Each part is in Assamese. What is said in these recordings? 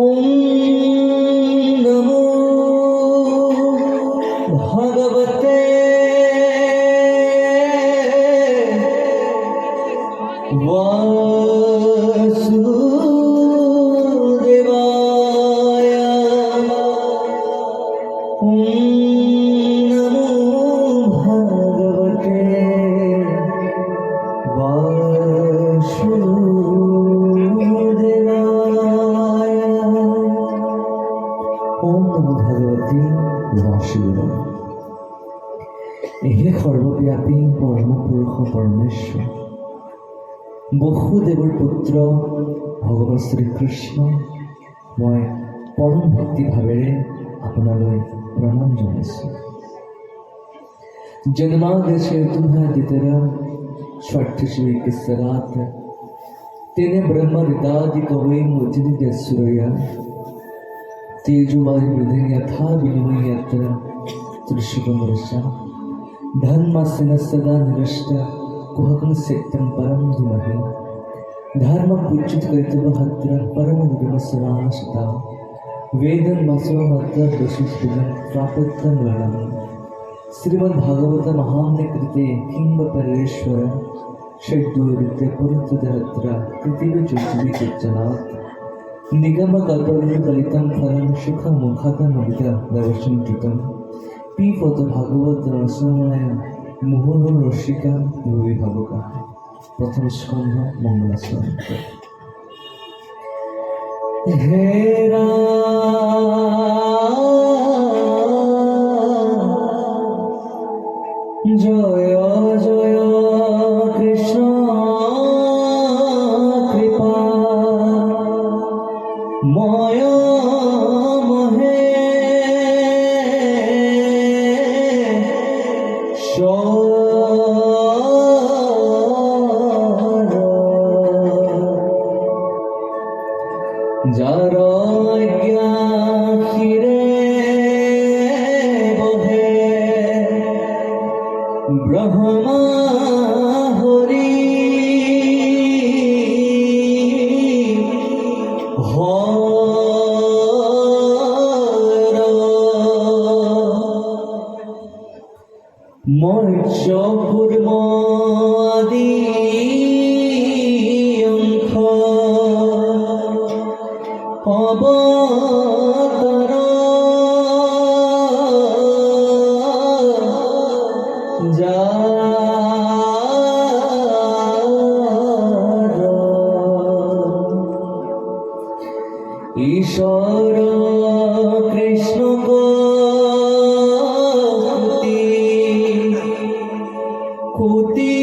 ওম নমো ভগবতে বাসুদেবায়। ওম নমো ভগবতে বাসুদেবায়। ওম নমো ভগবতে বাসুদেবায়। হে সর্বব্যাপী পৰমপুৰুষ পৰমেশ্বৰ, বসুদেৱৰ পুত্ৰ ভগৱান শ্ৰীকৃষ্ণ, মই পৰম ভক্তিভাৱেৰে আপোনালৈ প্ৰণাম জনাইছোঁ। জন্মাদেশে তুমহাদিতৰা স্বাৰ্থশ্ৰী কিসৰাত তেনে ব্ৰহ্ম হৃদাদি কবৈ মুজনিতে সুৰয়া তেজুবায়ু বৃদ্ধি যথা বিনিময় যত্র ত্রিশুকমরসা ধর্মস্য সদা নিরষ্ট কুহকং সত্যং পরম ধীমহি ধর্ম पूजित कर्तव्यहत्र परम निर्मसनाशता वेदन मसोमत्र दशुस्पदं प्राप्तं वरणं श्रीमद्भागवत महाम्ने कृते किंब परेश्वर षड्दुर्विद्य पुरुतधरत्र कृतिव चुच्चि चुच्चनात् निगम कल्पलुकलितं फलं सुखं मुखातमविद दर्शनं कृतं पिबत भागवत रसमय मुहुर् रसिका भुवि भावुका। प्रथम स्कंध मंगलाचरण। हे राम जय जय कृष्ण कृपा मय महे যার জ্ঞাখিরে বহে ব্রহ্মা হরি হর মৎস্য কুর্ম আদি অবতার যার ঈশ্বর কৃষ্ণ কুতি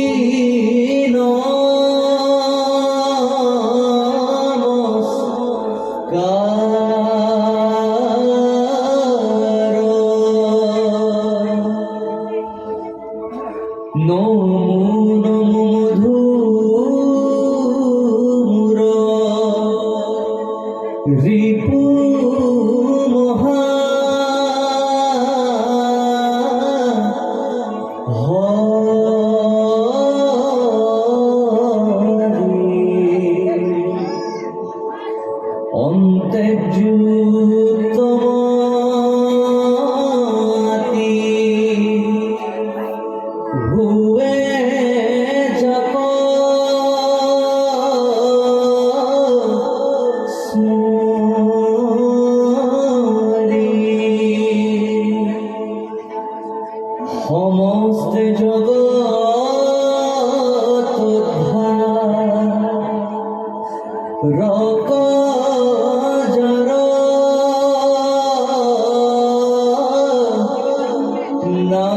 নমো নমো মধুর রিপু মহা হরি অন্তর্যুতম हुए जको सुरी समस्त जगत रक जर ना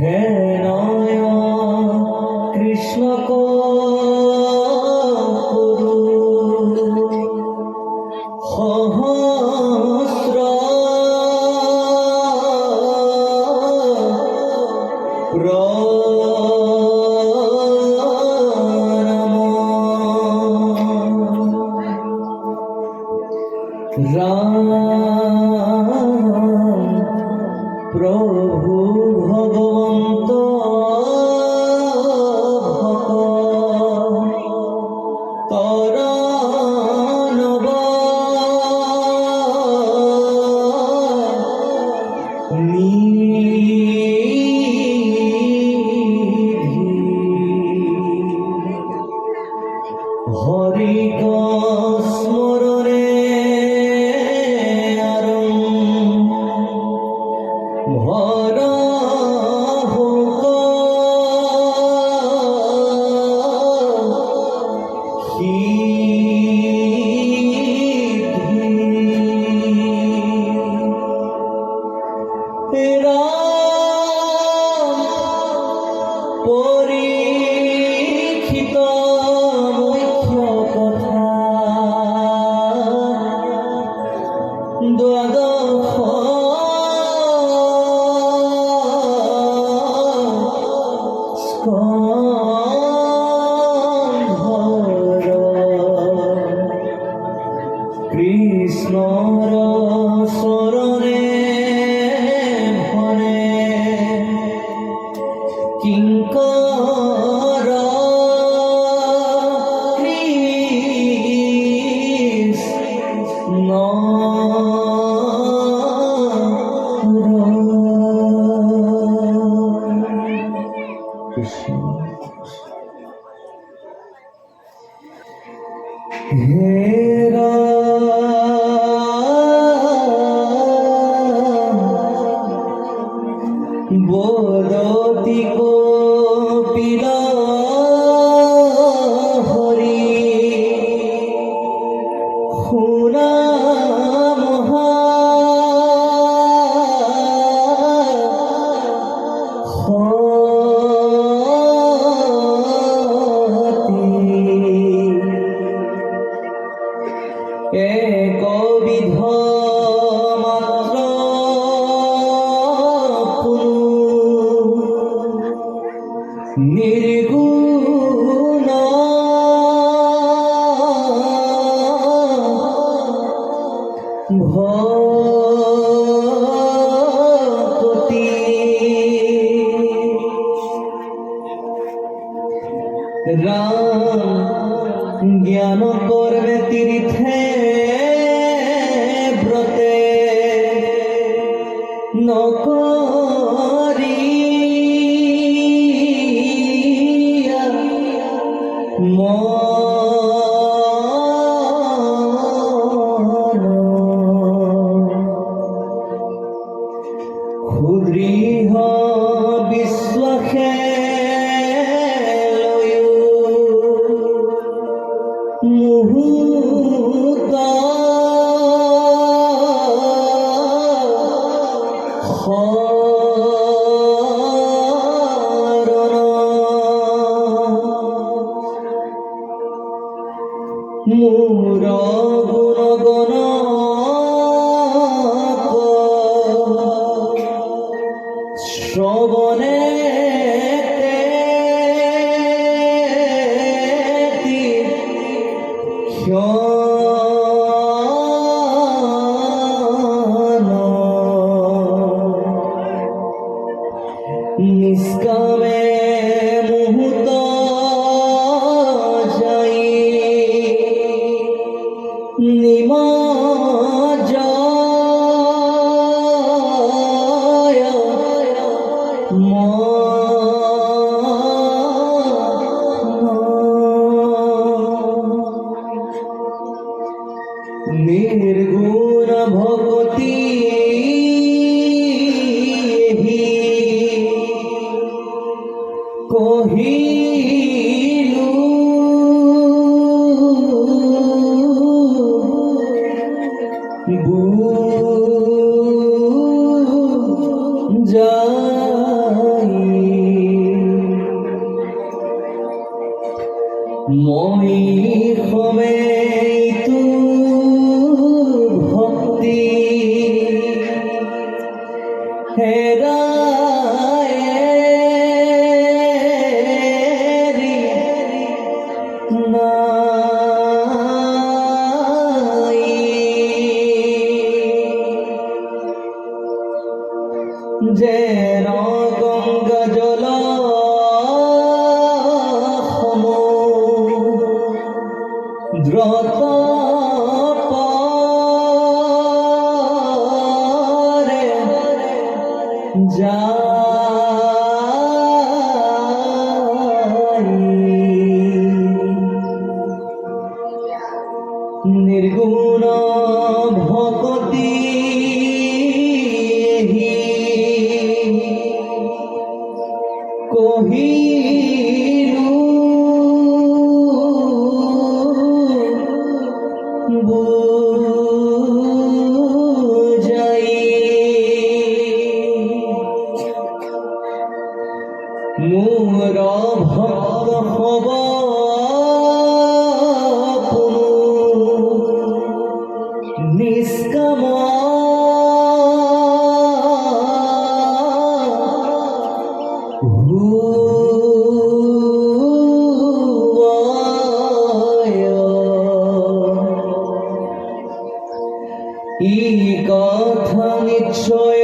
হে নয়ন পৰীক্ষিত মুখ্য কথা দ্বাদশ স্কন্ধৰ কৃষ্ণৰ চৰণে ভৰে কিংকৰ কৃষ্ণ হেৰা বদতি কপিল হৰি শুনা মহা একবিধ মাত্ৰ নিৰ্গুণ ভকতি রাম জ্ঞান কর্মে তীর্থে ব্রতে নকরি মন ক্ষুদ্রীহ বিশ্বাসে মুহূর্ত মূর গুণগণ শ্রবণে নিষ্কামে মুহূর্ত যাই নিমজ্জয় নির্গুণ ভক্তি কহিলু বুঝাই মই সমেতু ভক্তি হেরায়েরি নাই যেন গঙ্গা জল দ্রত পরে যাই নির্গুণ ভক্তি কহিলু বুঝাই মোর ভক্ত হব নিষ্কাম ই কথা নিশ্চয়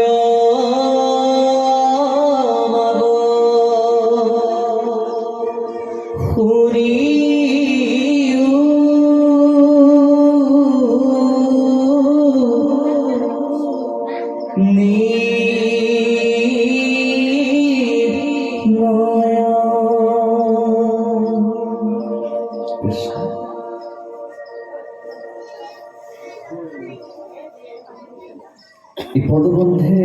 এই পদবন্ধে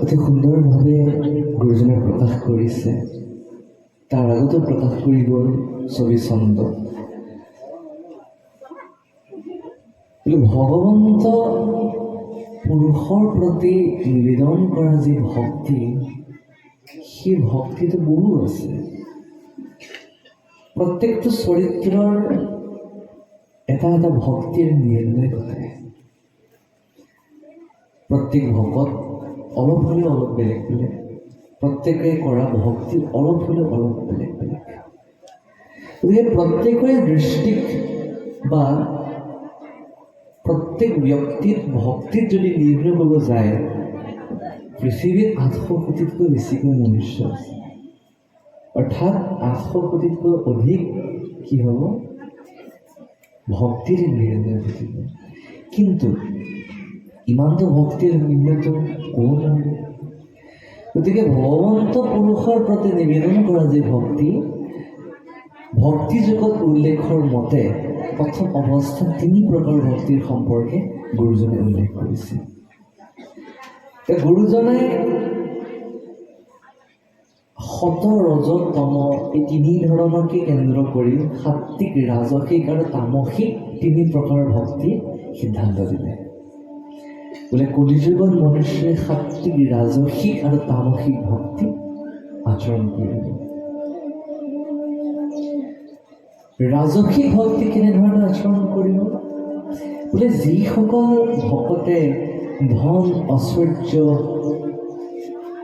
অতি সুন্দৰভাৱে গুৰুজনে প্ৰকাশ কৰিছে। তাৰ আগতো প্ৰকাশ কৰি গ'ল ছবি ছন্দ। ভগৱন্ত পুৰুষৰ প্ৰতি নিবেদন কৰা যি ভক্তি, সেই ভক্তিটো বহু আছে। প্ৰত্যেকটো চৰিত্ৰৰ এটা এটা ভক্তিৰ নিৰ্ণয় ঘটে। প্ৰত্যেক ভকত অলপ হ'লেও অলপ বেলেগ বেলেগ, প্ৰত্যেকে কৰা ভক্তি অলপ হ'লেও অলপ বেলেগ বেলেগ। গতিকে প্ৰত্যেকৰে দৃষ্টিক বা প্ৰত্যেক ব্যক্তিত ভক্তিত যদি নিৰ্ণয় কৰিব যায়, পৃথিৱীত 800 কোটিতকৈ বেছিকৈ মনুষ্য আছে। অৰ্থাৎ 800 কোটিতকৈ অধিক কি হ'ব? ভক্তিৰ নিৰ্ণয় ঘটিব। কিন্তু ইমানটো ভক্তিৰ নিৰ্ণয়টো ক'ব নোৱাৰে। গতিকে ভগৱন্ত পুৰুষৰ প্ৰতি নিবেদন কৰা যি ভক্তি, ভক্তি যুগত উল্লেখৰ মতে প্ৰথম অৱস্থাত 3 প্ৰকাৰ ভক্তিৰ সম্পৰ্কে গুৰুজনে উল্লেখ কৰিছে। গুৰুজনে সত, ৰজ, তম এই 3 ধৰণকে কেন্দ্ৰ কৰি সাত্বিক, ৰাজসিক আৰু তামসিক 3 প্ৰকাৰৰ ভক্তি সিদ্ধান্ত দিলে। বোলে কলিযুগত মনুষ্যই সাত্বিক, ৰাজসিক আৰু তামসিক ভক্তি আচৰণ কৰিব। ৰাজসিক ভক্তি কেনেধৰণে আচৰণ কৰিব? বোলে যিসকল ভকতে ধন, ঐশ্বৰ্য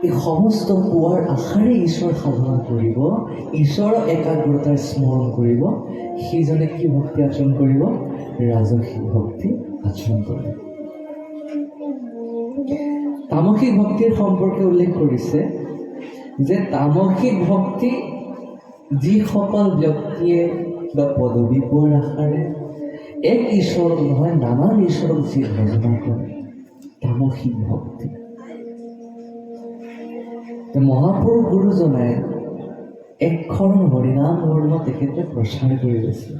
এই সমস্ত পোৱাৰ আশাৰে ঈশ্বৰ সাধনা কৰিব, ঈশ্বৰৰ একাগ্ৰতাৰ স্মৰণ কৰিব, সেইজনে কি ভক্তি আচৰণ কৰিব? ৰাজসিক ভক্তি আচৰণ কৰিব। তামসিক ভক্তিৰ সম্পৰ্কে উল্লেখ কৰিছে যে তামসিক ভক্তি যিসকল ব্যক্তিয়ে বা পদবী পোৱাৰ আশাৰে এক ঈশ্বৰক নহয় নানান ঈশ্বৰক যি ভজনা কৰে, তামসিক ভক্তি। মহাপুৰুষ গুৰুজনে একশৰণ হৰিনাম ধৰ্ম তেখেতে প্ৰচাৰ কৰি গৈছে।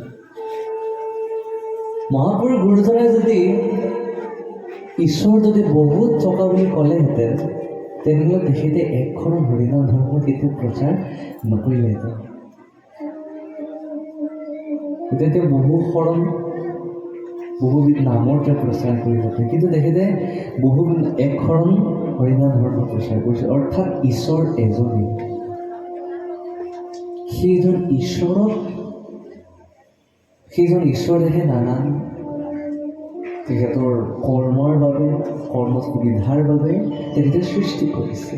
মহাপুৰুষ গুৰুজনে যদি ঈশ্বৰ যদি বহুত থকা বুলি ক'লেহেঁতেন, তেনেহ'লে তেখেতে একশৰণ হৰিনাম ধৰ্ম কেতিয়াও প্ৰচাৰ নকৰিলেহেঁতেন। তেতিয়া বহু শৰণ বহুবিধ নামৰ তেওঁ প্ৰচাৰ কৰিলেহেঁতেন, কিন্তু তেখেতে বহুবিধ একশৰণ হৰিনাম ধৰ্ম প্ৰচাৰ কৰিছে। অৰ্থাৎ ঈশ্বৰ এজনেই। সেইজন ঈশ্বৰেহে নানান তেখেতৰ কৰ্মৰ বাবে, কৰ্ম সুবিধাৰ বাবে তেখেতে সৃষ্টি কৰিছে।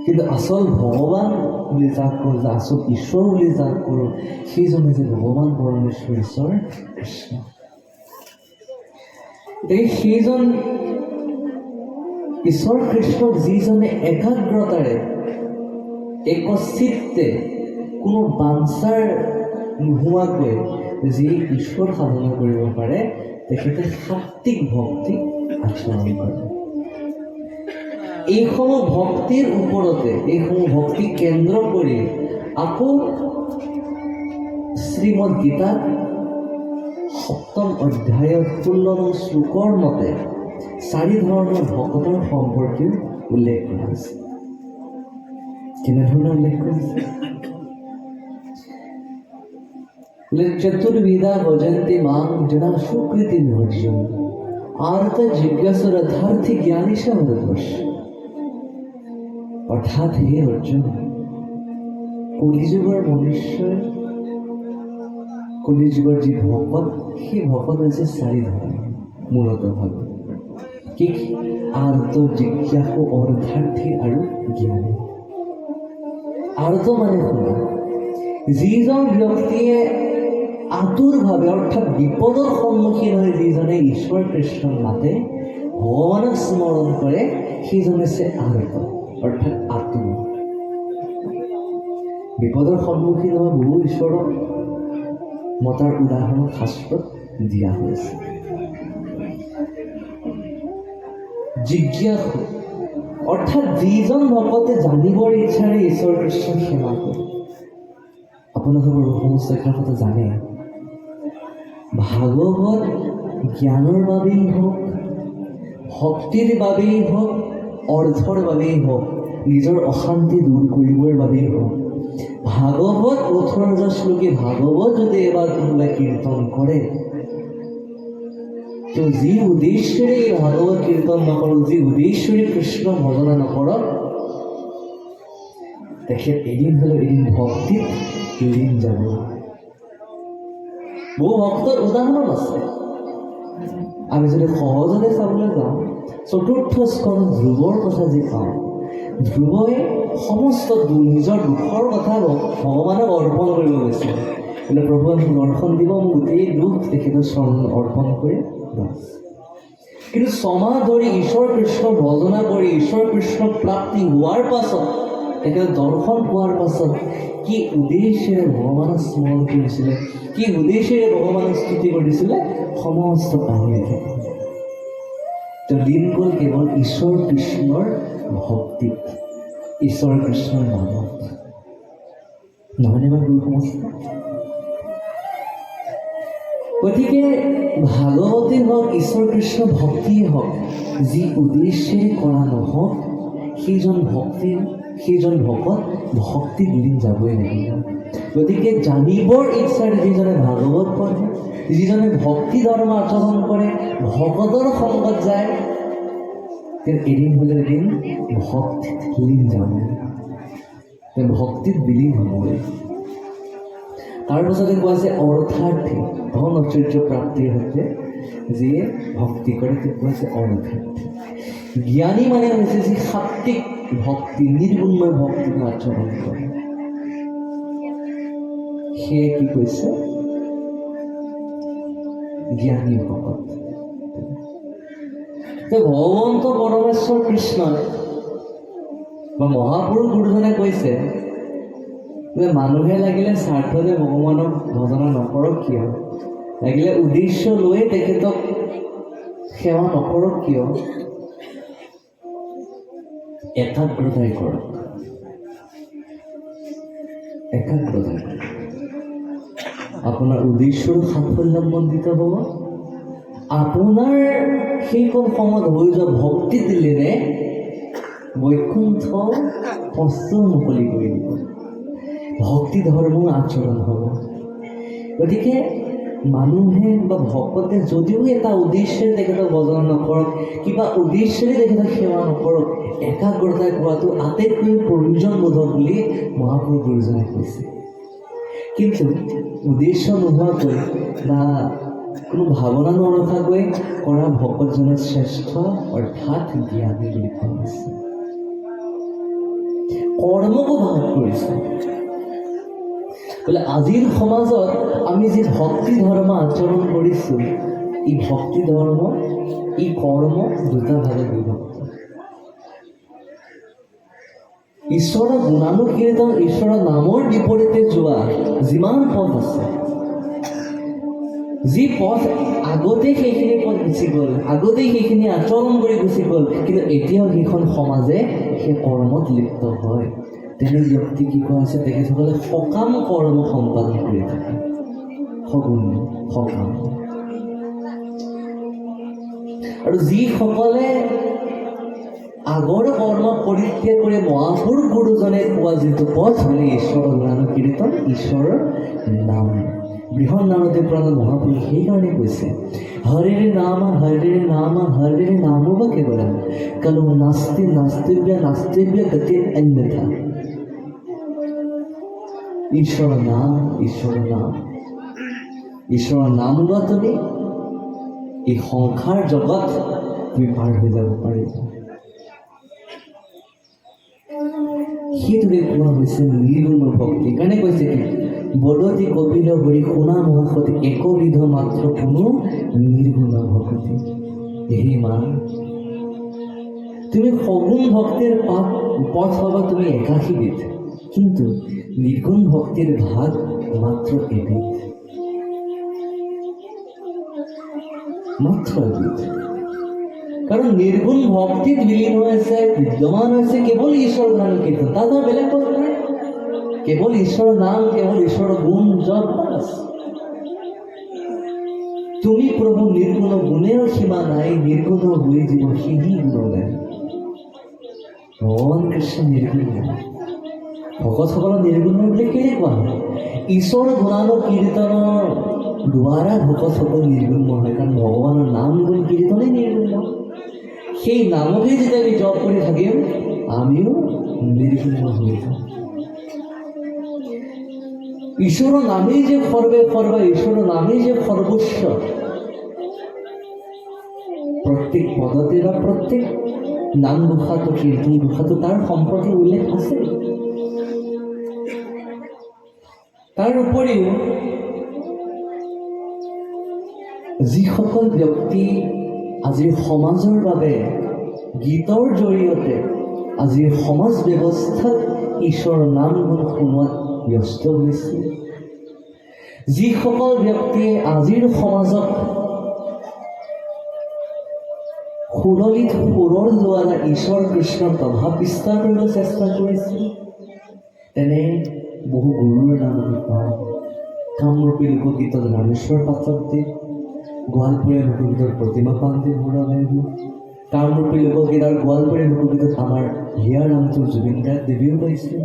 কিন্তু আচল ভগৱান বুলি যাক কৰোঁ, আচল ঈশ্বৰ বুলি যাক কৰোঁ, সেইজনে যে ভগৱান পৰমেশ্বৰ ঈশ্বৰ কৃষ্ণ। সেইজন ঈশ্বৰ কৃষ্ণক যিজনে একাগ্ৰতাৰে একচিত্তে কোনো বাঞ্ছাৰ নোহোৱাকৈ যি ঈশ্বৰ সাধনা কৰিব পাৰে, তেখেতে সাত্বিক ভক্তি আচৰণ কৰে। এইসমূহ ভক্তিৰ ওপৰতে, এইসমূহ ভক্তি কেন্দ্ৰ কৰি আকৌ শ্ৰীমদ গীতাত 7ম অধ্যায়ৰ 16 নং শ্লোকৰ মতে 4 ধৰণৰ ভকতৰ সম্পৰ্কেও উল্লেখ কৰা হৈছে। কেনেধৰণে উল্লেখ কৰিছে? চতুৰ্বিধা ভজন্তি মাং জনা সুকৃতি অৰ্জুন আৰ্ত জিজ্ঞাসা যথাৰ্থী জ্ঞানী সহৃদোষ। অৰ্থাৎ হে অৰ্জুন, কলিযুগৰ মনুষ্যৰ কলিযুগৰ যি ভকত, সেই ভকত হৈছে চাৰি ধৰণৰ মূলতঃভাৱে। কি? আৰ্ত, জিজ্ঞাসু, অৰ্থাৰ্থী আৰু জ্ঞানী। আৰ্ত মানে শুনা, যিজন ব্যক্তিয়ে আতুৰভাৱে অৰ্থাৎ বিপদৰ সন্মুখীন হৈ যিজনে ঈশ্বৰ কৃষ্ণক মাতে, ভগৱানক স্মৰণ কৰে, সেইজন হৈছে আৰ্ত অৰ্থাৎ আতুৰ। বিপদৰ সন্মুখীন হোৱা বহু ঈশ্বৰক মতাৰ উদাহৰণ শাস্ত্ৰত দিয়া হৈছে। জিজ্ঞাসু অৰ্থাৎ যিজন ভকতে জানিবৰ ইচ্ছাৰে ঈশ্বৰ কৃষ্ণক সেৱা কৰে। আপোনালোকৰ সমস্ত কথা জানে, ভাগৱত জ্ঞানৰ বাবেই হওক, ভক্তিৰ বাবেই হওক, অৰ্থৰ বাবেই হওক, নিজৰ অশান্তি দূৰ কৰিবৰ বাবেই হওক, ভাগৱত 18,000 শ্লোকী ভাগৱত যদি এবাৰ কোনোবাই কীৰ্তন কৰে, তো যি উদ্দেশ্যেৰে এই ভাগৱত কীৰ্তন নকৰক, যি উদ্দেশ্যেৰে কৃষ্ণ ভজনা নকৰক, তেখেত এদিন হ'লেও এদিন ভক্তিত লীন যাব। বহু ভক্তৰ উদাহৰণ আছে। আমি যদি সহজতে চাবলৈ যাওঁ, চতুৰ্থ স্কন্ধ ধ্ৰুৱৰ কথা যি পাওঁ, ধ্ৰুৱই সমস্ত নিজৰ দুখৰ কথা ভগৱানক অৰ্পণ কৰিব গৈছিল। কিন্তু প্ৰভুৱে মোক দৰ্শন দিব, মোক গোটেই দুখ তেখেতৰ চৰণত অৰ্পণ কৰি বাছ। কিন্তু ছমাহ ধৰি ঈশ্বৰ কৃষ্ণক ভজনা কৰি ঈশ্বৰ কৃষ্ণক প্ৰাপ্তি হোৱাৰ পাছত, তেখেতে দৰ্শন পোৱাৰ পাছত কি উদ্দেশ্যেৰে ভগৱানক স্মৰণ কৰিছিলে, কি উদ্দেশ্যেৰে ভগৱানক স্তুতি কৰিছিলে, সমস্ত পাহৰি থাকে। তেওঁ দিন গ'ল কেৱল ঈশ্বৰ কৃষ্ণৰ ভক্তিত, ঈশ্বৰ কৃষ্ণৰ নামত। নহয়নে বাৰু গুৰু সমস্ত? গতিকে ভাগৱতী হওক, ঈশ্বৰ কৃষ্ণ ভক্তিয়ে হওক, যি উদ্দেশ্যেৰে কৰা নহওক, সেইজন ভকত ভক্তিত লীন যাবই লাগিব। গতিকে জানিবৰ ইচ্ছাৰে যিজনে ভাগৱত পঢ়ে, যিজনে ভক্তি ধৰ্ম আচৰণ কৰে, ভকতৰ সংগত যায়, তেওঁ এদিন হ'লে এদিন ভক্তিত লীন যাব, তেওঁ ভক্তিত বিলীন হ'বই। তাৰপাছতে কোৱা আছে অৰ্থাৰ্থী, ধন ঐশ্বৰ্য প্ৰাপ্তিৰ সৈতে যিয়ে ভক্তি কৰে, তেওঁ কোৱা আছে অৰ্থাৰ্থী। জ্ঞানী মানে হৈছে যি সাত্বিক ভক্তি, নিৰ্গুণময় ভক্তি আচৰণ কৰে, সেয়ে কি কৈছে? জ্ঞানী ভকত। ভগৱন্ত পৰমেশ্বৰ কৃষ্ণই বা মহাপুৰুষ গুৰুজনে কৈছে যে মানুহে লাগিলে স্বাৰ্থতে ভগৱানক ভজনা নকৰক কিয়, লাগিলে উদ্দেশ্য লৈ তেখেতক সেৱা নকৰক কিয়, একাগ্ৰতাই কৰক। একাগ্ৰতাই কৰক, আপোনাৰ উদ্দেশ্যৰ সাফল্যমণ্ডিত হ'ব। আপোনাৰ সেইখন সময়ত হৈ যোৱা ভক্তি দিলেৰে বৈকুণ্ঠ পস্ত মুকলি কৰি দিব, ভক্তি ধৰ্ম আচৰণ হ'ব। গতিকে মানুহে বা ভকতে যদিও এটা উদ্দেশ্যেৰে তেখেতক ভজন নকৰক, কিবা উদ্দেশ্যেৰে তেখেতক সেৱা নকৰক, একাগ্ৰতাই কৰাটো আটাইতকৈ প্ৰয়োজন বোধক বুলি মহাপুৰুষ গুৰুজনে কৈছে। কিন্তু উদ্দেশ্য নোহোৱাকৈ বা কোনো ভাৱনা নৰখাকৈ কৰা ভকতজনে শ্ৰেষ্ঠ অৰ্থাৎ জ্ঞানী বুলি কোৱা হৈছে। কৰ্মকো ভাগ কৰিছে বোলে আজিৰ সমাজত আমি যি ভক্তি ধৰ্ম আচৰণ কৰিছোঁ, এই ভক্তি ধৰ্ম, এই কৰ্ম দুটা ভাগে বিভক্ত। ঈশ্বৰৰ গুণানুকীৰ্তন, ঈশ্বৰৰ নামৰ বিপৰীতে যোৱা যিমান পথ আছে, যি পথ আগতে সেইখিনি পথ গুচি গ'ল, আগতেই সেইখিনি আচৰণ কৰি গুচি গ'ল, কিন্তু এতিয়াও সেইখন সমাজে সেই কৰ্মত লিপ্ত হয়, তেনে ব্যক্তি কি কোৱা হৈছে? তেখেতসকলে সকাম কৰ্ম সম্পাদন কৰি থাকে, সগুণ সকাম। আৰু যিসকলে আগৰ কৰ্ম পৰিত্যাগ কৰি মহাপুৰুষ গুৰুজনে কোৱা যিটো পথ মানে ঈশ্বৰৰ গুণানুকীৰ্তন, ঈশ্বৰৰ নাম, বৃহৎ নামতে প্ৰাণ মহাপুৰুষ সেইকাৰণে কৈছে হৰিৰ নাম বা কেৱলম কলো নাস্তিব্য গতি অন্যথা। ঈশ্বৰৰ নাম, ঈশ্বৰৰ নাম, ঈশ্বৰৰ নাম লোৱা তুমি এই সংসাৰ জগত তুমি পাৰ হৈ যাব পাৰিবা। সেইটোকে কোৱা হৈছে নিৰ্গুণ ভক্তি। কাৰণে কৈছে কি বদতি কপিল হৰি শুনা মহাসতি একবিধ মাত্ৰ কোনো নিৰ্গুণ ভক্তি। হে মা, তুমি সগুণ ভক্তিৰ পথ পাবা তুমি ৮১ বিধ, কিন্তু নিৰ্গুণ ভক্তিৰ ভাগ মাত্ৰ এবিধ, মাত্ৰ এবিধ। কাৰণ নিৰ্গুণ ভক্তিত বিলীন হৈ আছে, বিদ্যমান হৈছে কেৱল ঈশ্বৰৰ নাম কীৰ্তন, তাত আৰু বেলেগ কথা নাই। কেৱল ঈশ্বৰৰ নাম, কেৱল ঈশ্বৰৰ গুণ জপ বাছ। তুমি প্ৰভু নিৰ্গুণ গুণেৰ সীমা নাই, নিৰ্গুণ হৈ যাব সিহি গুণলে। ভগৱান কৃষ্ণ নিৰ্গুণ, ভকতসকলৰ নিৰ্গুণ বুলি কেলে কোৱা হয়? ঈশ্বৰ গুণানুকীৰ্তনৰ দ্বাৰা ভকতসকল নিৰ্গুণ নহয়, কাৰণ ভগৱানৰ নাম গুণ কীৰ্তনেই নিৰ্গুণ। সেই নামকে যেতিয়া আমি জপ কৰি থাকিম আমিও নিৰ্গুণ হৈ যাম। ঈশ্বৰৰ নামেই যে সৰ্বে সৰ্বা, ঈশ্বৰৰ নামেই যে সৰ্বস্ব। প্ৰত্যেক পদতে বা প্ৰত্যেক নাম ঘোষাটো, কীৰ্তন ঘোষাটো তাৰ সম্পৰ্কে উল্লেখ আছে। তাৰ উপৰিও যিসকল ব্যক্তি আজিৰ সমাজৰ বাবে গীতৰ জৰিয়তে আজিৰ সমাজ ব্যৱস্থাত ঈশ্বৰৰ নাম গুণ শুনোৱাত ব্যস্ত হৈছে, যিসকল ব্যক্তিয়ে আজিৰ সমাজত সুললিত সুৰৰ দ্বাৰা ঈশ্বৰ কৃষ্ণৰ প্ৰভাৱ বিস্তাৰ কৰিবলৈ চেষ্টা কৰিছে, তেনে বহু গুৰুৰ নাম আমি পাওঁ। কামৰূপী লোকগীতত ৰামেশ্বৰ পাঠকদেৱ, গোৱালপৰীয়া লোকগীতত প্ৰতিমা পাণ্ডে বৰুৱাদেৱ, কামৰূপী লোকগীত আৰু গোৱালপৰীয়া লোকগীতত আমাৰ হিয়া ৰামটো জুবিন দেৱেও গাইছে।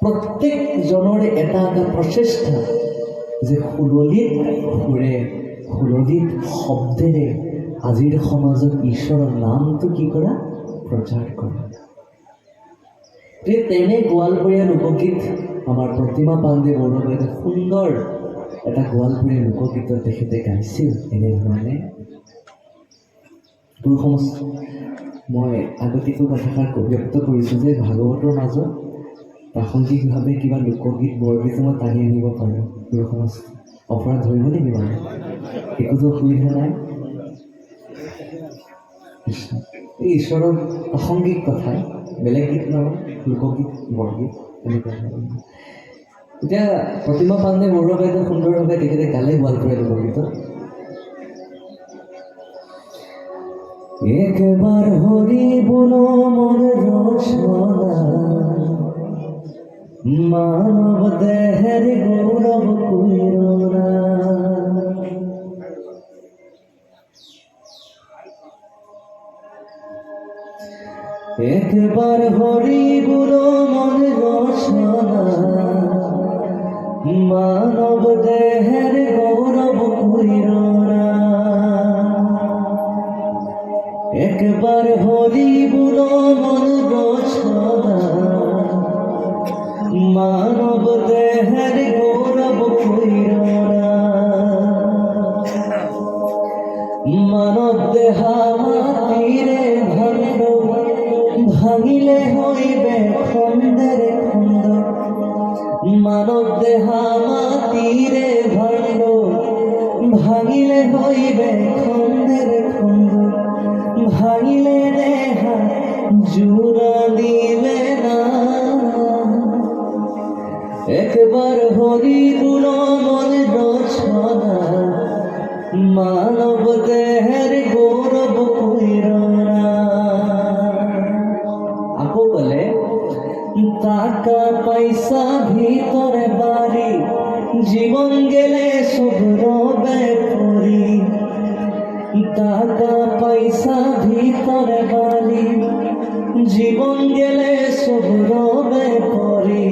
প্ৰত্যেকজনৰে এটা এটা প্ৰচেষ্টা যে সুললিত সুৰে, সুললিত শব্দেৰে আজিৰ সমাজত ঈশ্বৰৰ নামটো কি কৰা? প্ৰচাৰ কৰা। তেনে গোৱালপৰীয়া লোকগীত আমাৰ প্ৰতিমা পাণ্ডে বৰুৱাদেৱে সুন্দৰ এটা গোৱালপৰীয়া লোকগীতত তেখেতে গাইছিল এনেধৰণে। মই আগতীয়াকৈ কথাষাৰ ব্যক্ত কৰিছোঁ যে ভাগৱতৰ মাজত প্ৰাসংগিকভাৱে কিবা লোকগীত বৰগীত মই টানি আনিব পাৰোঁ। গুৰু সমাজ অপৰাধ ধৰিব নেকি বাৰু? একোতো অসুবিধা নাই। এই ঈশ্বৰৰ প্ৰাসংগিক কথা, বেলেগ গীত নহয়, লোকগীত বৰগীত এনেকুৱা ধৰণৰ। এতিয়া প্ৰতিমা পাণ্ডে বৰুৱাদেৱে সুন্দৰভাৱে তেখেতে গালে গোৱালপৰীয়া লোকগীতত। একবাৰ হৰি বোলো মন ৰচনা, মানৱ দেহের গৌরব কইরা। একবার হরি গুরু মন রচনা, মানব দেহের গৌরব কইরা। একবার হরি গুরু মন রচনা, মানব দেহের গৌরব কইরা। মানব দেহা মাটিরে ভাঙল, ভাঙিলে হইবে খন্দের খন্দ। মানব দেহা মাটিরে ভাঙল, ভাঙিলে হইবে খন্দের খন্দ। ভাঙিলে দেহা জোড়া দিবে না। একবার হরি গুণ মন রচনা, মানব দেহের গৌরব কইরা। আকৌ বলে টাকা পয়সা ভিতরে বাড়ি, জীবন গেলে সব রবে করি। টাকা পয়সা ভিতরে বাড়ি, জীবন গেলে সব রবে করি।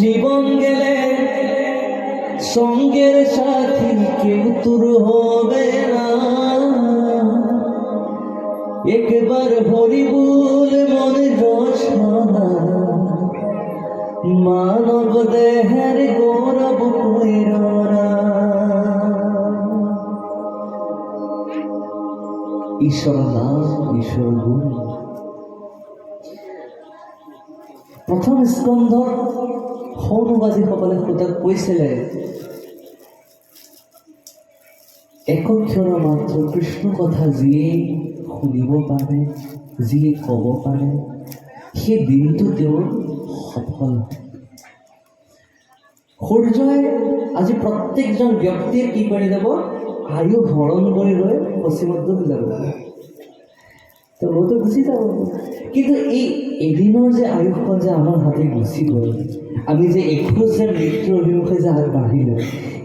জীবন গেলে সঙ্গের সাথী কেউ তোর হবে না। একবার হরি বল মন রচনা, মানৱ দেহেৰ গৌৰৱ প্ৰেৰণা ঈশ্বৰ নাম ঈশ্বৰ গুণ। প্ৰথম স্কন্ধত সৌনবাদীসকলে সোধাক কৈছিলে একক্ষৰ মাত্ৰ কৃষ্ণ কথা যিয়ে শুনিব পাৰে, যিয়ে ক'ব পাৰে, সেই দিনটো তেওঁৰ সফল। সূৰ্যই আজি প্ৰত্যেকজন ব্যক্তিয়ে কি কৰি যাব? আয়ু হৰণ কৰি লৈ পশ্চিমত যাব, তো মইতো গুচি যাব। কিন্তু এই এদিনৰ যে আয়ুসখন যে আমাৰ হাতে গুচি গ'ল, আমি যে এখোজ যে মৃত্যুৰ অভিমুখে যে আগবাঢ়িলোঁ,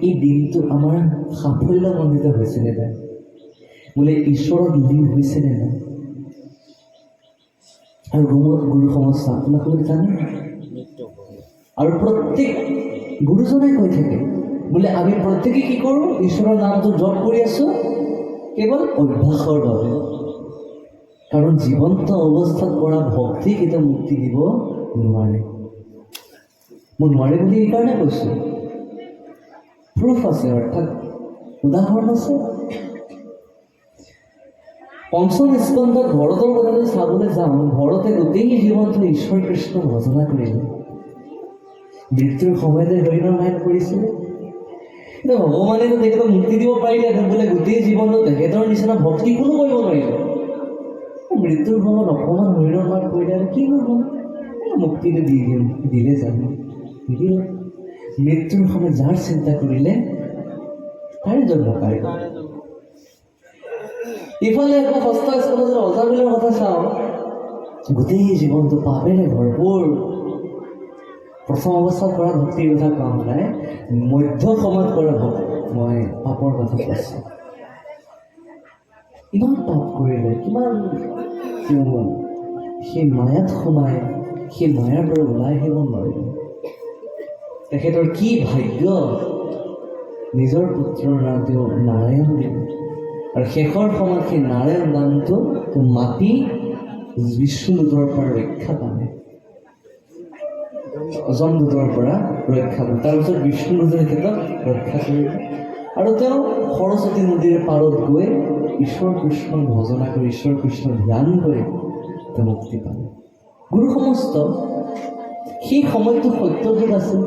এই দিনটো আমাৰ সাফল্যমণ্ডিত হৈছেনে নাই? বোলে ঈশ্বৰৰ লীন হৈছেনে নাই? আৰু গুৰু সমস্যা আপোনালোকে জানে, আৰু প্ৰত্যেক গুৰুজনে কৈ থাকে বোলে আমি প্ৰত্যেকে কি কৰোঁ? ঈশ্বৰৰ নামটো জপ কৰি আছোঁ কেৱল অভ্যাসৰ বাবে। কাৰণ জীৱন্ত অৱস্থাত কৰা ভক্তি কেতিয়াও মুক্তি দিব নোৱাৰে। মই নোৱাৰে বুলি এইকাৰণে কৈছোঁ, প্ৰুফ আছে, অৰ্থাৎ উদাহৰণ আছে। পঞ্চম স্কন্ধত ভৰতৰ কথা যদি চাবলৈ যাওঁ, ভৰতে গোটেই জীৱনটো ঈশ্বৰ কৃষ্ণ ভজনা কৰিলে। মৃত্যুৰ সময়তে হৰিণৰ মায়াত পৰিছিলে। কিন্তু ভগৱানেতো তেখেতক মুক্তি দিব পাৰিলেহেঁতেন, বোলে গোটেই জীৱনটো তেখেতৰ নিচিনা ভক্তি কোনো কৰিব নোৱাৰিলে। মৃত্যুৰ সময়ত অকণমান হৰিণৰ মায়াত পৰিলে আৰু কি হ'ব? মুক্তিটো দিলে জানো? নিদিলে। মৃত্যুৰ সময়ত যাৰ চিন্তা কৰিলে তাৰে জন্ম পাৰিব। ইফালে আকৌ ষষ্ঠ স্কন্ধত যদি অজামিলৰ কথা চাওঁ, গোটেই জীৱনটো পাপেৰে ভৰপূৰ। প্ৰথম অৱস্থাত কৰা ভক্তিৰ কথা কোৱা নাই, মধ্য সময়ত কৰা ভক্তি, মই পাপৰ কথা কৈছোঁ। ইমান পাপ কৰিলে, কিমান সেই মায়াত সোমাই সেই মায়াৰ পৰা ওলাই আহিব নোৱাৰিলে। তেখেতৰ কি ভাগ্য, নিজৰ পুত্ৰৰ নাম তেওঁ নাৰায়ণ দিলে, আৰু শেষৰ সময়ত সেই নাৰায়ণ নামটো মাতি বিষ্ণুদূতৰ পৰা ৰক্ষা পালে, যমদূতৰ পৰা ৰক্ষা পালে। তাৰপিছত বিষ্ণুদূতে তেখেতক ৰক্ষা কৰিলে, আৰু তেওঁ সৰস্বতী নদীৰ পাৰত গৈ ঈশ্বৰ কৃষ্ণক ভজনা কৰি, ঈশ্বৰ কৃষ্ণক ধ্যান কৰি তেওঁ মুক্তি পালে। গুৰু সমস্ত সেই সময়টো সত্যযুগ আছিল।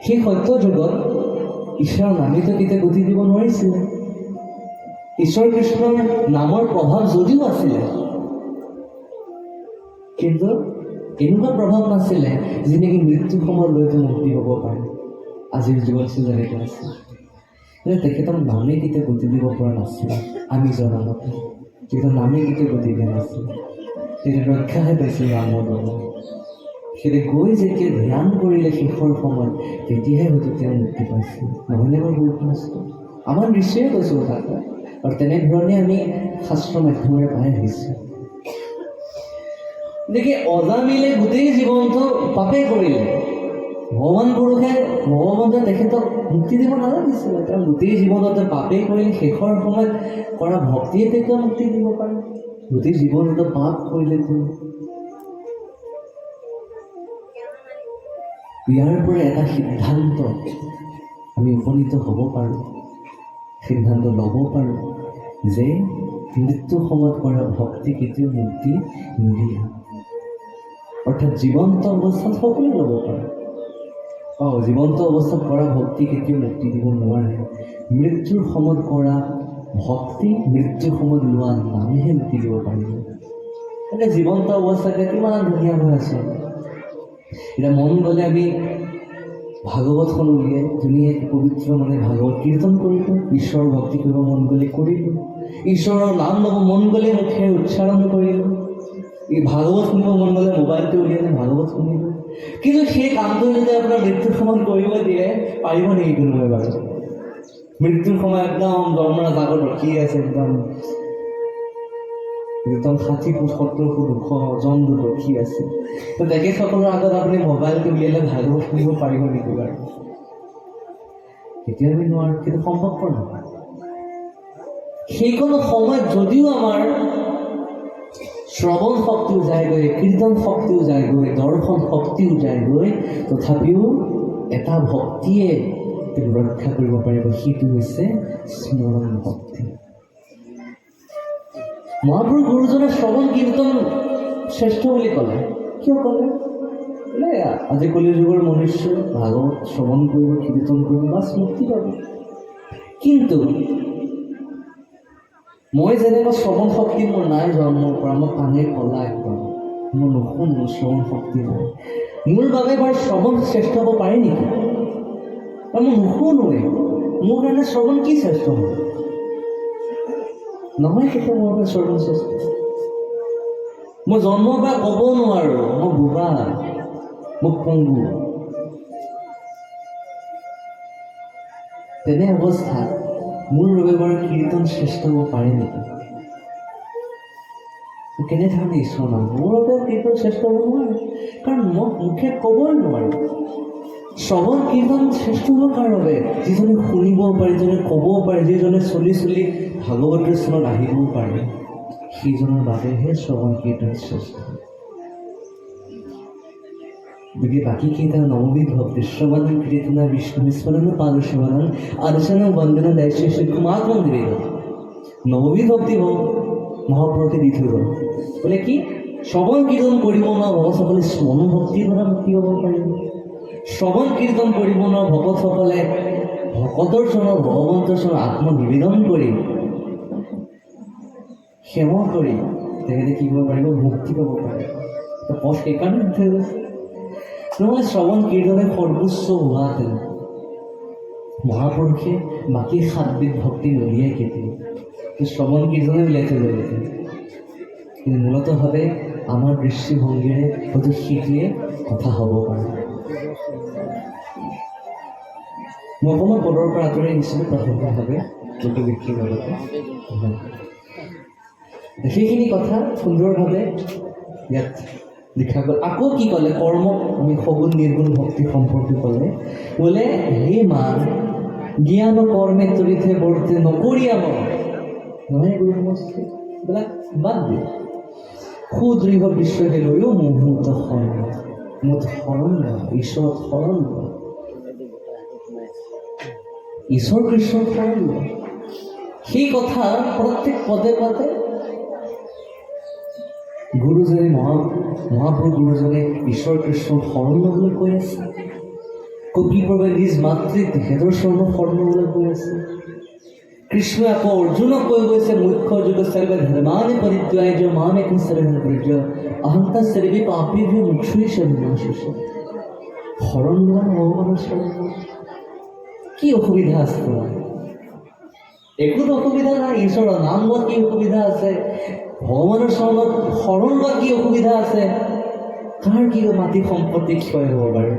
সেই সত্যযুগত ঈশ্বৰৰ নামেতো কেতিয়া গতি দিব নোৱাৰিছিলে। ঈশ্বৰ কৃষ্ণৰ নামৰ প্ৰভাৱ যদিও আছিলে, কিন্তু এনেকুৱা প্ৰভাৱ নাছিলে যেনেকৈ মৃত্যুৰ সময়লৈকে মুক্তি হ'ব পাৰে। আজিৰ যুগত যেনেকৈ আছে, তেখেতৰ নামে কেতিয়া গতি দিব পৰা নাছিলে। আমি জনামতে তেখেতৰ নামে কেতিয়া গতি দিয়া নাছিলে। তেতিয়া ৰক্ষাহে পাইছিল নামৰ লগত। সেয়ে গৈ যেতিয়া ধ্যান কৰিলে শেষৰ সময়ত, তেতিয়াহে হয়তো তেওঁ মুক্তি পাইছিল। নহ'লে মই গুৰু সমস্ত আমাৰ দৃশ্যই কৈছোঁ কথাটো, আৰু তেনেধৰণে আমি শাস্ত্ৰ মাধ্যমেৰে পাই আহিছোঁ। গতিকে অজামিলে গোটেই জীৱনটো পাপে কৰিলে। ভগৱন্তই তেখেতক মুক্তি দিব নালাগিছিলে, কাৰণ গোটেই জীৱনতে পাপেই কৰিলে। শেষৰ সময়ত কৰা ভক্তিয়ে তেখেতক মুক্তি দিব পাৰে। গোটেই জীৱনটো পাপ কৰিলে তেওঁ। ইয়াৰ পৰা এটা সিদ্ধান্ত আমি উপনীত হ'ব পাৰোঁ, সিদ্ধান্ত ল'ব পাৰোঁ যে মৃত্যুৰ সময়ত কৰা ভক্তি কেতিয়াও মুক্তি নিদিয়ে। অৰ্থাৎ জীৱন্ত অৱস্থাত সকলোৱে ল'ব পাৰে। জীৱন্ত অৱস্থাত কৰা ভক্তি কেতিয়াও মুক্তি দিব নোৱাৰে। মৃত্যুৰ সময়ত কৰা ভক্তি, মৃত্যুৰ সময়ত লোৱা নামেহে মুক্তি দিব পাৰিব। এতিয়া জীৱন্ত অৱস্থাতে কিমান ধুনীয়া হৈ আছে। এতিয়া মন গ'লে আমি ভাগৱতখন উলিয়াই ধুনীয়াকৈ পবিত্ৰ ভাগৱত কীৰ্তন কৰিলোঁ। ঈশ্বৰৰ ভক্তি কৰিব মন গ'লে কৰিলোঁ। ঈশ্বৰৰ নাম ল'ব মন গ'লে মুখেৰে উচ্চাৰণ কৰিলোঁ। এই ভাগৱত শুনিব মন গ'লে মোবাইলটো উলিয়াই ভাগৱত শুনিলোঁ। কিন্তু সেই কামটো যদি আপোনাৰ মৃত্যুৰ সময়ত কৰিব দিয়ে, পাৰিব নেকি কোনোবাই বাৰু? মৃত্যুৰ সময় একদম দমৰা জাগত ৰখি আছে, একদম 60 ফুট 70 ফুট ওখ যমদূত ৰখি আছে। তো তেখেতসকলৰ আগত আপুনি মোবাইলটো উলিয়ালে ভাগৱত শুনিব পাৰিব নেকি বাৰু? কেতিয়াও আমি নোৱাৰোঁ, সেইটো সম্ভৱপৰ নহয়। সেইকণ সময়ত যদিও আমাৰ শ্ৰৱণ শক্তিও যায়গৈ, কীৰ্তন শক্তিও যায়গৈ, দৰ্শন শক্তিও যায়গৈ, তথাপিও এটা ভক্তিয়ে তেওঁক ৰক্ষা কৰিব পাৰিব, সেইটো হৈছে স্মৰণ ভক্তি। মহাপুৰুষ গুৰুজনে শ্ৰৱণ কীৰ্তন শ্ৰেষ্ঠ বুলি ক'লে। কিয় ক'লে? আজি কলিৰ যুগৰ মনুষ্য ভাগৱত শ্ৰৱণ কৰিব, কীৰ্তন কৰিব, বাছ মুক্তি পাব। কিন্তু মই যেনেকুৱা শ্ৰৱণ শক্তি মোৰ নাই জন্মৰ পৰা, মই কাণেৰে ক'লা একদম, মই নুশুনো, শ্ৰৱণ শক্তি নাই। মোৰ বাবে বাৰু শ্ৰৱণ শ্ৰেষ্ঠ হ'ব পাৰে নেকি? মই নুশুনোৱে, মোৰ কাৰণে শ্ৰৱণ কি শ্ৰেষ্ঠ হ'ব? নহয় কেতিয়া মোৰ বাবে শ্ৰৱণ শ্ৰেষ্ঠ। মই জন্মৰ পৰা ক'ব নোৱাৰোঁ, মই বোবা, মই পংগু। তেনে অৱস্থাত মোৰ বাবে বাৰু কীৰ্তন শ্ৰেষ্ঠ হ'ব পাৰে নেকি? কেনেধৰণে ঈশ্বৰ নাম? মোৰ বাবে কীৰ্তন শ্ৰেষ্ঠ হ'ব নোৱাৰে, কাৰণ মই মুখে ক'বই নোৱাৰোঁ। শ্ৰৱণ কীৰ্তন শ্ৰেষ্ঠ হ'ব কাৰ বাবে? যিজনে শুনিবও পাৰে, যিজনে ক'বও পাৰে, যিজনে চলি চলি ভাগৱতৰ স্থানত আহিবও পাৰে, সেইজনৰ বাবেহে শ্ৰৱণ কীৰ্তন শ্ৰেষ্ঠ। গতিকে বাকীকেইটা নৱবিধ ভক্তি, শ্ৰৱণম কীৰ্তনা বিষ্ণু স্মৰণ পাদুশীলনম আলোচনা বন্দনা দায়িত্ব কুমাত্ম নিবেদন। নৱবিধ ভক্তি মহাপুৰুষে দি থৈ গ'ল। বোলে কি? শ্ৰৱণ কীৰ্তন কৰিব নোৱাৰা ভকতসকলে স্মৰণ ভক্তিৰ দ্বাৰা মুক্তি পাব পাৰিব। শ্ৰৱণ কীৰ্তন কৰিব নোৱাৰা ভকতসকলে ভকতৰ চৰণত, ভগৱন্তৰ চৰণত আত্মনিবেদন কৰি, সেৱা কৰি তেখেতে কি কৰিব পাৰিব? মুক্তি পাব পাৰিব। পথ সেইকাৰণে দি থৈ গৈছে। নহ'লে শ্ৰৱণ কীৰ্তনে সৰ্বোচ্চ হোৱাহেঁতেন মহাপুৰুষে বাকী 7বিধ ভক্তি নলিয়াই কেতিয়া শ্ৰৱণ কীৰ্তনে উলিয়াই থৈ গ'লহেঁতেন। কিন্তু মূলতভাৱে আমাৰ দৃষ্টিভংগীৰে হয়তো সেইটোৱে কথা হ'ব পাৰে। মই অকণমান পদৰ পৰা আঁতৰি আহিছিলোঁ প্ৰাথমিকভাৱে, কিন্তু বিক্ৰীৰ লগতে সেইখিনি কথা সুন্দৰভাৱে ইয়াত লিখা গ'ল। আকৌ কি ক'লে? কৰ্মক আমি সগুণ নিৰ্গুণ ভক্তি সম্পৰ্কে ক'লে, বোলে হে মান জ্ঞান কৰ্মে তৰিথে বৰ্তে নকৰিয়া মন। নহয় গুৰু নমস্তে এইবিলাক বাদ দিয়ে। সুদৃঢ় বিশ্বকে লৈও মুহূৰ্ত শৰণ, মুঠ শৰণ লোৱা, ঈশ্বৰত শৰণ লোৱা, ঈশ্বৰ কৃষ্ণক শৰণ লোৱা। সেই কথা প্ৰত্যেক পদে পদে গুৰুজনে মহাপুৰুষ গুৰুজনে ঈশ্বৰ কৃষ্ণক শৰণ ল'বলৈ কৈ আছে। কপিলপ্ৰভুৱে নিজ মাতৃক তেখেতৰ চৰণত শৰণ ল'বলৈ কৈ আছে। কৃষ্ণই আকৌ অৰ্জুনক কৈ গৈছে, মুখ্য যুগ সৰ্বে ধৰ্মানি পৰিত্যাজ্য মামেকং শৰণং ব্ৰজ অহংতা সৰ্বে পাপেভ্যো মোক্ষয়িষ্যামি বিনাশায়। শৰণ লোৱা, ভগৱানৰ শৰণ লোৱা। কি অসুবিধা আছে তোমাৰ? একোতো অসুবিধা নাই। ঈশ্বৰৰ নাম লোৱা কি অসুবিধা আছে? ভগৱানৰ চৰণত শৰণ লোৱা কি অসুবিধা আছে? কাৰ কি মাটি সম্পত্তি ক্ষয় হ'ব পাৰে?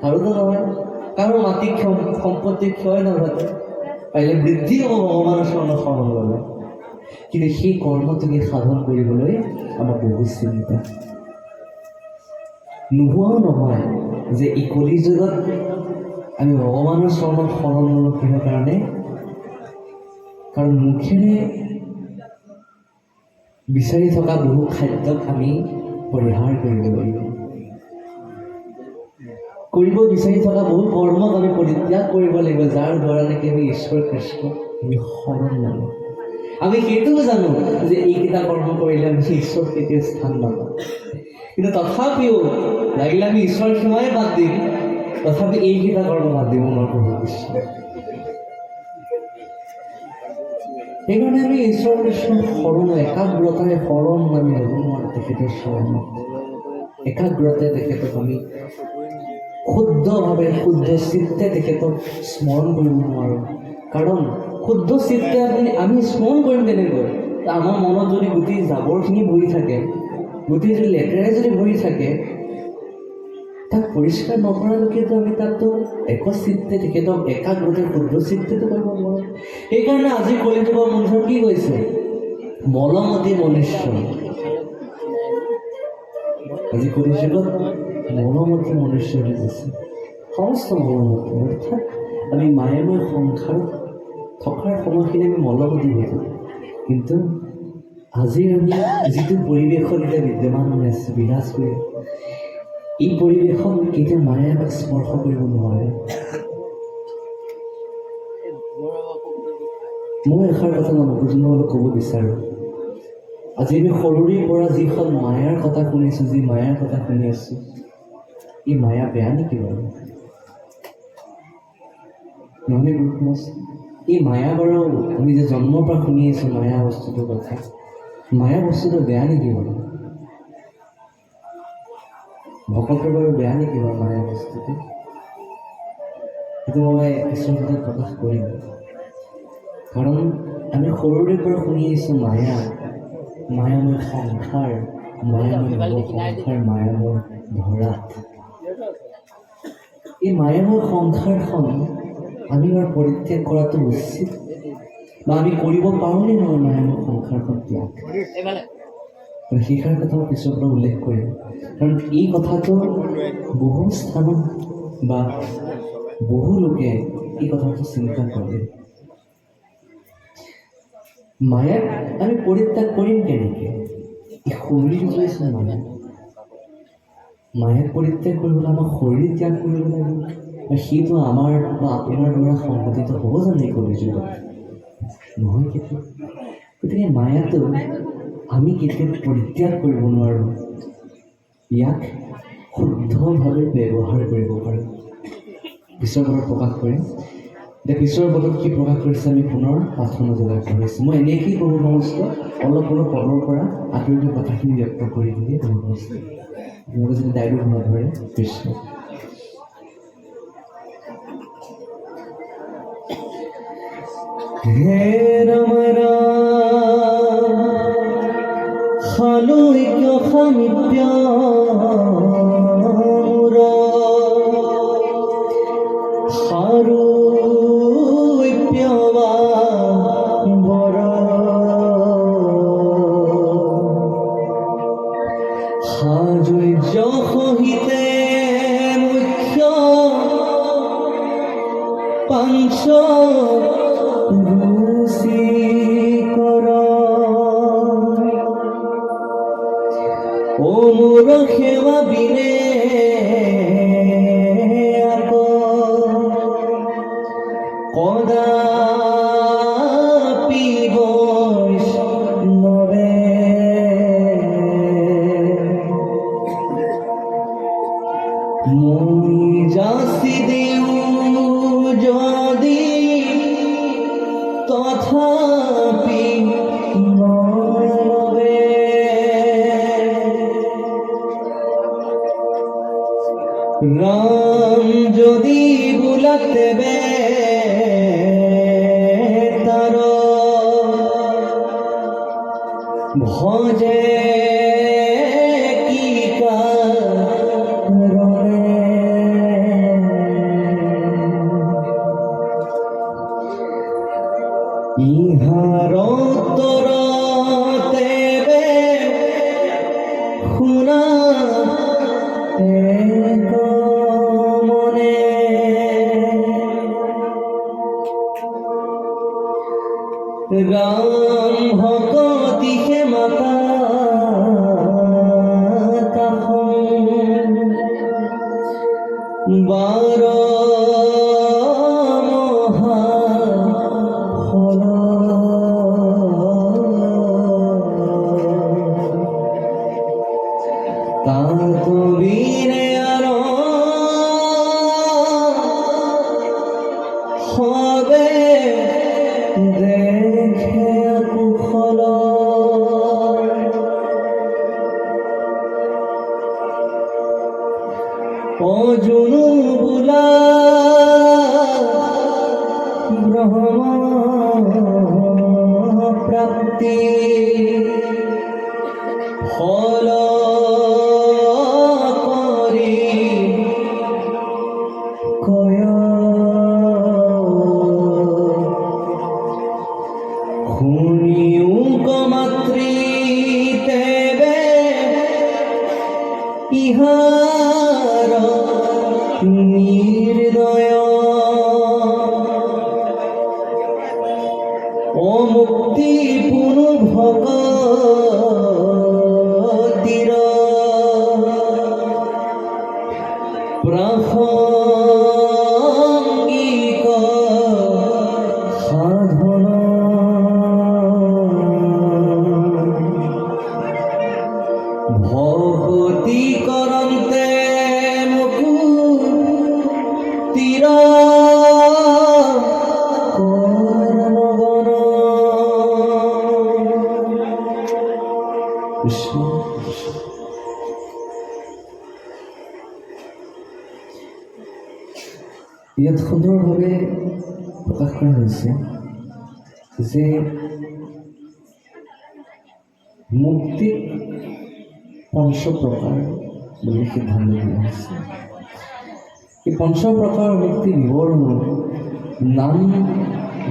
আৰুতো নহয়, কাৰো মাটি সম্পত্তি ক্ষয় নাঘটে, পাৰিলে বৃদ্ধি হ'ব ভগৱানৰ চৰণত শৰণ ল'লে। কিন্তু সেই কৰ্ম তুমি সাধন কৰিবলৈ আমাৰ বহুত চিন্তা। নোহোৱাও নহয় যে এই কলি যুগত আমি ভগৱানৰ চৰণত শৰণ ল'লোঁ কিহৰ কাৰণে? কাৰণ মুখেৰে বিচাৰি থকা বহু খাদ্যক আমি পৰিহাৰ কৰিব লাগিব। কৰিব বিচাৰি থকা বহু কৰ্মক আমি পৰিত্যাগ কৰিব লাগিব, যাৰ দ্বাৰা নেকি আমি ঈশ্বৰ কৃষ্ণক আমি শৰণ ল'লোঁ। আমি সেইটোও জানো যে এইকেইটা কৰ্ম কৰিলে আমি ঈশ্বৰ কেতিয়াও স্থান নাপাওঁ। কিন্তু তথাপিও লাগিলে আমি ঈশ্বৰ সেৱাই বাদ দিম, তথাপি এইকেইটা কৰ্ম বাদ দিব নোৱাৰোঁ প্ৰভু কৃষ্ণ। সেইকাৰণে আমি ঈশ্বৰ কৃষ্ণৰ শৰণ, একাগ্ৰতাৰে শৰণ আমি ল'ব নোৱাৰোঁ তেখেতৰ চৰণত। একাগ্ৰতাৰে তেখেতক আমি শুদ্ধভাৱে, শুদ্ধ চিত্তে তেখেতক স্মৰণ কৰিব নোৱাৰোঁ। কাৰণ শুদ্ধ চিত্তে আমি স্মৰণ কৰিম কেনেকৈ? আমাৰ মনত যদি গোটেই জাবৰখিনি ভৰি থাকে, গোটেই যদি লেতেৰাই যদি ভৰি থাকে, তাক পৰিষ্কাৰ নকৰালৈকেতো আমি তাকতো একচিত্তে তেখেতক একাগ্ৰতাৰে শুদ্ধ চিত্তেতো কৰিব নোৱাৰোঁ। সেইকাৰণে আজি কলিযুগৰ মনুষ্য কি কৈছে? মলমতি মনুষ্য। আজি কলিযুগত মলমতি মনুষ্য হৈ গৈছে। সমস্ত মলমতি, অৰ্থাৎ আমি মায়াময় সংসাৰত থকাৰ সময়খিনি আমি মলমতি হৈ থাকোঁ। কিন্তু আজিৰ আমি যিটো পৰিৱেশত এতিয়া বিদ্যমান হৈ আছে, বিৰাজ কৰি এই পৰিৱেশত কেতিয়া মায়ে আমাক স্পৰ্শ কৰিব নোৱাৰে। মই এষাৰ কথা নৱপ্ৰজন্মলৈ ক'ব বিচাৰোঁ, আজি আমি সৰুৰে পৰা যিখন মায়াৰ কথা শুনিছোঁ, যি মায়াৰ কথা শুনি আছোঁ, এই মায়া বেয়া নেকি বাৰু? নহ'লে গুৰুত্ব এই মায়া বাৰু আমি যে জন্মৰ পৰা শুনি আছোঁ মায়া বস্তুটোৰ কথা, মায়া বস্তুটো বেয়া নেকি বাৰু? ভকতৰ বাৰু বেয়া নেকি বাৰু মায়া বস্তুটো? সেইটো মই কিছুমান কথা প্ৰকাশ কৰিম, কাৰণ আমি সৰুৰে পৰা শুনি আহিছোঁ মায়া, মায়াময় সংসাৰ, মায়াময় সংসাৰ, মায়াময় ধৰাত। এই মায়াময় সংসাৰখন আমি বাৰু পৰিত্যাগ কৰাটো উচিত, বা আমি কৰিব পাৰোঁনে নহয় মায়াময় সংসাৰখন ত্যাগ? সেইষাৰ কথা মই পিছৰ পৰা উল্লেখ কৰিম, কাৰণ এই কথাটো বহু স্থানত বা বহু লোকে এই কথাটো চিন্তা কৰে। মায়াক আমি পৰিত্যাগ কৰিম কেনেকৈ? এই শৰীৰ যোৱাইছোঁ মায়া, মায়াক পৰিত্যাগ কৰিবলৈ আমাক শৰীৰ ত্যাগ কৰিব লাগিব, সেইটো আমাৰ বা আপোনাৰ দ্বাৰা সংঘটিত হ'ব জানো এই কলিযুগত? নহয় কেতিয়া। গতিকে মায়াটো আমি কেতিয়াও পৰিত্যাগ কৰিব নোৱাৰোঁ, ইয়াক শুদ্ধভাৱে ব্যৱহাৰ কৰিব পাৰোঁ। পিছৰ পদত প্ৰকাশ কৰিম। এতিয়া পিছৰ পদত কি প্ৰকাশ কৰিছে আমি পুনৰ প্ৰাৰ্থনা জনাই পঢ়িছোঁ। মই এনেকেই ক'ব সমস্ত অলপ অলপ পদৰ পৰা আঁতৰি কথাখিনি ব্যক্ত কৰি দিয়ে ক'ব সমস্ত, আপোনালোকে যদি ডাইৰেক্ট নধৰে কৃষ্ণ। হে ৰাম খালৈক্য সামিপ্য সহিতে মুখ্য পাঞ্চ ৰুচি কৰ ও মোৰ সেৱা বিনে কদাপি বৈষ্ণৱে মুনি যাচি দেউ যদি তথাপি নলবে রাম যদি বুলাতে বে তার ভজে কি কারণে ইহার উত্তর দেবে শুনা এক মনে রাম ভকতিকে মাতা বাৰ মহাফল তাত বীৰে আৰ হবে দেখে কুশল অজুনু বোলা ব্ৰহ্ম প্ৰাপ্তি ফল কৰি কয় শুনিও কমাত্ৰি তেবে ইহাৰ নিৰ্দয় অমুক্তি পুনঃ ভগত প্ৰাসংগিক সাধন ভগতি কৰন্তে মুকুতিৰ কৰ্মগণ কৃষ্ণ। ইয়াত সুন্দৰভাৱে প্ৰকাশ কৰা হৈছে যে মুক্তিক পঞ্চ প্ৰকাৰ বুলি সিদ্ধান্ত দিয়া হৈছে। এই পঞ্চ প্ৰকাৰ মুক্তি বিৱৰণ নাম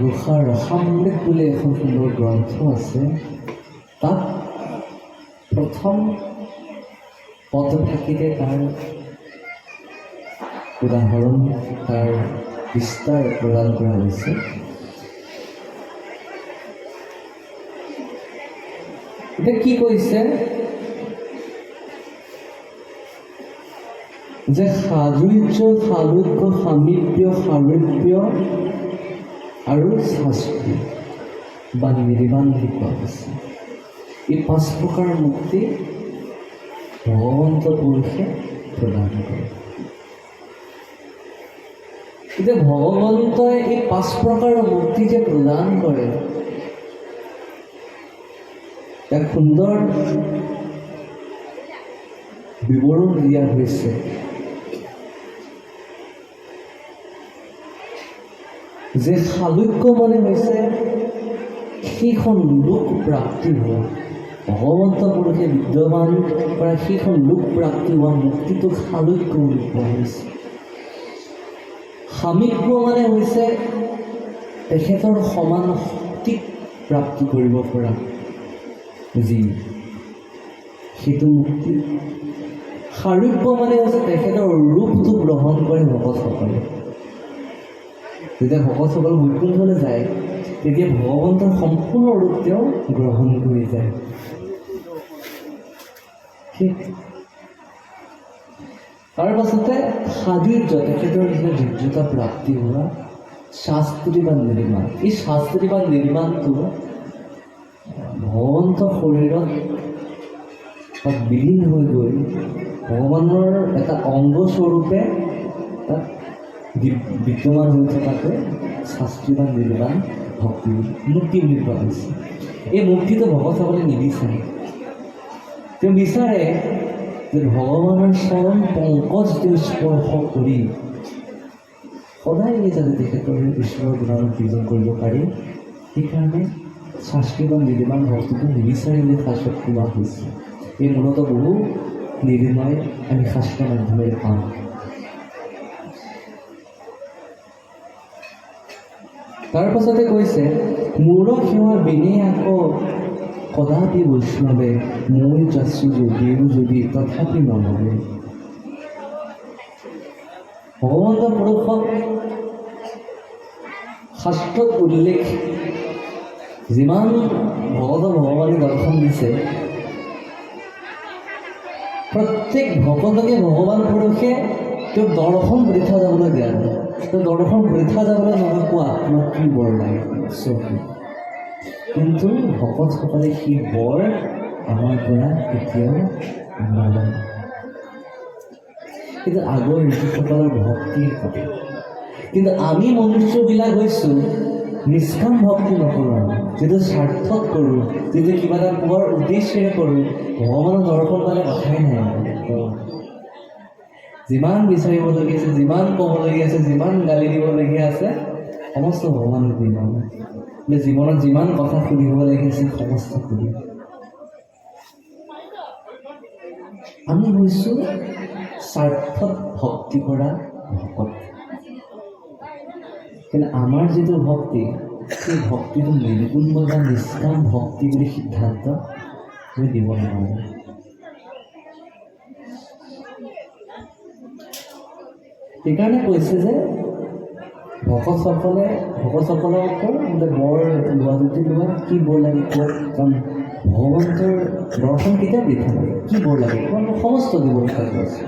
ঘোষা ৰসামৃত বুলি এখন সুন্দৰ গ্ৰন্থ আছে। তাত প্ৰথম পদভাগিতে তাৰ উদাহৰণ, তাৰ বিস্তাৰ প্ৰদান কৰা হৈছে। এতিয়া কি কৈছে যে সাজুৰ্য, সালোক্য, সামীপ্য, সাৰূপ্য আৰু শাস্তি বা নিৰ্বাণ বুলি কোৱা হৈছে। এই পাঁচ প্ৰকাৰ মুক্তি ভগৱন্ত পুৰুষে প্ৰদান কৰে। এতিয়া ভগৱন্তই এই পাঁচ প্ৰকাৰৰ মুক্তি যে প্ৰদান কৰে, এক সুন্দৰ বিৱৰণ দিয়া হৈছে। যে সালোক্য মানে হৈছে সেইখন লোক প্ৰাপ্তি হোৱা, ভগৱন্ত পুৰুষে বিদ্যমান কৰা সেইখন লোক প্ৰাপ্তি হোৱা মুক্তিটোক সালোক্য বুলি কোৱা হৈছে। সামীপ্য মানে হৈছে তেখেতৰ সমান শক্তিক প্ৰাপ্তি কৰিব পৰা যি সেইটো মুক্তি। সাৰূপ্য মানে হৈছে তেখেতৰ ৰূপটো গ্ৰহণ কৰে ভকতসকলে। যেতিয়া ভকতসকল বৈকুণ্ঠলৈ যায় তেতিয়া ভগৱন্তৰ সম্পূৰ্ণ ৰূপ তেওঁ গ্ৰহণ কৰি যায়। ঠিক তাৰ পাছতে সাজুৰ্য, তেখেতৰ নিচিনা যোগ্যতা প্ৰাপ্তি হোৱা শাস্ত্ৰী বা নিৰ্মাণ। এই শাস্ত্ৰী বা নিৰ্মাণটো ভগৱন্ত শৰীৰত তাত বিলীন হৈ গৈ ভগৱানৰ এটা অংগস্বৰূপে তাত বিদ্যমান হৈ থকাকৈ শাস্ত্ৰী বা নিৰ্বাণ ভক্তি মুক্তি বুলি কোৱা হৈছে। এই মুক্তিটো ভকতসকলে নিবিচাৰে। তেওঁ বিচাৰে যে ভগৱানৰ চৰণ পংকজ তেওঁ স্পৰ্শ কৰি সদায় যাতে তেখেতৰ ঈশ্বৰৰ গুণানুক কীৰ্তন কৰিব পাৰি। সেইকাৰণে শাস্ত্ৰী বা নিৰ্বাণ ভক্তিটো নিবিচাৰে বুলি শাস্ত্ৰত কোৱা হৈছে। এই মূলতঃ বহু নিৰ্ণয় আমি শাস্ত্ৰৰ মাধ্যমেৰে পাওঁ। তাৰ পাছতে কৈছে মূৰ সেৱা বিনে আকৌ কদাপি বৈষ্ণৱে মই যাচো যদিও যদি তথাপি নলবে। ভগৱন্ত পুৰুষক শাস্ত্ৰত উল্লেখ যিমান ভগৱানে দৰ্শন দিছে, প্ৰত্যেক ভকতকে ভগৱান পুৰুষে তেওঁ দৰ্শন বৃথা যাবলৈ দিয়া নাই। তেওঁ দৰ্শন বৃথা যাবলৈ নহয় কোৱা আপোনাক কি বৰ লাগে চকী, কিন্তু ভকতসকলে সেই বৰ আমাৰ পৰা কেতিয়াও নলয়। কিন্তু আগৰ ঋষিসকলৰ ভক্তিৰ কথা। কিন্তু আমি মনুষ্যবিলাক হৈছোঁ নিষ্কাম ভক্তি নকৰোঁ, যিটো স্বাৰ্থত কৰোঁ, যিটো কিবা এটা পোৱাৰ উদ্দেশ্যেৰে কৰোঁ। ভগৱানৰ দৰ্শন পালে কথাই নাই। যিমান বিচাৰিবলগীয়া আছে, যিমান ক'বলগীয়া আছে, যিমান গালি দিবলগীয়া আছে, সমস্ত ভগৱানে দিব। জীৱনত যিমান কথা সুধিবলগীয়া আছে সমস্ত সুধিব। আমি হৈছোঁ স্বাৰ্থত ভক্তি কৰা ভকত। কিন্তু আমাৰ যিটো ভক্তি, সেই ভক্তিটো নিৰ্গুণ বা নিষ্কাম ভক্তি বুলি সিদ্ধান্ত আমি দিব নোৱাৰোঁ। সেইকাৰণে কৈছে যে ভকতসকলক বোলে বৰ লোৱা যদি লোৱা, কি বৰ লাগে কওক, কাৰণ ভগৱন্তৰ দৰ্শন কেতিয়া বৃথা লাগে, কি বৰ লাগে সমস্ত দিব আছে।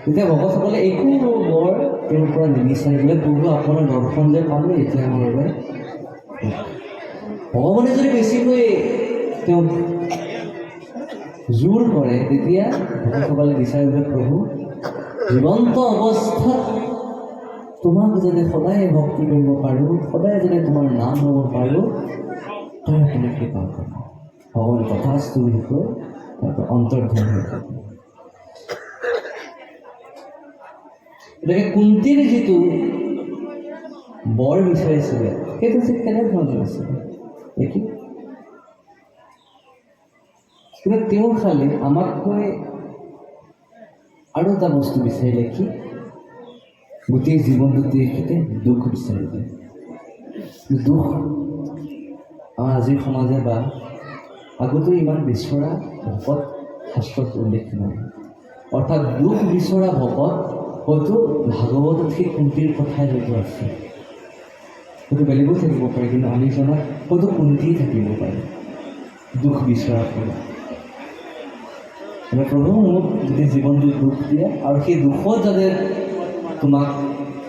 তেতিয়া ভকতসকলে একো বৰ তেওঁৰ পৰা নিবিচাৰিলে, প্ৰভু আপোনাৰ দৰ্শন যে পালোঁ এতিয়া আমাৰ বাবে ভগৱানে যদি বেছিকৈ তেওঁক জোৰ কৰে তেতিয়া ভকতসকলে বিচাৰিলে, প্ৰভু জীৱন্ত অৱস্থাত তোমাক যাতে সদায় ভক্তি কৰিব পাৰোঁ, সদায় যাতে তোমাৰ নাম ল'ব পাৰোঁ, তাৰ তুমি কৃপা কৰা। ভগৱানে তথাস্তু বুলি কৈ তাৰপৰা অন্তৰ্ধান হৈ থাকে। গতিকে কুন্তীৰ যিটো বৰ বিচাৰিছিলে সেইটো ঠিক কেনেধৰণৰ আছিলে দেখি, কিন্তু তেওঁ খালি আমাতকৈ আৰু এটা বস্তু বিচাৰিলে, কি গোটেই জীৱনটোত তেখেতে দুখ বিচাৰিলে। দুখ আমাৰ আজিৰ সমাজে বা আগতো ইমান বিচৰা ভকত শাস্ত্ৰত উল্লেখ নাই। অৰ্থাৎ দুখ বিচৰা ভকত হয়তো ভাগৱতত সেই কুন্তীৰ কথাই হয়তো আছে, হয়তো বেলেগো থাকিব পাৰে, কিন্তু আমি জনাত হয়তো কুন্তী থাকিব পাৰে দুখ বিচৰা ফলত। প্ৰভু মোক যদি জীৱনটোত দুখ দিয়ে আৰু সেই দুখত যাতে তোমাক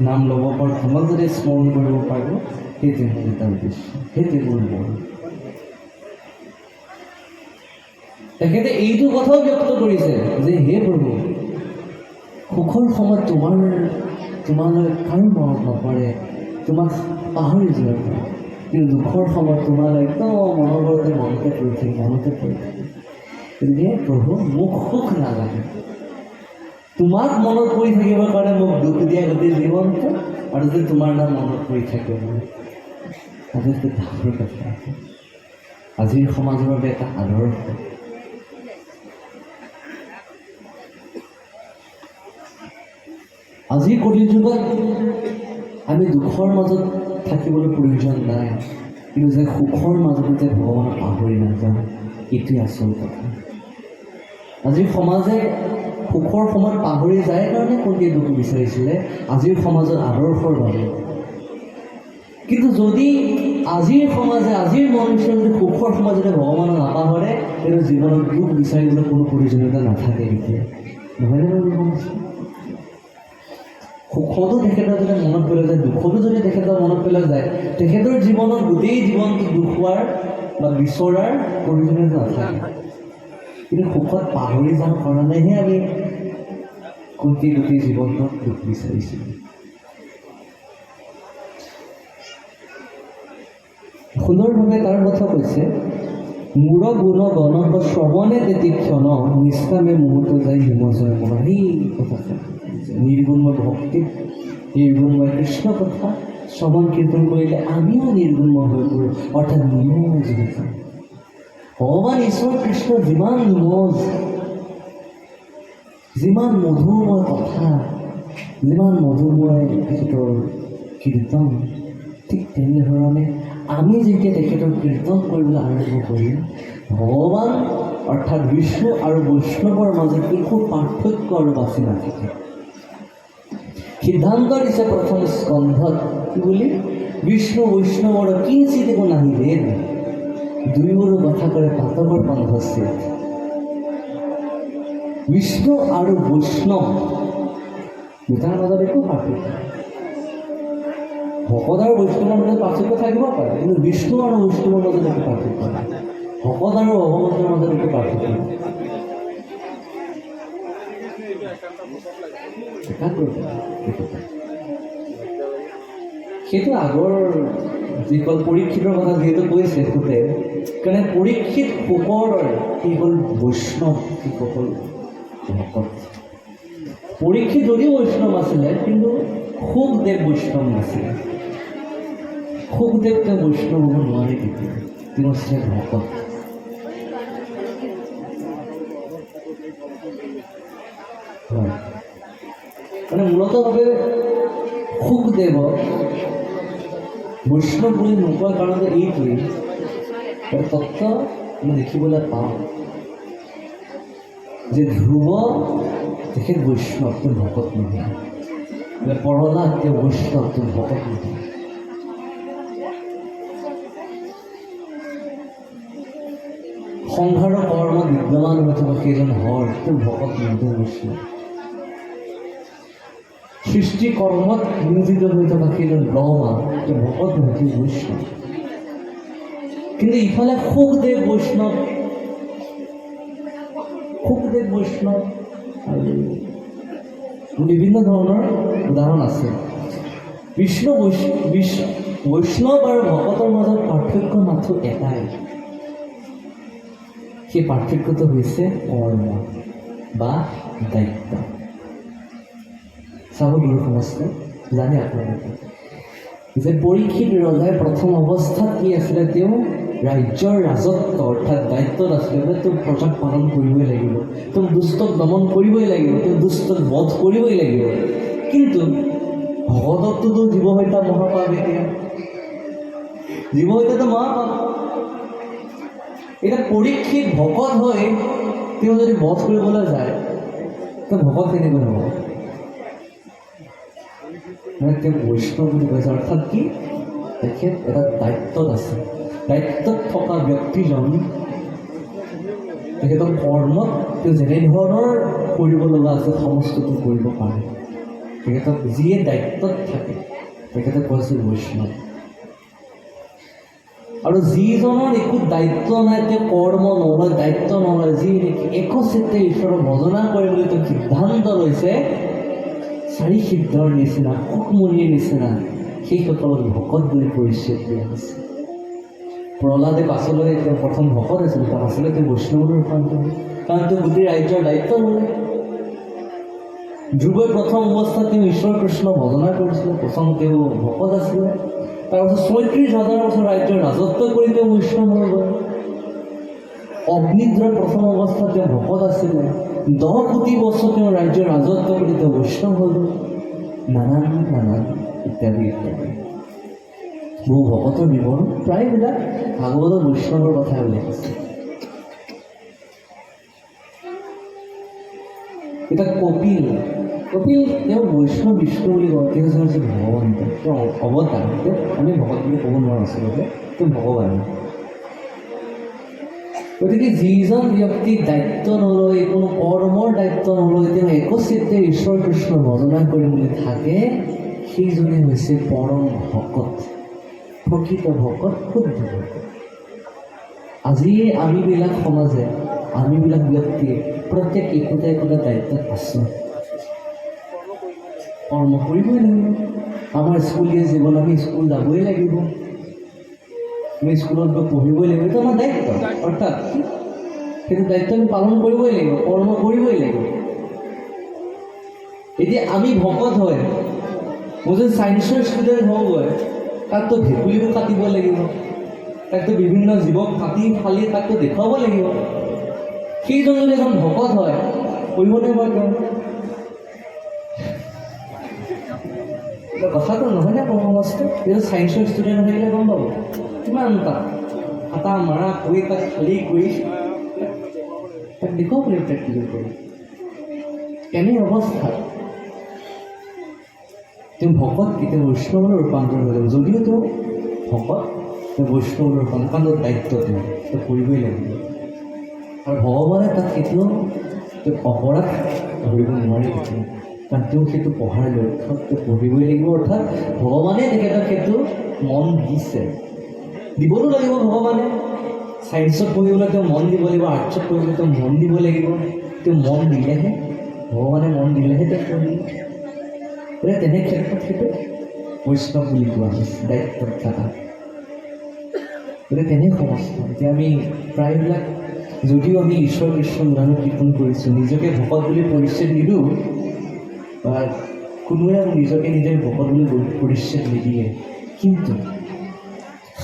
নাম ল'ব পাৰোঁ, তোমাক যাতে স্মৰণ কৰিব পাৰোঁ, সেইটোৱে মোৰ এটা উদ্দেশ্য, সেইটোৱে মোৰ বৰ। তেখেতে এইটো কথাও ব্যক্ত কৰিছে যে হে প্ৰভু, সুখৰ সময়ত তোমালৈ কাৰো মনত নপৰে, তোমাক পাহৰি যোৱা পাৰে, কিন্তু দুখৰ সময়ত তোমালৈ একদম মনোবৰতে মনতে পৰি থাকে। গতিকে প্ৰভু মোক সুখ নালাগে, তোমাক মনত পৰি থাকিবৰ কাৰণে মোক দুখ দিয়া গোটেই জীৱনটো, আৰু যে তোমাৰ নাম মনত পৰি থাকে মোৰ। আটাইতকৈ ডাঙৰ কথা আজিৰ সমাজৰ বাবে এটা আদৰ্শ। আজিৰ কলিযুগত আমি দুখৰ মাজত থাকিবলৈ প্ৰয়োজন নাই, কিন্তু যে সুখৰ মাজতো যে ভগৱানক পাহৰি নাযাওঁ, এইটোৱে আচল কথা। আজিৰ সমাজে সুখৰ সময়ত পাহৰি যায় কাৰণে কুন্তীয়ে দুখ বিচাৰিছিলে, আজিৰ সমাজৰ আদৰ্শৰ বাবে। কিন্তু যদি আজিৰ সমাজে, আজিৰ মনুষ্যই যদি সুখৰ সময়ত যদি ভগৱানক নাপাহৰে, তেন্তে জীৱনত দুখ বিচাৰিবলৈ কোনো প্ৰয়োজনীয়তা নাথাকে। এতিয়া নহয়নে বাৰু? সুখতো তেখেতৰ যদি মনত পেলোৱা যায়, দুখতো যদি তেখেতৰ মনত পেলোৱা যায়, তেখেতৰ জীৱনত গোটেই জীৱনটো দুখ হোৱাৰ বা বিচৰাৰ প্ৰয়োজনীয়তা নাথাকে। কিন্তু সুখত পাহৰি যাওঁ কাৰণেহে আমি কুন্তীয়ে গোটেই জীৱনটোত দুখ বিচাৰিছিলোঁ। সুন্দৰভাৱে তাৰ কথা কৈছে, মূৰ গুণ গণক শ্ৰৱণে তেতিক্ষণ নিষ্কামে মুহূৰ্ত যায় হিমজয় মন। সেই কথা নিৰ্গুণময় ভক্তিত নিৰ্গুণময় কৃষ্ণ কথা শ্ৰৱণ কীৰ্তন কৰিলে আমিও নিৰ্গুণময় হৈ পৰোঁ, অৰ্থাৎ নিমজ হৈ যাওঁ। ভগৱান ঈশ্বৰ কৃষ্ণ যিমান নিমজ, যিমান মধুৰময় কথা, যিমান মধুৰময় তেখেতৰ কীৰ্তন, ঠিক তেনেধৰণে আমি যেতিয়া তেখেতৰ কীৰ্তন কৰিবলৈ আৰম্ভ কৰিম, ভগৱান অৰ্থাৎ বিষ্ণু আৰু বৈষ্ণৱৰ মাজত একো পাৰ্থক্য আৰু বাছি নাথাকে। সিদ্ধান্ত দিছে প্ৰথম স্কন্ধত কি বুলি, বিষ্ণু বৈষ্ণৱৰ কিঞ্চিত একো নাহি ভেদ, দুয়োৰো কথা কৰে পাতকৰ পান্ধস্য। বিষ্ণু আৰু বৈষ্ণৱ দুটাৰ মাজত একো পাৰ্থক্য, ভকত আৰু বৈষ্ণৱৰ মাজত পাৰ্থক্য থাকিব পাৰে, কিন্তু বিষ্ণু আৰু বৈষ্ণৱৰ মাজত একো পাৰ্থক্য নাই, ভকত আৰু ভগৱন্তৰ মাজত একো পাৰ্থক্য নাই। সেইটো আগৰ যিসকল পৰীক্ষিতৰ কথা যিহেতু কৈছে সুতে, কাৰণে পৰীক্ষিত সুকৰ কি হ'ল বৈষ্ণৱ, যিসকল ভকত। পৰীক্ষিত যদিও বৈষ্ণৱ আছিলে, কিন্তু সুখদেৱ বৈষ্ণৱ নাছিলে। সুখদেৱ তেওঁ বৈষ্ণৱ হ'ব নোৱাৰে, কেতিয়া তেওঁ আছিলে ভকত। হয়, মানে মূলতভাৱে সুখদেৱক বৈষ্ণৱ বুলি নোকোৱাৰ কাৰণতে এইটোৱেই, তত্ত্ব আমি দেখিবলৈ পাওঁ যে ধ্ৰুৱ তেখেত বৈষ্ণৱ, তেওঁ ভকত নহয়। প্ৰহ্লাদ তেওঁ বৈষ্ণৱ, তেওঁ ভকত নহয়। সংসাৰৰ কৰ্ম বিদ্যমান হৈ থকা সেইজন হৰ, তেওঁ ভকত নহয়, তেওঁ বৈষ্ণৱ। সৃষ্টি কৰ্মত নিয়োজিত হৈ থকা সেইজন ব্ৰহ্মা ভকত নহয় বৈষ্ণৱ। কিন্তু ইফালে সুখদেৱ বৈষ্ণৱ আৰু বিভিন্ন ধৰণৰ উদাহৰণ আছে। বৈষ্ণৱ আৰু ভকতৰ মাজত পাৰ্থক্য মাথো এটাই, সেই পাৰ্থক্যটো হৈছে কৰ্ম বা দায়িত্ব। চাব গুৰু সমাজে জানে আপোনালোকে যে পৰীক্ষিত ৰজাই প্ৰথম অৱস্থাত কি আছিলে, তেওঁ ৰাজ্যৰ ৰাজত্ব অৰ্থাৎ দায়িত্বত আছিলে যে তেওঁ প্ৰজাক পালন কৰিবই লাগিব, তেওঁ দুষ্টক দমন কৰিবই লাগিব, তেওঁ দুষ্টক বধ কৰিবই লাগিব। কিন্তু ভগৱতটোতো জীৱ হত্যা মহাপাপ। এতিয়া জীৱ হত্যাটো মহাপাপ। এতিয়া পৰীক্ষিত ভকত হৈ তেওঁ যদি বধ কৰিবলৈ যায় তো ভকত কেনেকৈ হ'ব? মানে তেওঁ বৈষ্ণৱ বুলি কৈছে, অৰ্থাৎ কি তেখেত এটা দায়িত্বত আছে। দায়িত্বত থকা ব্যক্তিজন তেখেতৰ কৰ্মত তেওঁ যেনেধৰণৰ কৰিব লগা আছে সমস্তটো কৰিব পাৰে। তেখেতক যিয়ে দায়িত্বত থাকে তেখেতে কৈছিল বৈষ্ণৱ। আৰু যিজনৰ একো দায়িত্ব নাই, তেওঁ কৰ্ম নলয়, দায়িত্ব নলয়, যি নেকি একচিত্তে ঈশ্বৰৰ ভজনা কৰে বুলি তেওঁ সিদ্ধান্ত লৈছে, চাৰি সিদ্ধৰ নিচিনা, সুখমণিৰ নিচিনা, সেইসকলক ভকত বুলি পৰিচয় দিয়া হৈছে। প্ৰহ্লাদে পাছলৈ তেওঁ প্ৰথম ভকত আছিল, তাৰ পাছলৈ তেওঁ বৈষ্ণৱলৈ ৰূপান্তৰ হ'ল, কাৰণ তেওঁ গোটেই ৰাজ্যৰ দায়িত্ব ল'লে। ধ্ৰুৱই প্ৰথম অৱস্থাত তেওঁ ঈশ্বৰ কৃষ্ণ ভজনা কৰিছিলে, প্ৰথম তেওঁ ভকত আছিলে। তাৰপাছত ৩৬,০০০ বছৰ ৰাজ্যৰ ৰাজত্ব কৰি তেওঁ বৈষ্ণৱ হৈ গ'ল। অগ্নিদ্ৰৰ প্ৰথম অৱস্থাত তেওঁ ভকত আছিলে, ১০ কোটি বছৰ তেওঁ ৰাজ্যৰ ৰাজত্ব কৰি তেওঁ বৈষ্ণৱ হৈ গ'ল। নানান ইত্যাদি ইত্যাদি বহু ভকতৰ বিৱৰণ প্ৰায়বিলাক ভাগৱতৰ বৈষ্ণৱৰ কথা উল্লেখ আছে। এতিয়া কপিল তেওঁ বৈষ্ণৱ বিষ্ণু বুলি কওঁ, তেওঁ হৈছে ভগৱান, তেওঁ অৱতাৰ। আমি ভকত বুলি ক'ব নোৱাৰোঁ আচলতে, তেওঁ ভগৱান। গতিকে যিজন ব্যক্তি দায়িত্ব নলয়, কোনো কৰ্মৰ দায়িত্ব নলয়, তেওঁ একচিত্তে ঈশ্বৰ কৃষ্ণ ভজনা কৰিম বুলি থাকে, সেইজনে হৈছে পৰম ভকত, প্ৰকৃত ভকত, শুদ্ধ ভকত। আজি আমিবিলাক সমাজে, আমিবিলাক ব্যক্তিয়ে প্ৰত্যেক একোটা দায়িত্বত আছোঁ। কৰ্ম কৰিবই লাগিব। আমাৰ স্কুলীয়া জীৱন, আমি স্কুল যাবই লাগিব, আমি স্কুলত গৈ পঢ়িবই লাগিব, এইটো আমাৰ দায়িত্ব। অৰ্থাৎ সেইটো দায়িত্ব আমি পালন কৰিবই লাগিব, কৰ্ম কৰিবই লাগিব। এতিয়া আমি ভকত হয়, মই যদি ছায়েন্সৰ ষ্টুডেণ্ট হওঁগৈ, তাকতো ভেকুলীবোৰ কাটিব লাগিব, তাকতো বিভিন্ন জীৱক কাটি ফালি তাকতো দেখুৱাব লাগিব। সেইজন যদি এজন ভকত হয়, কৰিবনে বাৰু তেওঁ? কথাটো নহয় নে কৰ্মবস্তু? কিন্তু ছায়েন্সৰ ষ্টুডেণ্ট হৈ গ'লে গম পাব কিমান তাক হাতা মাৰা কৰি, তাক খালী কৰি তাক দেখুৱাব লাগিব প্ৰেক্টিকেল কৰি। এনে অৱস্থাত তেওঁ ভকত কেতিয়া বৈষ্ণৱলৈ ৰূপান্তৰ হৈ যাব। যদিও তেওঁ ভকত, তেওঁ বৈষ্ণৱলৈ ৰূপান্তৰ, কাৰণ দায়িত্ব তেওঁ কৰিবই লাগিব। আৰু ভগৱানে তাক কেতিয়াও তেওঁ অপৰাধ ধৰিব নোৱাৰে কেতিয়াও, কাৰণ তেওঁ সেইটো পঢ়াৰ লক্ষ্যত তেওঁ পঢ়িবই লাগিব। অৰ্থাৎ ভগৱানে তেখেতক সেইটো মন দিছে, দিবও লাগিব। ভগৱানে ছায়েন্সত পঢ়িবলৈ তেওঁ মন দিব লাগিব, আৰ্টছত পঢ়িবলৈ তেওঁ মন দিব লাগিব। তেওঁ মন দিলেহে, ভগৱানে মন দিলেহে তেওঁ পঢ়িব। গতিকে তেনে ক্ষেত্ৰত সেইটো বৈষ্ণৱ বুলি কোৱা হৈছে, দায়িত্বত থকা। গতিকে তেনে সমস্যা। এতিয়া আমি প্ৰায়বিলাক, যদিও আমি ঈশ্বৰ কৃষ্ণ গুণানুকীৰ্তন কীৰ্তন কৰিছোঁ, নিজকে ভকত বুলি পৰিচয় নিদিওঁ, বা কোনোৱে নিজকে নিজে ভকত বুলি পৰিচয় নিদিয়ে, কিন্তু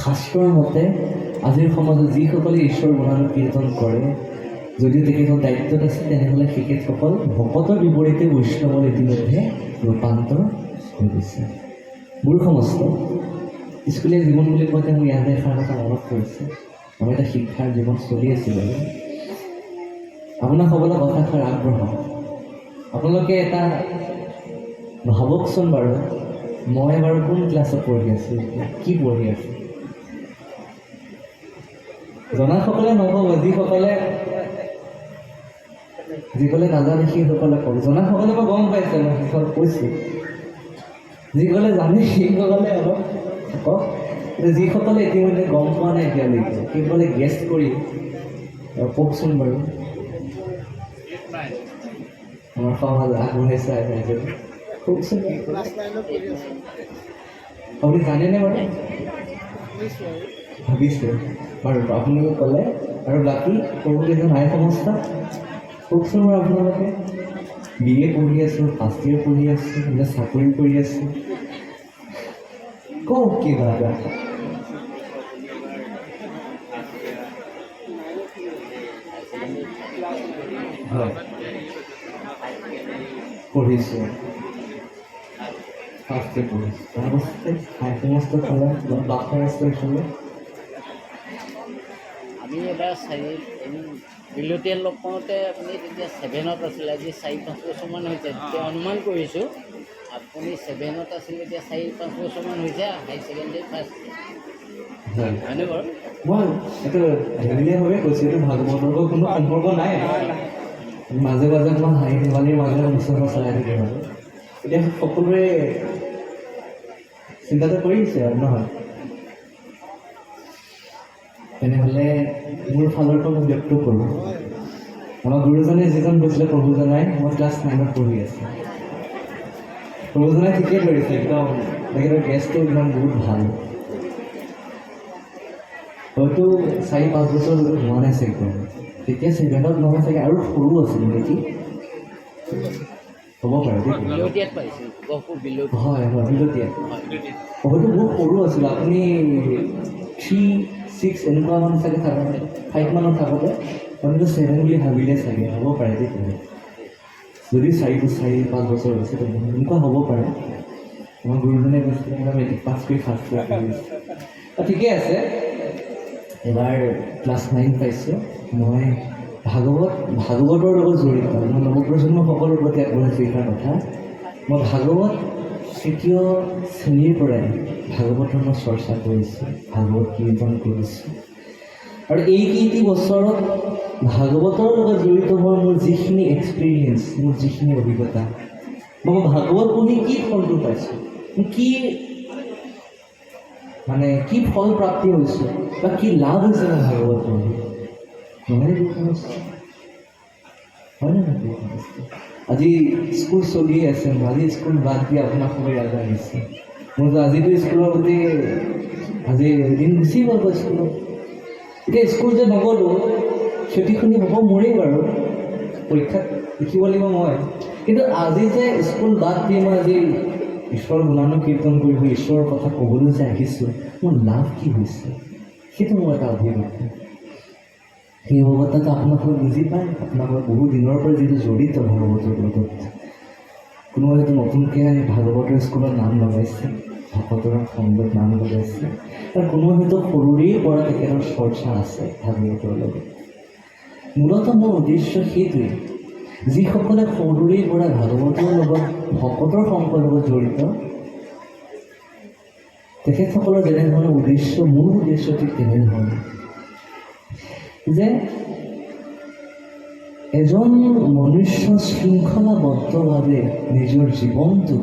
শাস্ত্ৰৰ মতে আজিৰ সমাজত যিসকলে ঈশ্বৰ গুণানুকীৰ্তন কৰে, যদিও তেখেতৰ দায়িত্বত আছে, তেনেহ'লে তেখেতসকল ভকতৰ বিপৰীতে বৈষ্ণৱৰ ইতিমধ্যে ৰূপান্তৰ হৈ গৈছে। গুৰু সমস্ত স্কুলীয়া জীৱন বুলি কওঁতে মোৰ ইয়াতে এষাৰ কথা মনত পৰিছে। আমাৰ এটা শিক্ষাৰ জীৱন চলি আছিল বাৰু। আপোনাক সকলো কথাষাৰ আগ্ৰহ, আপোনালোকে এটা ভাবকচোন বাৰু, মই বাৰু কোন ক্লাছত পঢ়ি আছোঁ, কি পঢ়ি আছোঁ? জনাসকলে নক'ব, যিসকলে নাজানে সেইসকলে ক'ব। জনাসকলে মই গম পাইছে, মই শেষত কৈছোঁ যিসকলে জানে সেইসকলে অলপ কওক, যিসকলে ইতিমধ্যে গম পোৱা নাই এতিয়ালৈকে সেইসকলে গেষ্ট কৰি কওকচোন বাৰু। আমাৰ সমাজ আগবঢ়াইছে ৰাইজে, কওকচোন আপুনি জানেনে বাৰু? ভাবিছে বাৰু আপুনি ক'লে, আৰু বাকী ক'বলগীয়া নাই সংস্থা কওকচোন বাৰু। আপোনালোকে BA পঢ়ি আছোঁ, ফাৰ্ষ্ট ইয়েৰ পঢ়ি আছোঁ, বোলে চাকৰি কৰি আছোঁ, কওক কিবা এটা। হয় পঢ়িছোঁ, ফাৰ্ষ্ট ইয়েৰ পঢ়িছোঁ, তাৰপাছতে হাই সমস্ত খালে বাফাৰ আছিলে। আমি এবাৰ বিলতীয়া লগ পাওঁতে আপুনি তেতিয়া 7ত আছিলে, আজি 4-5 বছৰমান হৈছে। তেতিয়া অনুমান কৰিছোঁ আপুনি 7ত আছিলে, এতিয়া 4-5 বছৰমান হৈছে হাই ছেকেণ্ডেৰী ফাৰ্ষ্ট। হয়নে বাৰু? মই এইটো ধেমেলীয়াভাৱে কৈছোঁ, এইটো ভাগৱতৰ লগত কোনো সম্পৰ্ক নাই। মাজে মাজে মই হাঁহি ধেমালিৰ মাজে মুচা চলাই থাকিম আৰু এতিয়া সকলোৱে চিন্তাটো কৰিছে আৰু নহয়। তেনেহ'লে মোৰ ফালৰ পৰা মই ব্যক্ত কৰোঁ, আমাৰ গুৰুজনে যিজন কৈছিলে প্ৰভুজনাই, মই ক্লাছ 9ত পঢ়ি আছোঁ। প্ৰভুজনাই ঠিকেই ধৰিছে, একদম তেখেতৰ গেছটো একদম বহুত ভাল। হয়তো 4-5 বছৰ হোৱা নাই চাগে, তেতিয়া 7ত নহয় চাগে, আৰু সৰু আছিল নেকি, হ'ব পাৰে দেই। বিলতীয়াত পাইছোঁ, গহপুৰ বিলতীয়া। হয় হয় বিলতীয়াত, হয়তো বহুত সৰু আছিল। আপুনি 3-6 এনেকুৱা মান চাগে থাকোঁতে, 5 মানত থাকোঁতে আপুনিতো 7 বুলি ভাবিলে চাগে, হ'ব পাৰে দেই। যদি 4-5 বছৰ হৈছে এনেকুৱা হ'ব পাৰে। আমাৰ গুৰুজনে কৈছিলে মেট্ৰিক পাছ কৰি ফাৰ্ষ্ট ইয়েৰ কৰিছোঁ। ঠিকে আছে, এবাৰ ক্লাছ 9 পাইছোঁ। মই ভাগৱতৰ লগত জড়িত, মই নৱপ্ৰজন্ম সকলৰ প্ৰতি আগবঢ়াইছোঁ এইষাৰ কথা। মই ভাগৱত 3য় শ্ৰেণীৰ পৰাই ভাগৱতৰ মই চৰ্চা কৰিছোঁ, ভাগৱত কীৰ্তন কৰিছোঁ, আৰু এই কেইটি বছৰত ভাগৱতৰ লগত জড়িত হোৱাৰ মোৰ যিখিনি এক্সপিৰিয়েঞ্চ, মোৰ যিখিনি অভিজ্ঞতা, মই ভাগৱত পঢ়ি কি ফলটো পাইছোঁ, কি মানে কি ফল প্ৰাপ্তি হৈছে বা কি লাভ হৈছে মই ভাগৱত পঢ়ি, নহয় হয়নে নহয়? আজি স্কুল চলি আছে, আজি স্কুল বাদ দি আপোনাৰ সবে ইয়ালৈ আহিছে। মোৰতো আজিতো স্কুলৰ প্ৰতি আজি এদিন গুচি গ'ল স্কুলত। এতিয়া স্কুল যে নগ'লোঁ, ক্ষতিখিনি হ'ব মোৰেই বাৰু, পৰীক্ষাত লিখিব লাগিব মই, কিন্তু আজি যে স্কুল বাদ দি মই আজি ঈশ্বৰৰ গুণানুকীৰ্তন কৰিব, ঈশ্বৰৰ কথা ক'বলৈ যে আহিছোঁ, মোৰ লাভ কি হৈছে, সেইটো মোৰ এটা অভিজ্ঞতা। সেই অভিজ্ঞতাটো আপোনালোকে বুজি পায়, আপোনালোকৰ বহু দিনৰ পৰা যিটো জড়িত ভাগৱতৰ লগত। কোনোবাই হয়তো নতুনকৈ ভাগৱতৰ স্কুলত নাম লগাইছে, ভকতৰ সংগত নাম লগাইছে, আৰু কোনোবাই হয়তো সৰুৰেই পৰা তেখেতৰ চৰ্চা আছে ভাগৱতৰ লগত। মূলতঃ মোৰ উদ্দেশ্য সেইটোৱেই, যিসকলে সৰুৰেই পৰা ভাগৱতৰ লগত, ভকতৰ সংগৰ লগত জড়িত, তেখেতসকলৰ যেনেধৰণৰ উদ্দেশ্য, মোৰ উদ্দেশ্য ঠিক তেনেধৰণৰ, যে এজন মনুষ্য শৃংখলাবদ্ধভাৱে নিজৰ জীৱনটো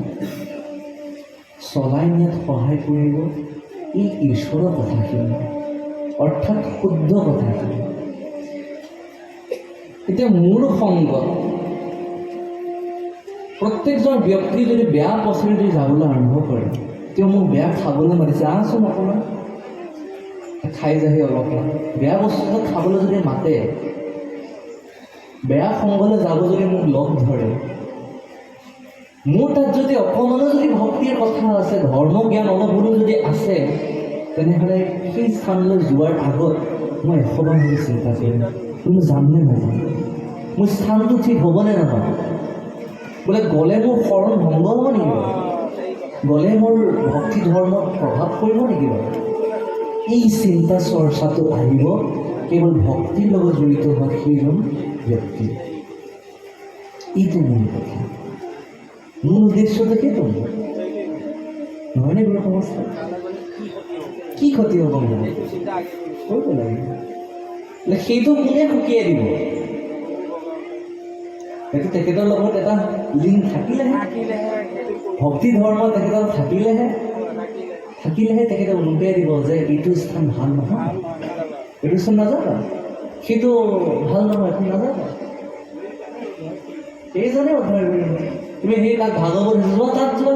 চলাই নিয়াত সহায় কৰিব এই ঈশ্বৰৰ কথাখিনি, অৰ্থাৎ শুদ্ধ কথাখিনি। এতিয়া মোৰ সংগ প্ৰত্যেকজন ব্যক্তি যদি বেয়া পথেৰে যদি যাবলৈ আৰম্ভ কৰে, তেওঁ মোক বেয়া খাবলৈ মাতিছে, আহচোন অকণমান খাই যাহি অলপমান, বেয়া বস্তু খাবলৈ যদি মাতে, বেয়া সংগলৈ যাব যদি মোক লগ ধৰে, মোৰ তাত যদি অকণমানো যদি ভক্তিৰ কথা আছে, ধৰ্ম জ্ঞান অলপ হ'লেও যদি আছে, তেনেহ'লে সেই স্থানলৈ যোৱাৰ আগত মই 100 বাৰ হ'লে চিন্তা কৰিম, তুমি যামনে নাযাম, মোৰ স্থানটো ঠিক হ'বনে নহয়, বোলে গ'লে মোৰ শৰণ ভংগ হ'ব নেকি বাৰু, গ'লে মোৰ ভক্তি ধৰ্মত প্ৰভাৱ পৰিব নেকি বাৰু। এই চিন্তা চৰ্চাটো আহিব কেৱল ভক্তিৰ লগত জড়িত হোৱা সেইজন ব্যক্তি। এইটো মূল কথা, মূল উদ্দেশ্যটো সেইটো নহয়নে গুৰু সমস্যা? কি ক্ষতি হ'ব কৰিব লাগিব, সেইটো কোনে সুকীয়াই দিব, সেইটো তেখেতৰ লগত এটা লিংক থাকিলেহে ভক্তি ধৰ্ম তেখেতক থাকিলেহে তেখেতে উলুকাই দিব যে এইটো স্থান ভাল নহয়, এইটো স্থান নাযাবা, সেইটো ভাল নহয়, তুমি নাযাবা। এইজনে উদ্ধাৰ কৰিব। তুমি সেই তাত ভাগৱত যোৱা, তাত যোৱা,